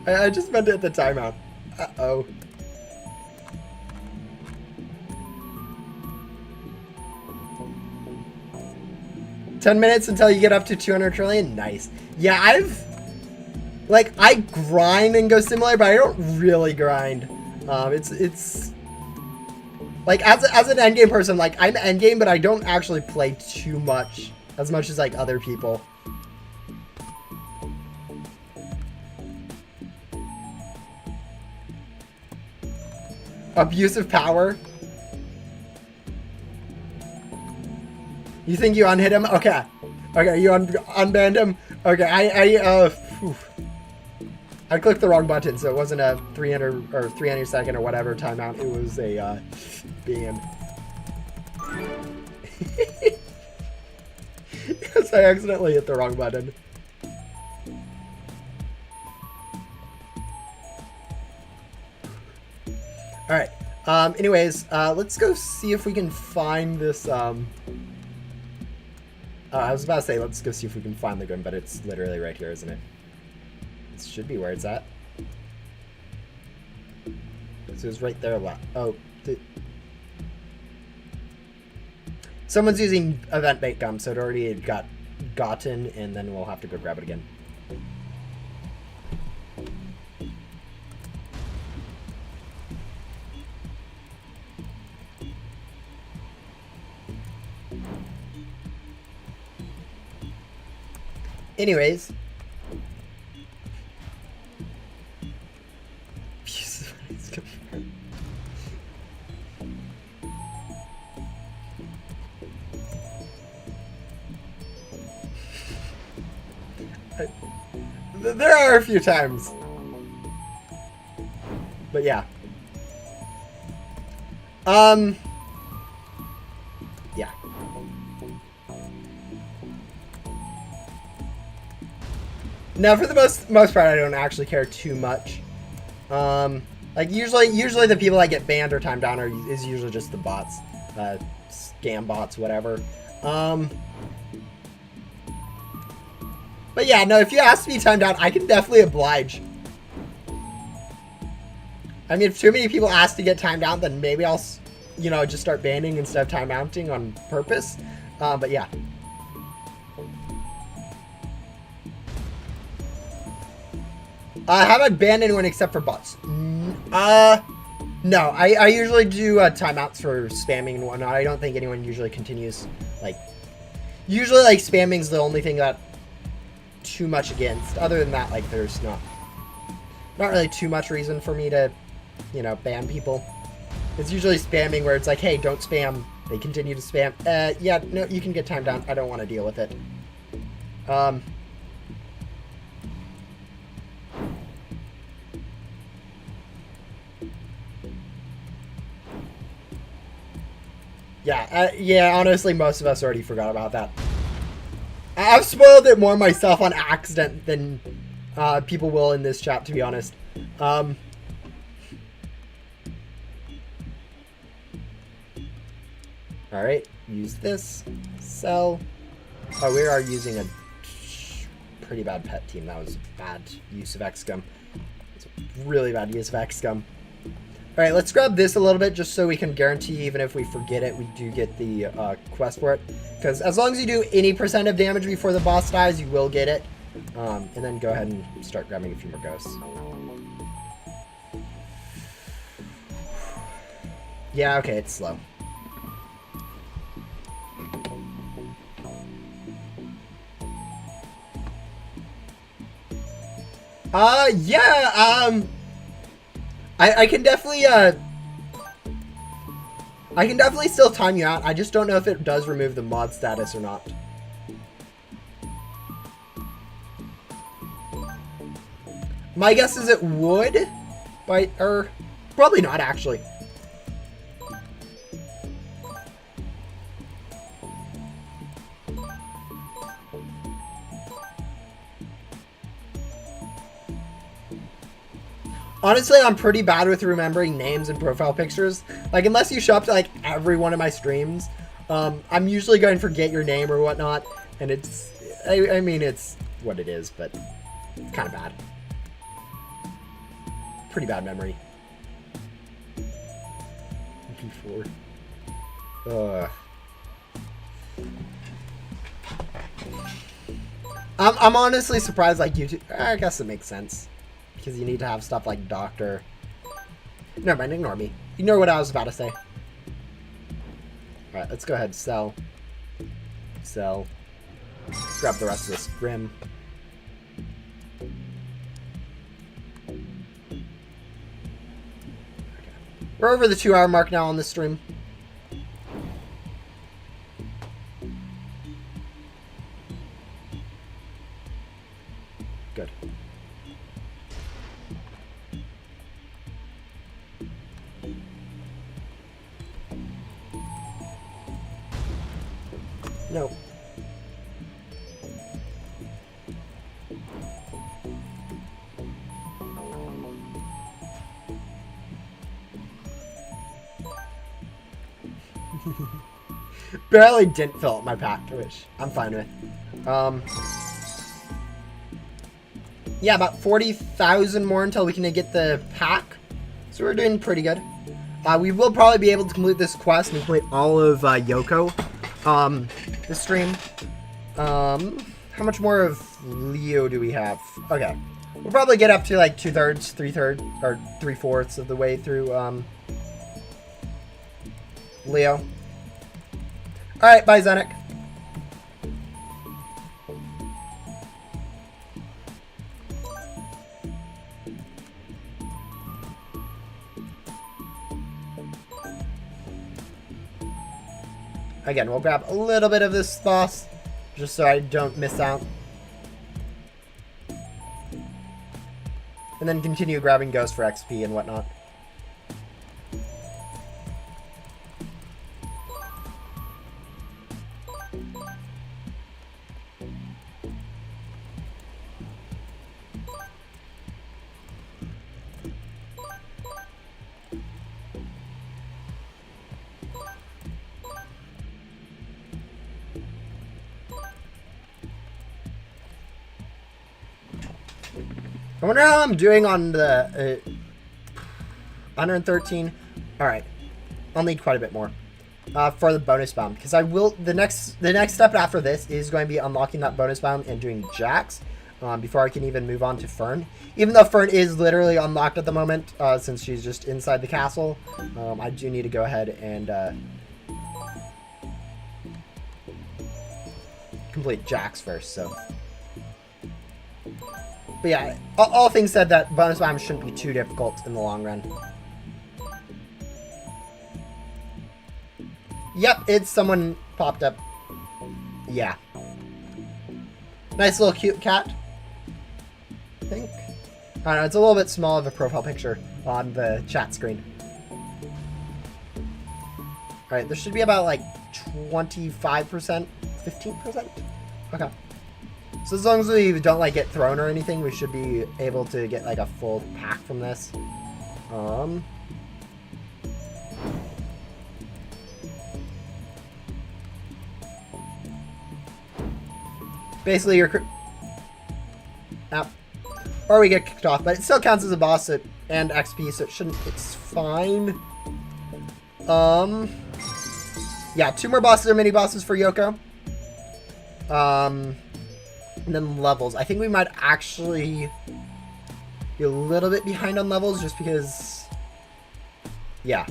I just meant to hit the timeout. Uh-oh. $10 until you get up to 200 trillion? Nice. Yeah, I grind and go similar, but I don't really grind. It's like, as an endgame person, like, I'm endgame, but I don't actually play too much, as much as, like, other people. Abuse of power. You think you unhit him? Okay. Okay, you unbanned him? Okay, I clicked the wrong button, so it wasn't a 300 or 300 second or whatever timeout. It was a ban. Because I accidentally hit the wrong button. Alright. Anyways, let's go see if we can find this, I was about to say, let's go see if we can find the gun, but it's literally right here, isn't it? It should be where it's at. So it's right there. Oh. Someone's using event bait gum, so it already got gotten, and then we'll have to go grab it again. Anyways. There are a few times. But yeah. Yeah. Now, for the most part, I don't actually care too much. Like usually the people that get banned or timed down is usually just the bots, scam bots, whatever. But yeah, no, if you ask to be timed down, I can definitely oblige. I mean, if too many people ask to get timed out, then maybe I'll, you know, just start banning instead of time mounting on purpose. But yeah. Have I banned anyone except for bots? No, I usually do timeouts for spamming and whatnot. I don't think anyone usually continues, like, usually, like, spamming's the only thing that too much against. Other than that, like, there's not really too much reason for me to, you know, ban people. It's usually spamming where it's like, hey, don't spam. They continue to spam. Yeah, no, you can get timed down. I don't want to deal with it. Yeah, honestly, most of us already forgot about that. I've spoiled it more myself on accident than people will in this chat, to be honest. Alright, use this. Sell. Oh, we are using a pretty bad pet team. That was bad use of X-Gum. It's a really bad use of X-Gum. Alright, let's grab this a little bit just so we can guarantee, even if we forget it, we do get the quest for it. Because as long as you do any % of damage before the boss dies, you will get it. And then go ahead and start grabbing a few more ghosts. Yeah, okay, it's slow. Yeah, I can definitely, I can definitely still time you out. I just don't know if it does remove the mod status or not. My guess is it would, or probably not, actually. Honestly, I'm pretty bad with remembering names and profile pictures. Like, unless you show up to, like, every one of my streams, I'm usually going to forget your name or whatnot. And it's, I mean, it's what it is, but it's kind of bad. Pretty bad memory. MP4. Ugh. I'm honestly surprised, like, YouTube... I guess it makes sense. Because you need to have stuff like Doctor... Never mind, ignore me. Ignore what I was about to say. Alright, let's go ahead. Sell. Sell. Grab the rest of this Grim. Okay. We're over the 2-hour mark now on this stream. Good. No. Barely didn't fill up my pack, which I'm fine with. Yeah, about 40,000 more until we can get the pack. So we're doing pretty good. We will probably be able to complete this quest and complete all of Yoko this stream. How much more of Leo do we have? Okay. We'll probably get up to like 2/3, 3/3, or 3/4 of the way through Leo. Alright, bye Zenek. Again, we'll grab a little bit of this boss, just so I don't miss out. And then continue grabbing Ghost for XP and whatnot. I wonder how I'm doing on the 113. All right, I'll need quite a bit more for the bonus bound, because I will. The next step after this is going to be unlocking that bonus bound and doing Jax before I can even move on to Fern. Even though Fern is literally unlocked at the moment, since she's just inside the castle, I do need to go ahead and complete Jax first. So. But yeah, all things said, that bonus bound shouldn't be too difficult in the long run. Yep, it's someone popped up. Yeah. Nice little cute cat. I think. I don't know, it's a little bit small of a profile picture on the chat screen. Alright, there should be about like 25%, 15%? Okay. So as long as we don't like get thrown or anything, we should be able to get like a full pack from this. Basically you're or we get kicked off, but it still counts as a boss and XP, so it shouldn't, it's fine. Yeah, 2 more bosses or mini bosses for Yoko. And then levels. I think we might actually be a little bit behind on levels just because... Yeah.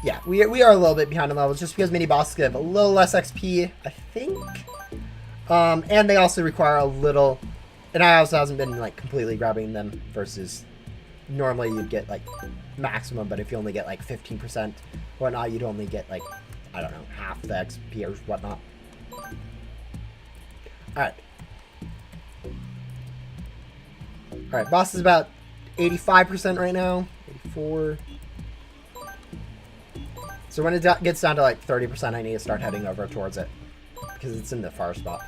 Yeah, we are a little bit behind on levels just because mini bosses give a little less XP, I think. And they also require a little... And I also hasn't been like completely grabbing them versus normally you'd get like maximum, but if you only get like 15% or whatnot, you'd only get like, I don't know, half the XP or whatnot. Alright. Alright, boss is about 85% right now. 84. So when it gets down to like 30%, I need to start heading over towards it. Because it's in the far spot.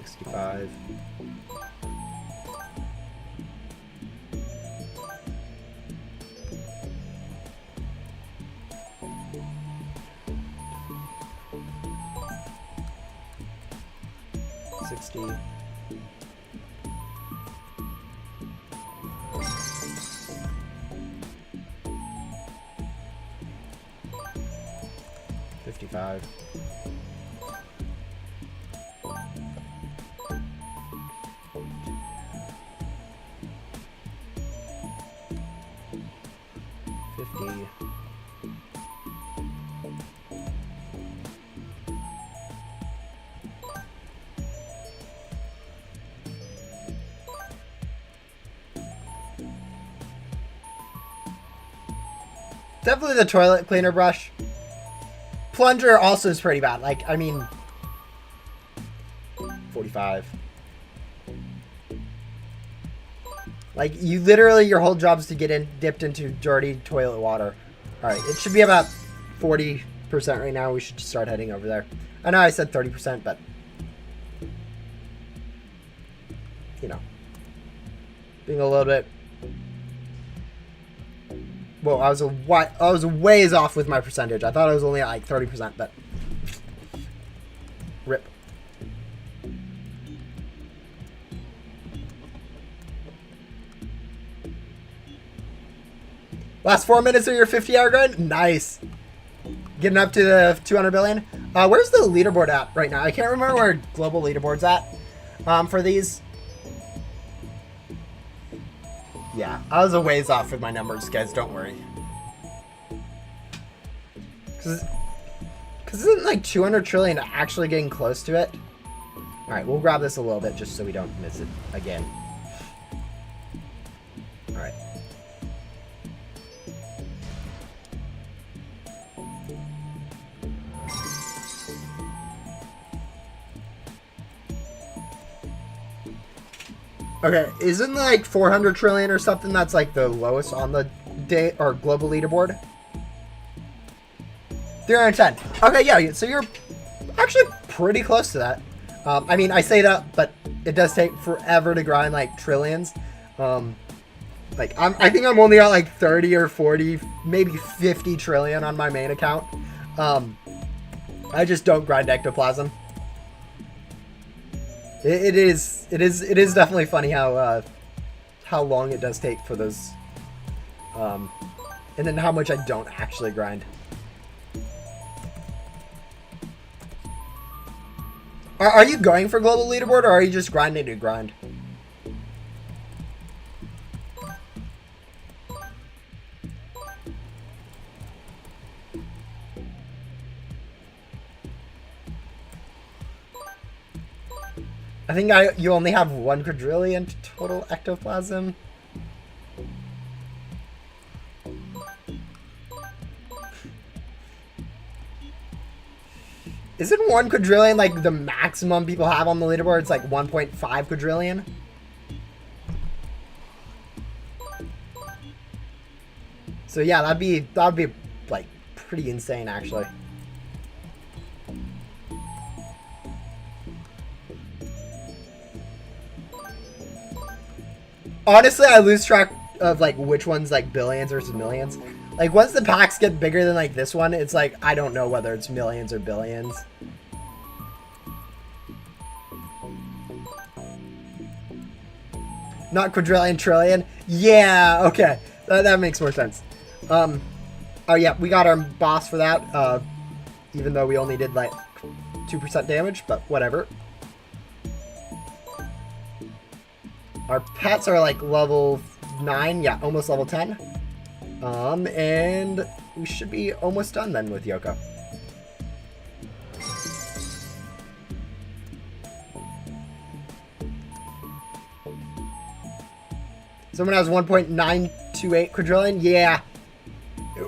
65. 60. 55. 50. 'Definitely the toilet cleaner brush. Plunger also is pretty bad. Like, I mean, 45. Like, you literally, your whole job is to get dipped into dirty toilet water. All right, it should be about 40% right now. We should start heading over there. I know I said 30%, but you know, being a little bit. Well, I was a ways off with my percentage. I thought I was only at like 30%, but rip. Last 4 minutes of your 50-hour grind? Nice. Getting up to the 200 billion. Where's the leaderboard at right now? I can't remember where global leaderboard's at for these. Yeah, I was a ways off with my numbers, guys. Don't worry. Because isn't like 200 trillion actually getting close to it? All right, we'll grab this a little bit just so we don't miss it again. All right. Okay, isn't like 400 trillion or something that's like the lowest on the day or global leaderboard? 310. Okay, yeah, so you're actually pretty close to that. I mean, I say that, but it does take forever to grind like trillions. Like I think I'm only at like 30 or 40, maybe 50 trillion on my main account. I just don't grind ectoplasm. It is definitely funny how long it does take for those, and then how much I don't actually grind. Are you going for global leaderboard, or are you just grinding to grind? I think you only have 1 quadrillion total ectoplasm. Isn't 1 quadrillion like the maximum people have on the leaderboard? It's like 1.5 quadrillion. So yeah, that'd be like pretty insane actually. Honestly, I lose track of like which one's like billions versus millions. Like once the packs get bigger than like this one, it's like I don't know whether it's millions or billions. Not quadrillion, trillion. Yeah, okay. That makes more sense. Oh yeah, we got our boss for that. Even though we only did like 2% damage, but whatever. Our pets are like level 9, yeah, almost level 10. And we should be almost done then with Yoko. Someone has 1.928 quadrillion? Yeah.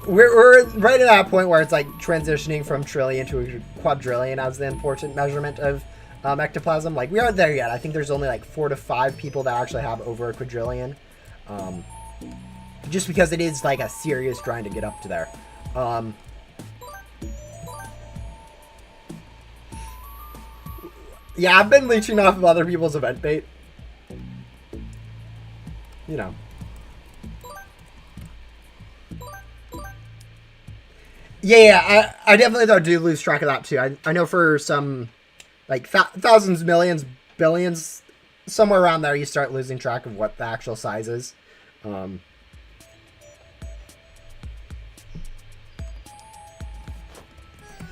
We're right at that point where it's like transitioning from trillion to a quadrillion as the important measurement of ectoplasm. Like we aren't there yet. I think there's only like 4 to 5 people that actually have over a quadrillion. Just because it is like a serious grind to get up to there. Yeah, I've been leeching off of other people's event bait. You know. Yeah, I definitely do lose track of that too. I know for some, like, thousands, millions, billions, somewhere around there, you start losing track of what the actual size is.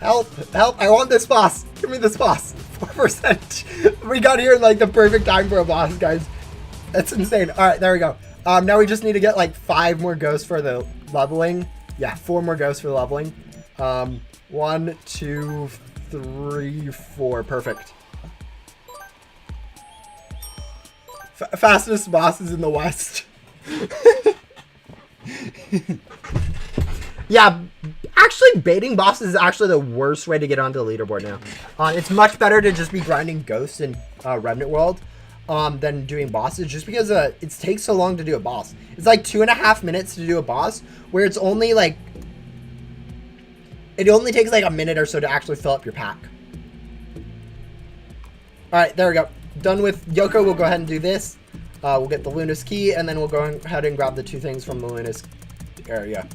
Help! Help! I want this boss! Give me this boss! 4%! We got here in, like, the perfect time for a boss, guys. That's insane. Alright, there we go. Now we just need to get, like, 5 more ghosts for the leveling. Yeah, 4 more ghosts for the leveling. 1, 2, 3, 4. Perfect. Fastest bosses in the West. Yeah, actually baiting bosses is actually the worst way to get onto the leaderboard now. It's much better to just be grinding ghosts in Remnant World than doing bosses, just because it takes so long to do a boss. It's like 2.5 minutes to do a boss, where it's only like, it only takes like a minute or so to actually fill up your pack. Alright, there we go. Done with Yoko. We'll go ahead and do this. We'll get the Luna's key, and then we'll go ahead and grab the 2 things from the Luna's area.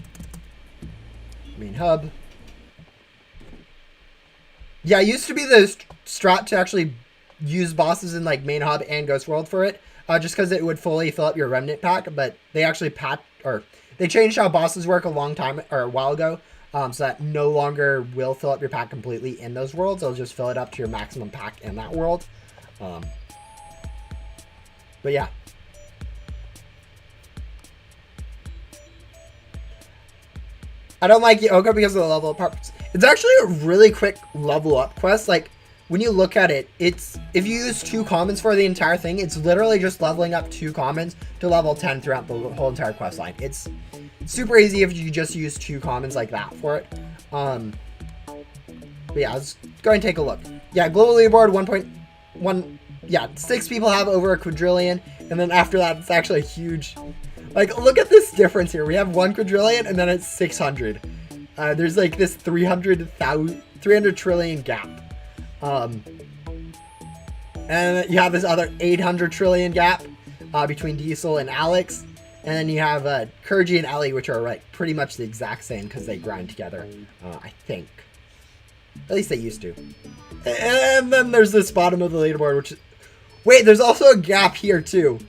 Main hub. Yeah, it used to be the strat to actually use bosses in like main hub and Ghost World for it, just because it would fully fill up your remnant pack. But they actually they changed how bosses work a while ago, so that no longer will fill up your pack completely in those worlds. It'll just fill it up to your maximum pack in that world. But yeah. I don't like Yoko because of the level up parts. It's actually a really quick level up quest. Like, when you look at it, it's, if you use 2 commons for the entire thing, it's literally just leveling up 2 commons to level 10 throughout the whole entire quest line. It's super easy if you just use 2 commons like that for it. But yeah, let's go and take a look. Yeah, global leaderboard 1.1. Yeah, 6 people have over a quadrillion, and then after that, it's actually a huge. Like, look at this difference here. We have 1 quadrillion, and then it's 600. There's like this 300 trillion gap. And you have this other 800 trillion gap between Diesel and Alex. And then you have Kurgi and Ellie, which are like pretty much the exact same because they grind together, I think. At least they used to. And then there's this bottom of the leaderboard, which is... Wait, there's also a gap here too.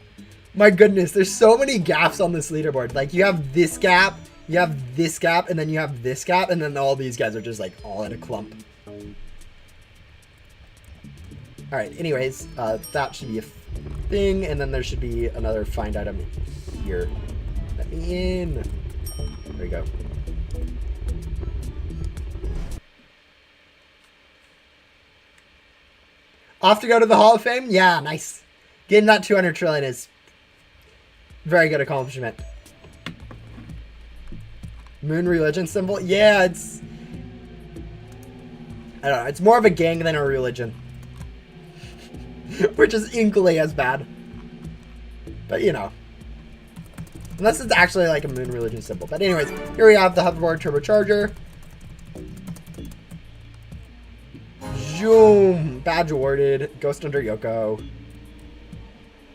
My goodness, there's so many gaps on this leaderboard. Like, you have this gap, you have this gap, and then you have this gap, and then all these guys are just like all in a clump. Alright, anyways, that should be a thing, and then there should be another find item here. Let me in. There we go. Off to go to the Hall of Fame? Yeah, nice. Getting that 200 trillion is very good accomplishment. Moon religion symbol? Yeah, it's... I don't know. It's more of a gang than a religion. Which is equally as bad. But, you know. Unless it's actually like a moon religion symbol. But anyways, here we have the hoverboard turbocharger. Zoom! Badge awarded. Ghost under Yoko.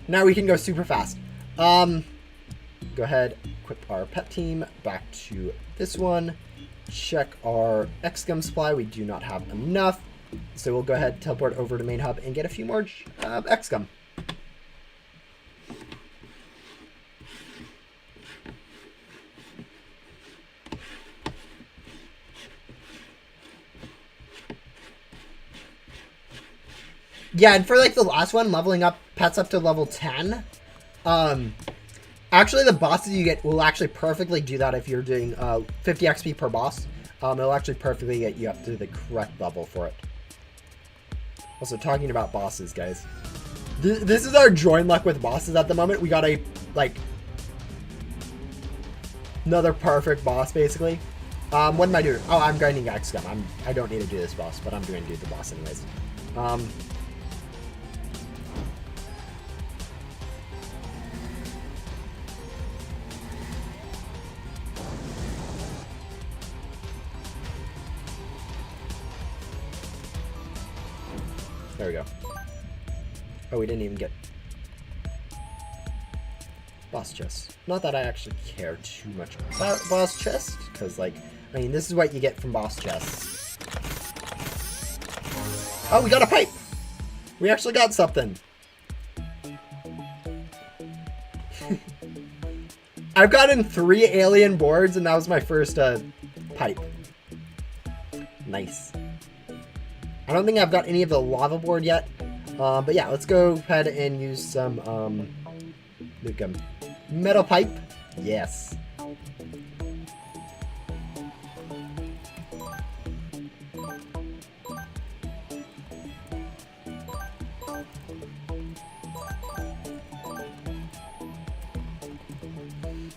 Now we can go super fast. Go ahead, equip our pet team back to this one. Check our XCOM supply. We do not have enough. So we'll go ahead, teleport over to main hub and get a few more XCOM. Yeah, and for like the last one, leveling up pets up to level 10. Actually, the bosses you get will actually perfectly do that if you're doing 50 XP per boss. It'll actually perfectly get you up to the correct level for it. Also, talking about bosses, guys. This is our join luck with bosses at the moment. We got a, like, another perfect boss, basically. What am I doing? Oh, I'm grinding XCOM. I don't need to do this boss, but I'm going to do the boss anyways. There we go. Oh, we didn't even get boss chest. Not that I actually care too much about boss chest, because, like, I mean, this is what you get from boss chests. Oh, we got a pipe! We actually got something. I've gotten 3 alien boards, and that was my first pipe. Nice. I don't think I've got any of the lava board yet. But yeah, let's go ahead and use some metal pipe. Yes.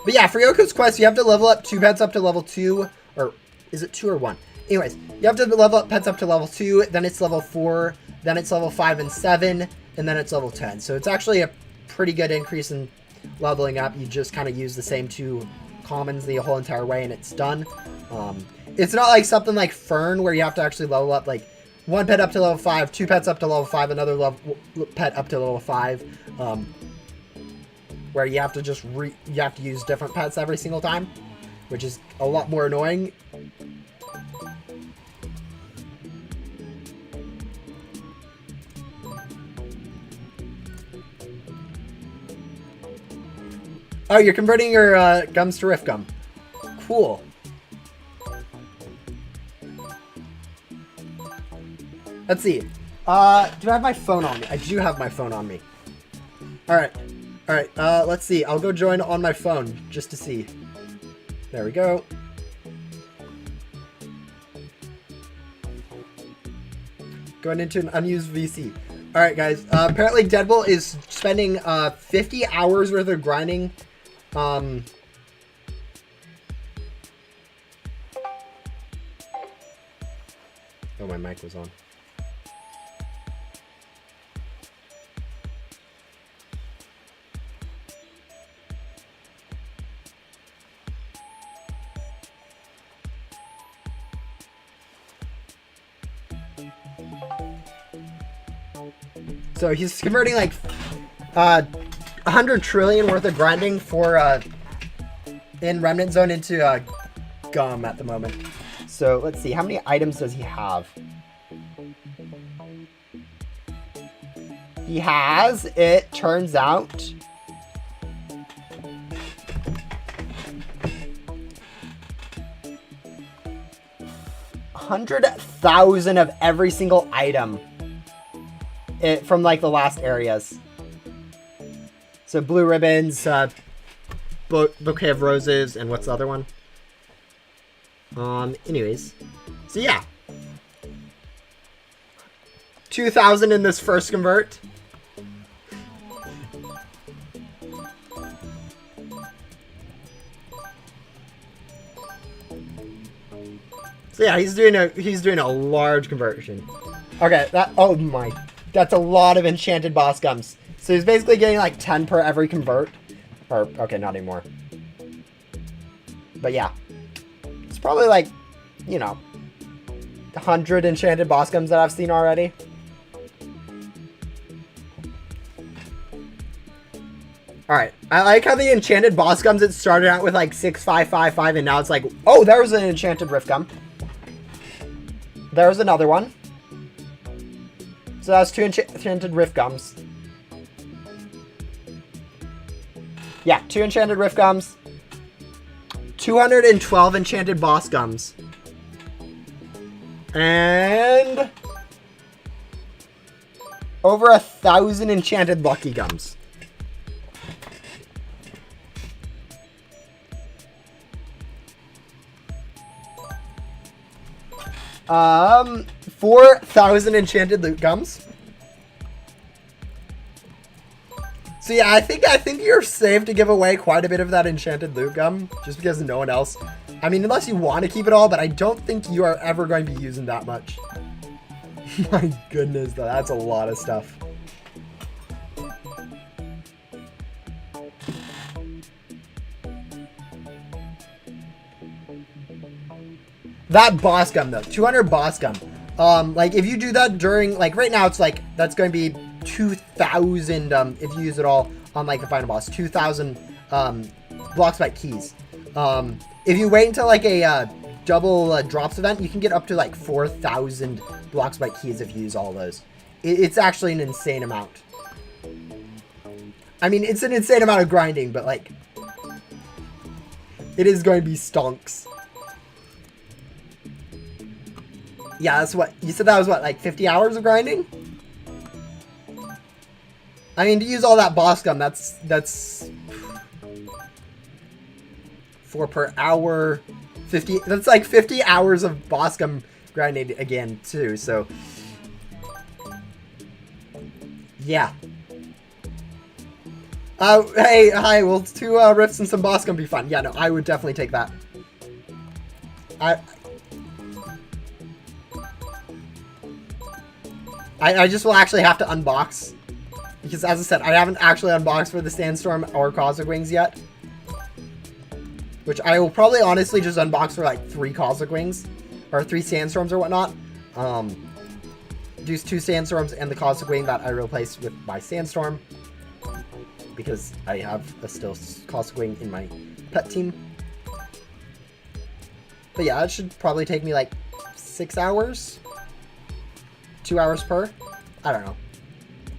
But yeah, for Yoko's quest, you have to level up 2 pets up to level 2, or is it 2 or 1? Anyways, you have to level up pets up to level 2, then it's level 4, then it's level 5 and 7, and then it's level 10. So it's actually a pretty good increase in leveling up. You just kind of use the same 2 commons the whole entire way, and it's done. It's not like something like Fern, where you have to actually level up, like, 1 pet up to level 5, 2 pets up to level 5, another pet up to level 5. Where you have to just you have to use different pets every single time, which is a lot more annoying. Oh, you're converting your gums to Rift Gum. Cool. Let's see. Do I have my phone on me? I do have my phone on me. Alright. Alright, let's see. I'll go join on my phone just to see. There we go. Going into an unused VC. Alright, guys. Apparently Deadbolt is spending 50 hours worth of grinding. Oh, my mic was on. So he's converting like 100 trillion worth of grinding for in Remnant Zone into gum at the moment. So let's see, how many items does he have? He has, it turns out, $100,000 of every single item. From like the last areas. So blue ribbons, bouquet of roses, and what's the other one? Anyways. So yeah. 2,000 in this first convert. So yeah, he's doing a large conversion. Okay, oh my, that's a lot of enchanted boss gums. So he's basically getting like 10 per every convert. Or, okay, not anymore. But yeah. It's probably like, you know, 100 enchanted boss gums that I've seen already. Alright, I like how the enchanted boss gums, it started out with like 6555 and now it's like, oh, there was an enchanted rift gum. There's another one. So that's 2 enchanted rift gums. Yeah, 2 enchanted rift gums. 212 enchanted boss gums. And over 1,000 enchanted lucky gums. Um, 4,000 enchanted loot gums. So yeah, I think you're safe to give away quite a bit of that enchanted loot gum, just because no one else. I mean, unless you want to keep it all, but I don't think you are ever going to be using that much. My goodness, that's a lot of stuff. That boss gum though, 200 boss gum. Like if you do that during, like right now, it's like that's going to be 2,000 if you use it all on like the final boss, 2,000 blocks by keys. If you wait until like a double drops event, you can get up to like 4,000 blocks by keys if you use all those. It's actually an insane amount. I mean, it's an insane amount of grinding, but like, it is going to be stonks. Yeah, that's what you said. That was what, like 50 hours of grinding? I mean, to use all that boss gum, that's 4 per hour, 50. That's like 50 hours of boss gum grinding again too. So yeah. Hey, hi. Well, 2 rifts and some boss gum be fun. Yeah, no, I would definitely take that. I just will actually have to unbox. Because, as I said, I haven't actually unboxed for the Sandstorm or Cosmic Wings yet. Which I will probably honestly just unbox for like 3 Cosmic Wings. Or 3 Sandstorms or whatnot. Do 2 Sandstorms and the Cosmic Wing that I replaced with my Sandstorm. Because I have a still Cosmic Wing in my pet team. But yeah, it should probably take me like 6 hours. 2 hours per. I don't know.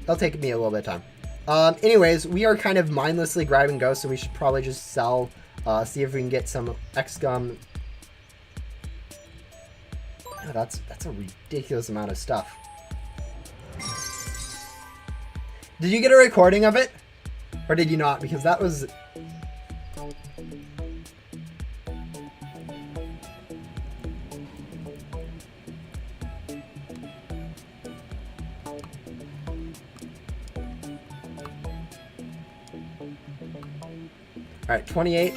That'll take me a little bit of time. Anyways, we are kind of mindlessly grabbing ghosts, so we should probably just sell, see if we can get some X-Gum. Oh, that's a ridiculous amount of stuff. Did you get a recording of it? Or did you not? Because that was... Alright, 28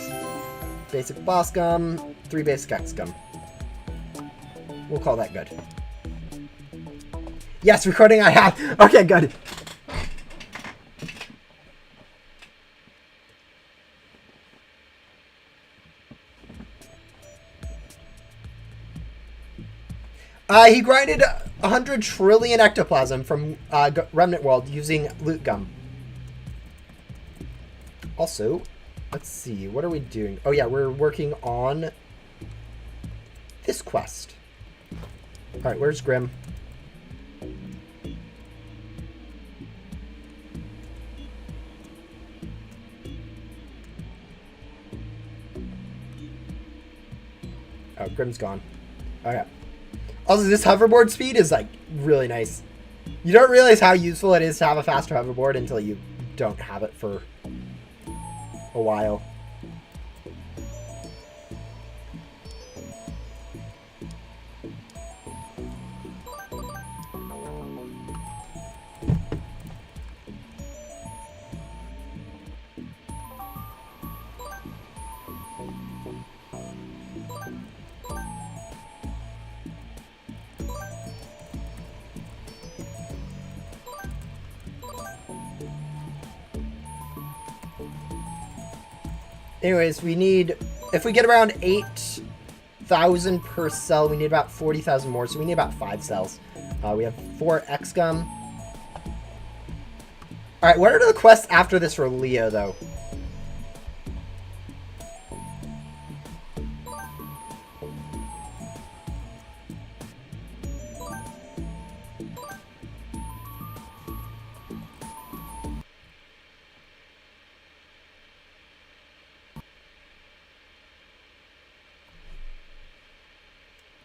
basic boss gum, 3 basic X gum. We'll call that good. Yes, recording I have. Okay, good. He grinded 100 trillion ectoplasm from Remnant World using loot gum. Also, let's see, what are we doing? Oh yeah, we're working on this quest. Alright, where's Grim? Oh, Grim's gone. Okay. Also, this hoverboard speed is, like, really nice. You don't realize how useful it is to have a faster hoverboard until you don't have it for a while. Anyways, we need, if we get around 8,000 per cell, we need about 40,000 more, so we need about 5 cells. We have 4 X-Gum. Alright, what are the quests after this for Leo, though?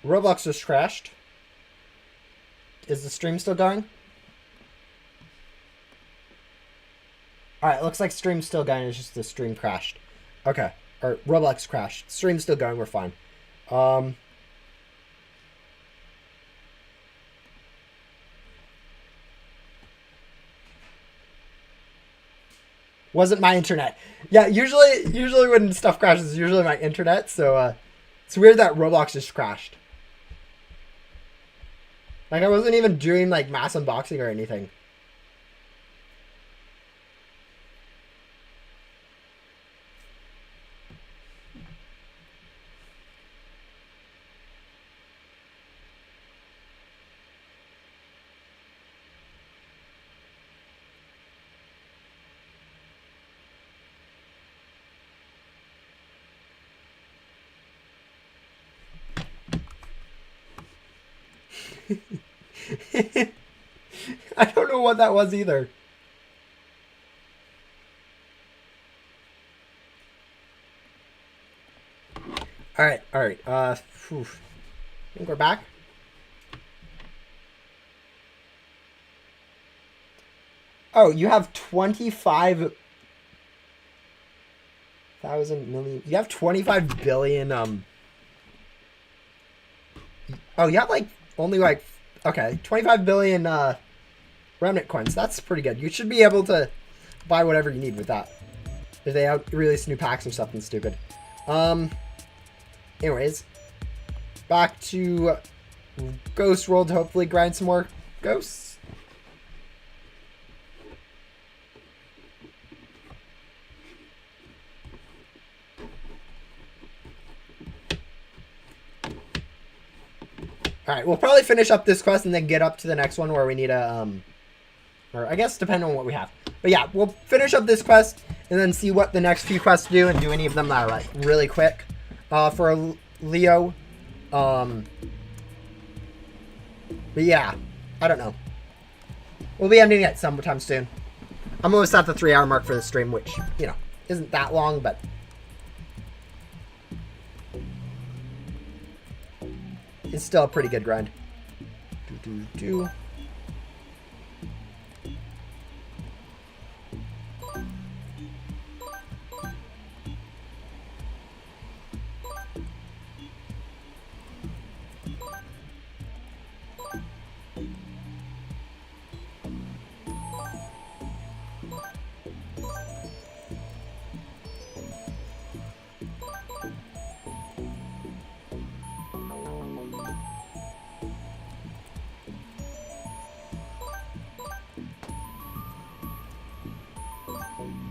Roblox just crashed. Is the stream still going? Alright, looks like stream's still going, it's just the stream crashed. Okay. Or Roblox crashed. Stream's still going, we're fine. Wasn't my internet. Yeah, usually when stuff crashes, it's usually my internet, so it's weird that Roblox just crashed. Like, I wasn't even doing, like, mass unboxing or anything. I don't know what that was either. All right. I think we're back. Oh, you have 25,000 million. You have 25 billion. Oh, you have like only like, okay, 25 billion remnant coins. That's pretty good. You should be able to buy whatever you need with that. If they release new packs or something stupid. Anyways, back to Ghost World to hopefully grind some more ghosts. Alright, we'll probably finish up this quest and then get up to the next one where we need a, or I guess depending on what we have. But yeah, we'll finish up this quest and then see what the next few quests do and do any of them that are like really quick. For Leo. But yeah, I don't know. We'll be ending it sometime soon. I'm almost at the 3-hour mark for the stream, which, you know, isn't that long, but it's still a pretty good grind.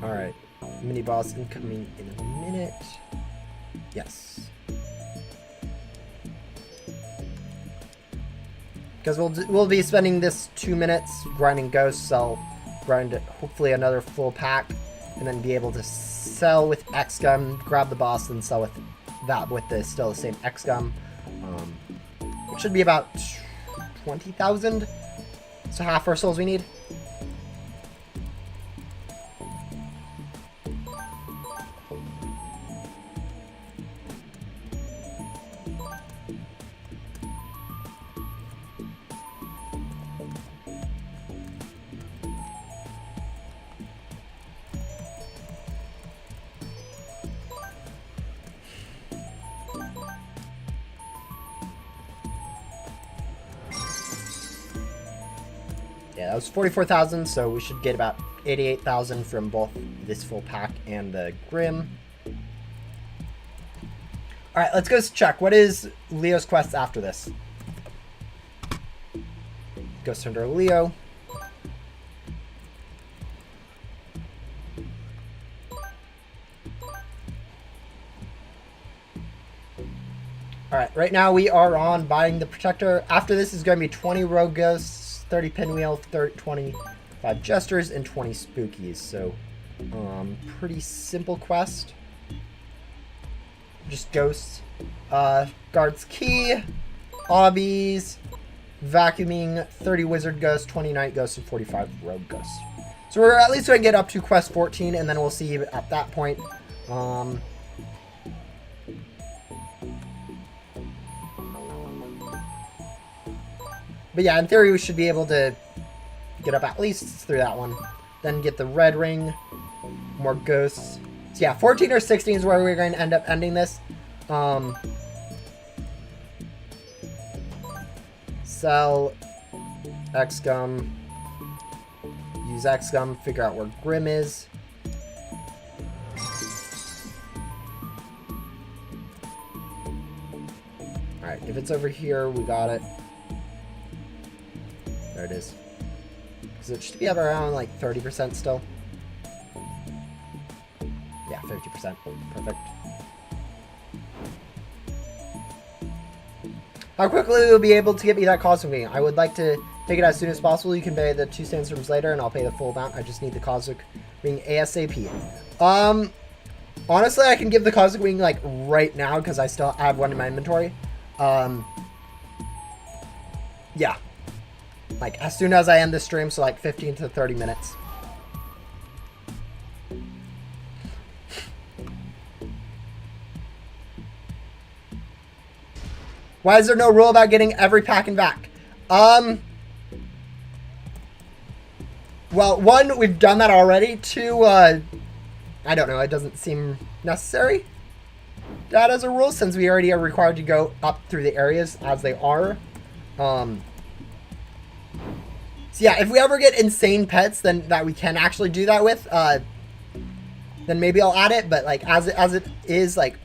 Alright, mini boss incoming in a minute. Yes. Because we'll be spending this 2 minutes grinding ghosts, so I'll grind hopefully another full pack, and then be able to sell with X Gum, grab the boss, and sell with that with the still the same X Gum. It should be about 20,000. So half our souls we need. Yeah, that was 44,000, so we should get about 88,000 from both this full pack and the Grim. Alright, let's go check. What is Leo's quest after this? Ghost Hunter Leo. Alright, right now we are on buying the Protector. After this is going to be 20 Rogue Ghosts, 30 Pinwheel, 25 Jesters, and 20 Spookies. So, pretty simple quest. Just ghosts. Guard's Key, Obbies, Vacuuming, 30 Wizard Ghosts, 20 Night Ghosts, and 45 Rogue Ghosts. So we're at least going to get up to quest 14, and then we'll see at that point. But yeah, in theory, we should be able to get up at least through that one. Then get the red ring, more ghosts. So yeah, 14 or 16 is where we're going to end up ending this. Sell X Gum. Use X Gum, figure out where Grim is. Alright, if it's over here, we got it. There it is. Because it should be up around like 30% still. Yeah, 50%. Perfect. How quickly will be able to get me that Cosmic Ring? I would like to take it as soon as possible. You can pay the 2 sandstorms later, and I'll pay the full amount. I just need the Cosmic Ring ASAP. Honestly, I can give the Cosmic Ring like right now because I have one in my inventory. Yeah. Like, as soon as I end the stream, so like 15 to 30 minutes. Why is there no rule about getting every pack and back? Well, one, we've done that already. Two, I don't know, it doesn't seem necessary. That as a rule, since we already are required to go up through the areas as they are. So yeah, if we ever get insane pets, then that we can actually do that with, then maybe I'll add it. But like as it is, like,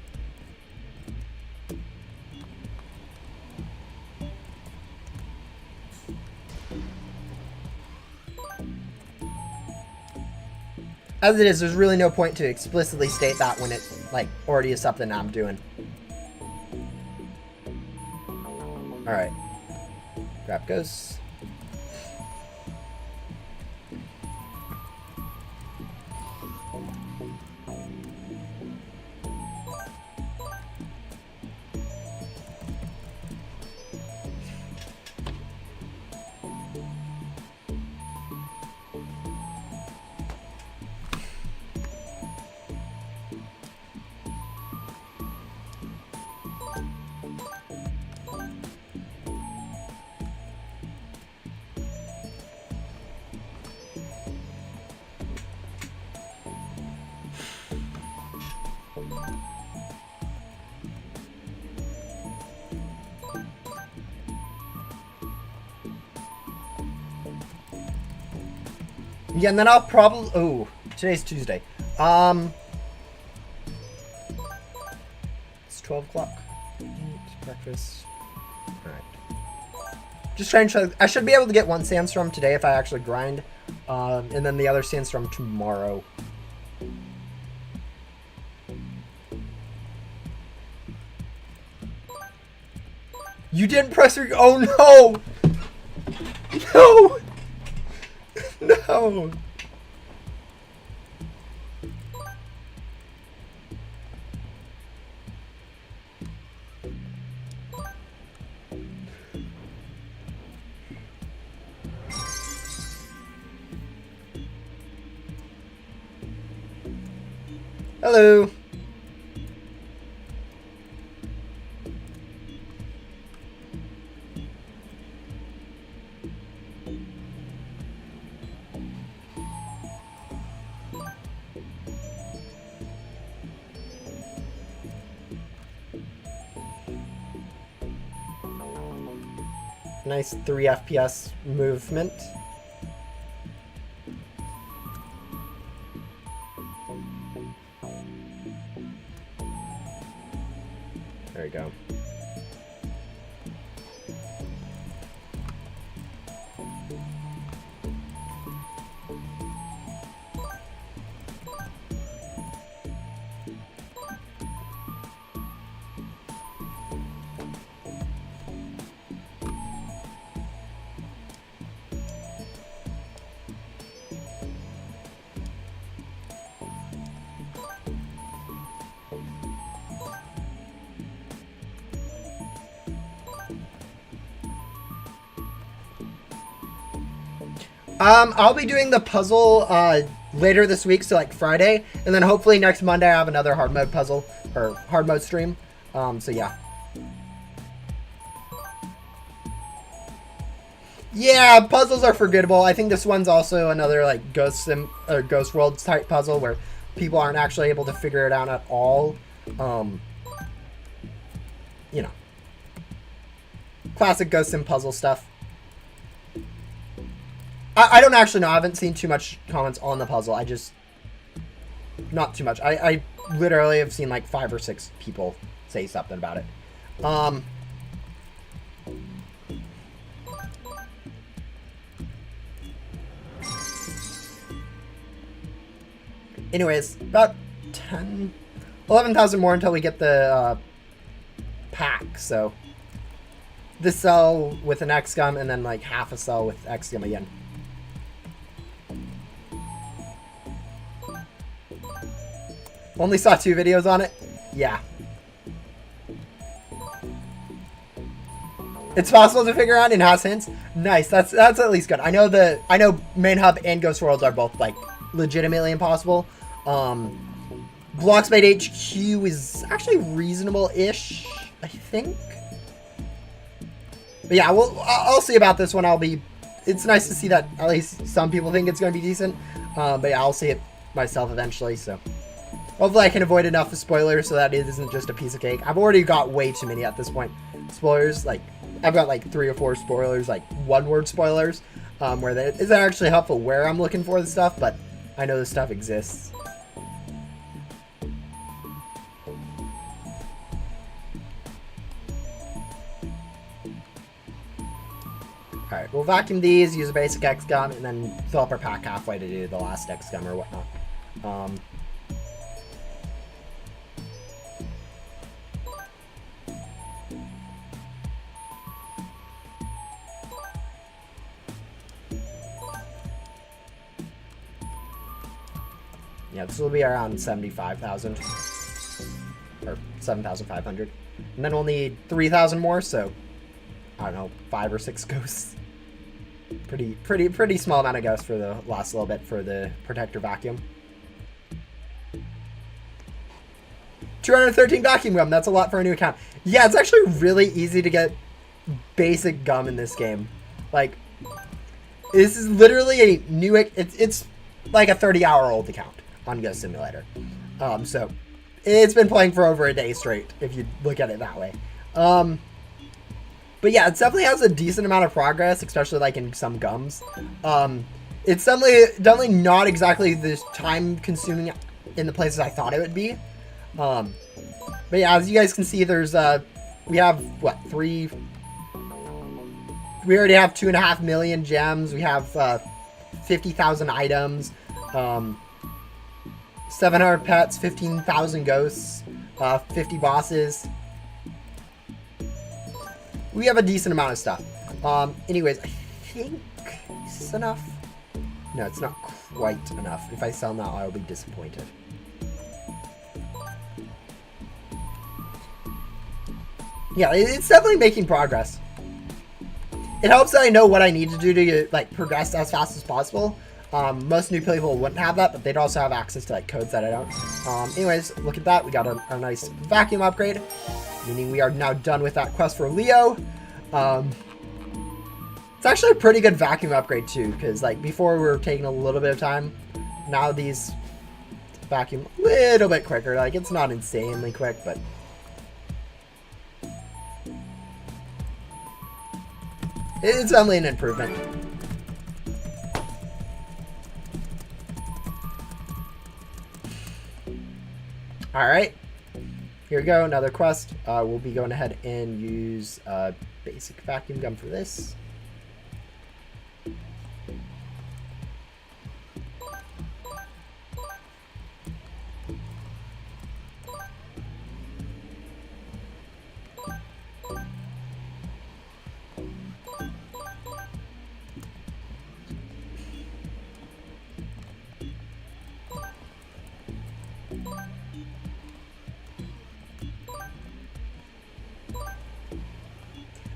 as it is, there's really no point to explicitly state that when it like already is something I'm doing. All right, grab ghosts. Yeah, and then I'll probably... Oh, today's Tuesday. It's 12 o'clock. Breakfast. Alright. Just trying to... I should be able to get one sandstorm today if I actually grind. And then the other sandstorm tomorrow. You didn't press... Oh, no! No! No. Hello. Nice 3 FPS movement. There we go. I'll be doing the puzzle later this week, so like Friday, and then hopefully next Monday I have another hard mode puzzle or hard mode stream. So yeah. Yeah, puzzles are forgettable. I think this one's also another like Ghost World type puzzle where people aren't actually able to figure it out at all. You know, classic Ghost Sim puzzle stuff. I don't actually know. I haven't seen too much comments on the puzzle. I just... Not too much. I literally have seen like 5 or 6 people say something about it. Anyways, about 11,000 more until we get the pack, so... This cell with an X-Gum and then like half a cell with X-Gum again. Only saw 2 videos on it? Yeah. It's possible to figure out and has hints. Nice. That's at least good. I know main hub and ghost worlds are both like legitimately impossible. Blocksmade HQ is actually reasonable-ish, I think. But yeah, I'll see about this one. It's nice to see that at least some people think it's going to be decent. But yeah, I'll see it myself eventually. So hopefully I can avoid enough of spoilers so that it isn't just a piece of cake. I've already got way too many at this point. Spoilers, like I've got like 3 or 4 spoilers, like one-word spoilers, where it isn't actually helpful where I'm looking for the stuff, but I know the stuff exists. Alright, we'll vacuum these, use a basic X gum, and then fill up our pack halfway to do the last X gum or whatnot. Yeah, this will be around 75,000 or 7,500, and then we'll need 3,000 more. So I don't know, 5 or 6 ghosts. Pretty small amount of ghosts for the last little bit for the protector vacuum. 213 vacuum gum. That's a lot for a new account. Yeah, it's actually really easy to get basic gum in this game. Like, this is literally a new. It's like a 30-hour-old account on Ghost Simulator. So it's been playing for over a day straight if you look at it that way. But yeah, it definitely has a decent amount of progress, especially like in some gums. It's definitely not exactly the time consuming in the places I thought it would be. But yeah, as you guys can see, there's we have what, 3? We already have 2.5 million gems. We have 50,000 items, 700 pets, 15,000 ghosts, 50 bosses. We have a decent amount of stuff. Anyways, I think this is enough. No, it's not quite enough. If I sell now, I'll be disappointed. Yeah, it's definitely making progress. It helps that I know what I need to do to like progress as fast as possible. Most new people wouldn't have that, but they'd also have access to like codes that I don't. Anyways, look at that. We got a nice vacuum upgrade, meaning we are now done with that quest for Leo. It's actually a pretty good vacuum upgrade too, because like before we were taking a little bit of time. Now these vacuum a little bit quicker. Like it's not insanely quick, but it's definitely an improvement. Alright, here we go, another quest. We'll be going ahead and use basic vacuum gum for this.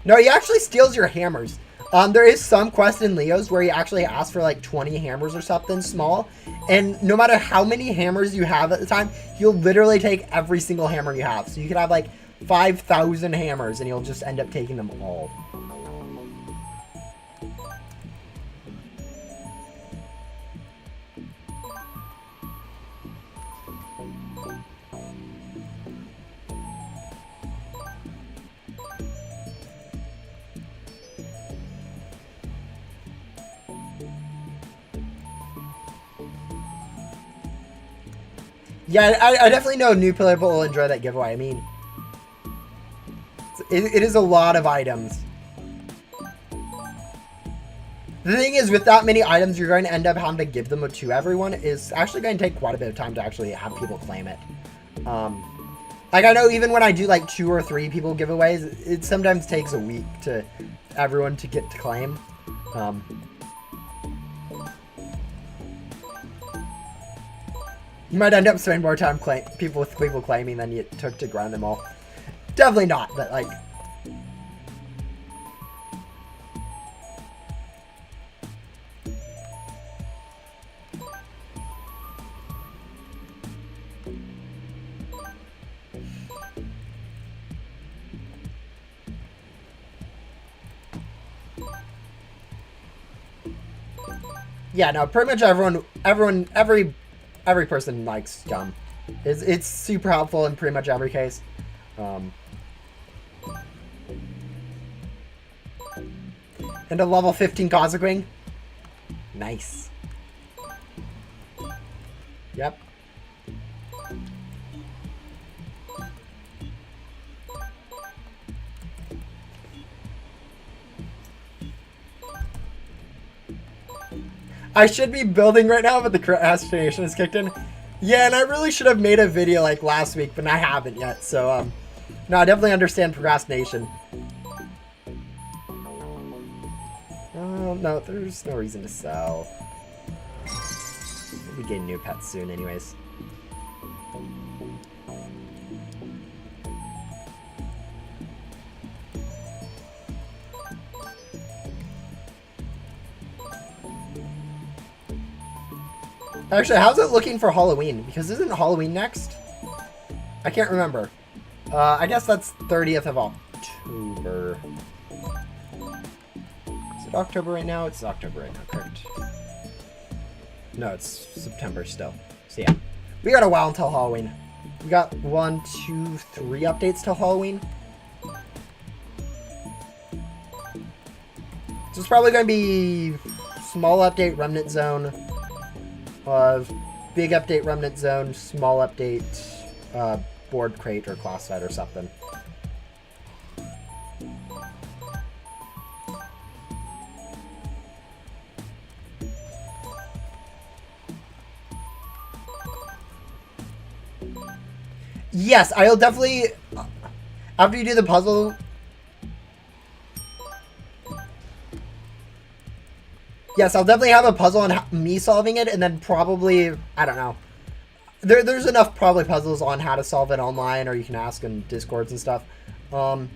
No, he actually steals your hammers. There is some quest in Leo's where he actually asks for like 20 hammers or something small. And no matter how many hammers you have at the time, he'll literally take every single hammer you have. So you could have like 5,000 hammers and he'll just end up taking them all. Yeah, I definitely know new people will enjoy that giveaway. I mean, it is a lot of items. The thing is, with that many items, you're going to end up having to give them to everyone. It's actually going to take quite a bit of time to actually have people claim it. Like, I know even when I do, like, 2 or 3 people giveaways, it sometimes takes a week to everyone to get to claim. You might end up spending more time people claiming than you took to grind them all. Definitely not, but like Yeah, no, pretty much every person likes gum. It's super helpful in pretty much every case. And a level 15 Cosmic Wing. Nice. Yep. I should be building right now, but the procrastination has kicked in. Yeah, and I really should have made a video like last week, but I haven't yet. So, no, I definitely understand procrastination. Oh, no, there's no reason to sell. We'll be getting new pets soon anyways. Actually, how's it looking for Halloween? Because isn't Halloween next? I can't remember. I guess that's 30th of October. Is it October right now? It's October right now, correct? No, it's September still. So yeah, we got a while until Halloween. We got 1, 2, 3 updates till Halloween. So it's probably going to be small update, Remnant Zone. Big update, Remnant Zone. Small update, Board Crate or Classified or something. Yes, I'll definitely, after you do the puzzle, yes, I'll definitely have a puzzle on me solving it, and then probably, I don't know. There's enough probably puzzles on how to solve it online, or you can ask in Discords and stuff. So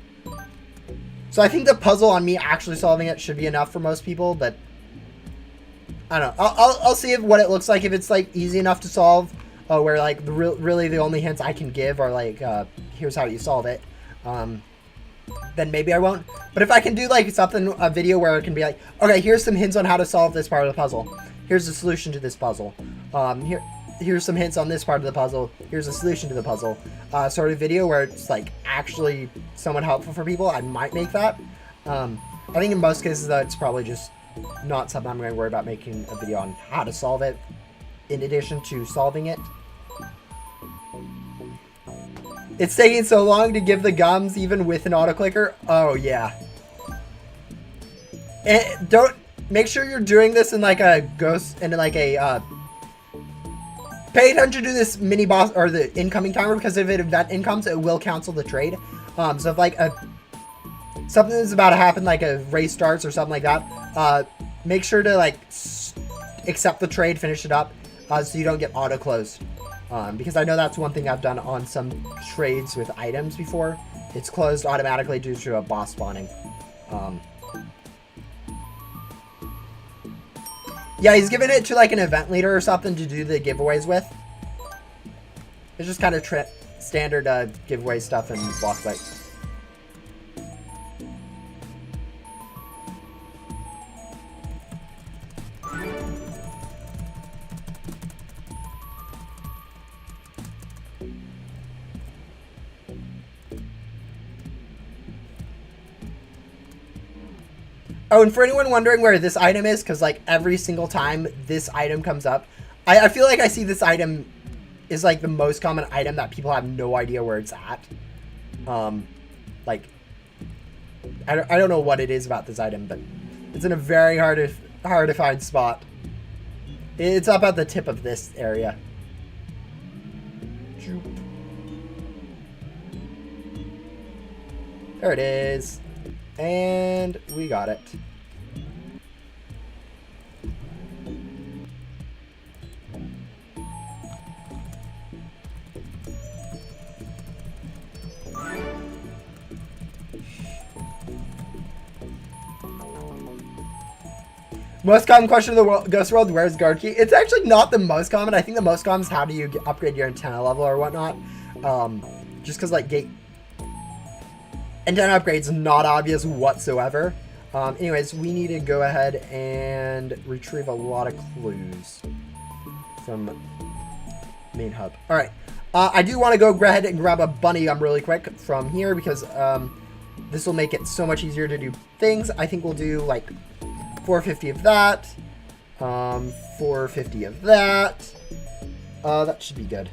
I think the puzzle on me actually solving it should be enough for most people, but I don't know. I'll see what it looks like. If it's like easy enough to solve, where like really the only hints I can give are like, here's how you solve it. Then maybe I won't. But if I can do like a video where it can be like, okay, here's some hints on how to solve this part of the puzzle. Here's the solution to this puzzle. Here's some hints on this part of the puzzle. Here's a solution to the puzzle. Sort of video where it's like actually somewhat helpful for people. I might make that. I think in most cases though, it's probably just not something I'm going to worry about making a video on how to solve it in addition to solving it. It's taking so long to give the gums even with an auto-clicker. Oh, yeah. And don't... Make sure you're doing this in like a ghost... And like a... Pay attention to this mini-boss... Or the incoming timer. Because if that incomes, it will cancel the trade. So if like something is about to happen, like a race starts or something like that, make sure to like accept the trade, finish it up, so you don't get auto-closed. Because I know that's one thing I've done on some trades with items before. It's closed automatically due to a boss spawning. Yeah, he's giving it to like an event leader or something to do the giveaways with. It's just kind of standard giveaway stuff in Block Fight. Oh, and for anyone wondering where this item is, because like every single time this item comes up, I feel like I see this item is like the most common item that people have no idea where it's at. Like, I don't know what it is about this item, but it's in a very hard to find spot. It's up at the tip of this area. There it is. And we got it. Most common question of the Ghost World, where's guard key? It's actually not the most common. I think the most common is how do you upgrade your antenna level or whatnot. Just because like gate antenna upgrade's not obvious whatsoever. Anyways, we need to go ahead and retrieve a lot of clues from main hub. All right. I do want to go ahead and grab a bunny gum really quick from here because this will make it so much easier to do things. I think we'll do like 450 of that, 450 of that. That should be good.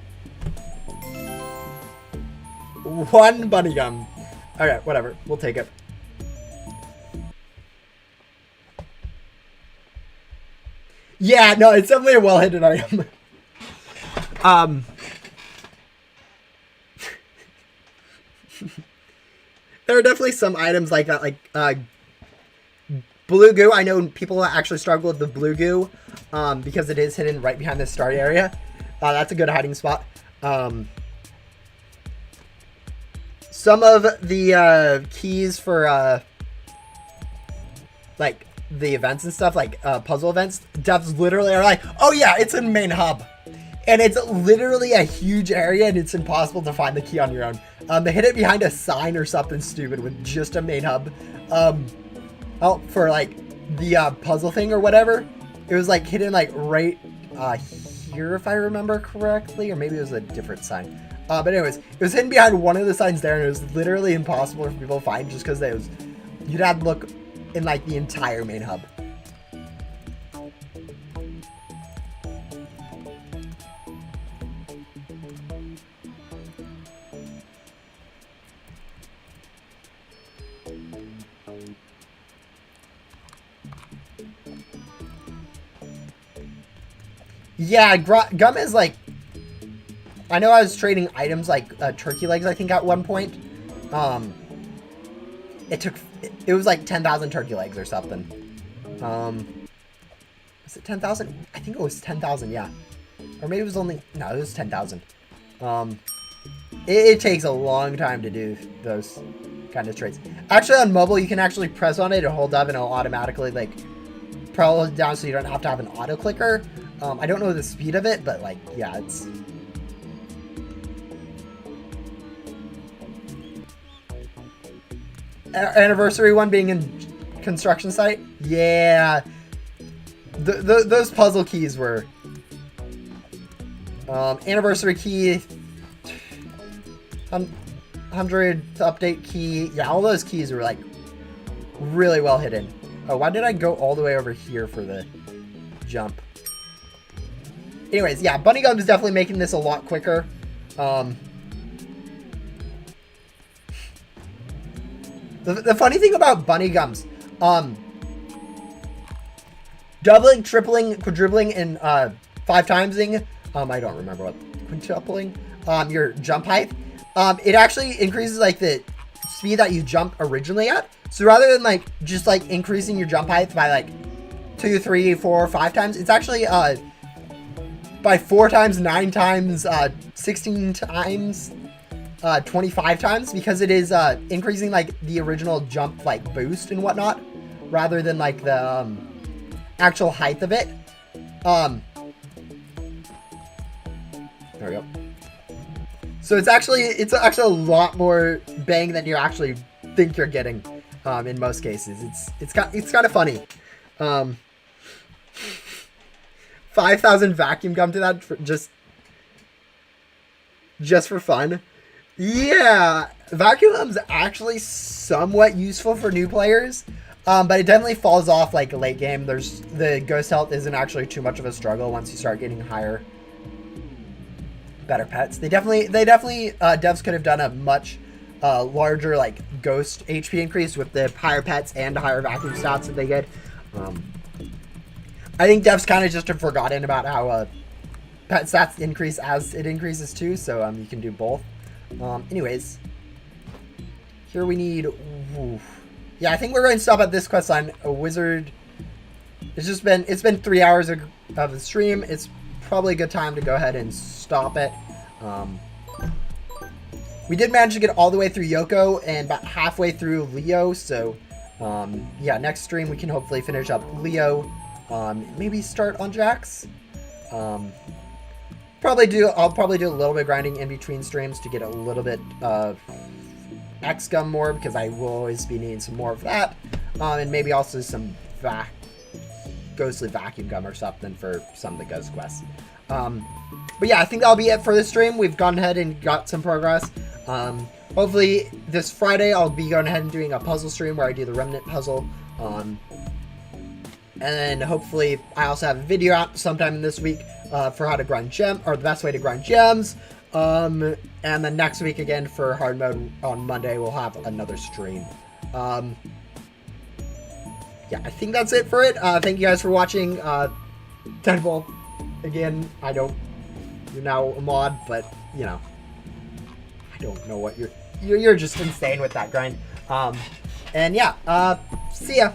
1 bunny gum. Okay, whatever. We'll take it. Yeah, no, it's definitely a well-hidden item. There are definitely some items like that, like blue goo. I know people actually struggle with the blue goo because it is hidden right behind the start area. That's a good hiding spot. Some of the keys for like the events and stuff, like puzzle events, devs literally are like, oh yeah, it's in main hub. And it's literally a huge area and it's impossible to find the key on your own. They hid it behind a sign or something stupid with just a main hub. For like the puzzle thing or whatever. It was like hidden like right here if I remember correctly, or maybe it was a different sign. But anyways, it was hidden behind one of the signs there and it was literally impossible for people to find just because you'd have to look in like the entire main hub. Yeah, gum is like, I know I was trading items like turkey legs, I think at one point. It was like 10,000 turkey legs or something. Was it 10,000? I think it was 10,000, yeah. Or maybe it was only, no, it was 10,000. It takes a long time to do those kind of trades. Actually, on mobile, you can actually press on it and hold up and it'll automatically like probably down so you don't have to have an auto clicker. I don't know the speed of it, but like, yeah, it's... Anniversary one being in construction site? Yeah. Those puzzle keys were... anniversary key... 100 to update key. Yeah, all those keys were like really well hidden. Oh, why did I go all the way over here for the jump? Anyways, yeah, bunny gum is definitely making this a lot quicker. The funny thing about bunny gums, doubling, tripling, quadrupling, and 5 timesing, I don't remember what, quintupling, your jump height, it actually increases like the speed that you jump originally at. So rather than like just like increasing your jump height by like 2, 3, 4, 5 times, it's actually by 4 times, 9 times, 16 times, 25 times, because it is increasing like the original jump like boost and whatnot, rather than like the actual height of it. There we go. So it's actually a lot more bang than you actually think you're getting in most cases. It's kind of funny. 5,000 vacuum gum to that for just for fun. Yeah, vacuum gum's actually somewhat useful for new players, but it definitely falls off like late game. The ghost health isn't actually too much of a struggle once you start getting higher, better pets. They definitely devs could have done a much larger like ghost HP increase with the higher pets and the higher vacuum stats that they get. I think devs kind of just have forgotten about how pet stats increase as it increases too, so you can do both. Anyways, here we need... Oof. Yeah, I think we're going to stop at this questline. A wizard... It's been 3 hours of the stream. It's probably a good time to go ahead and stop it. We did manage to get all the way through Yoko and about halfway through Leo, so yeah, next stream we can hopefully finish up Leo. Maybe start on Jax. I'll probably do a little bit of grinding in between streams to get a little bit of XGum more, because I will always be needing some more of that. and maybe also some ghostly vacuum gum or something for some of the ghost quests. But yeah, I think that'll be it for this stream. We've gone ahead and got some progress. Hopefully this Friday I'll be going ahead and doing a puzzle stream where I do the remnant puzzle. And hopefully I also have a video out sometime this week for how to grind gems, or the best way to grind gems. And then next week again for hard mode on Monday we'll have another stream. Yeah, I think that's it for it. Thank you guys for watching. Deadbolt, again, you're now a mod, but you know, I don't know what you're just insane with that grind. And yeah, see ya.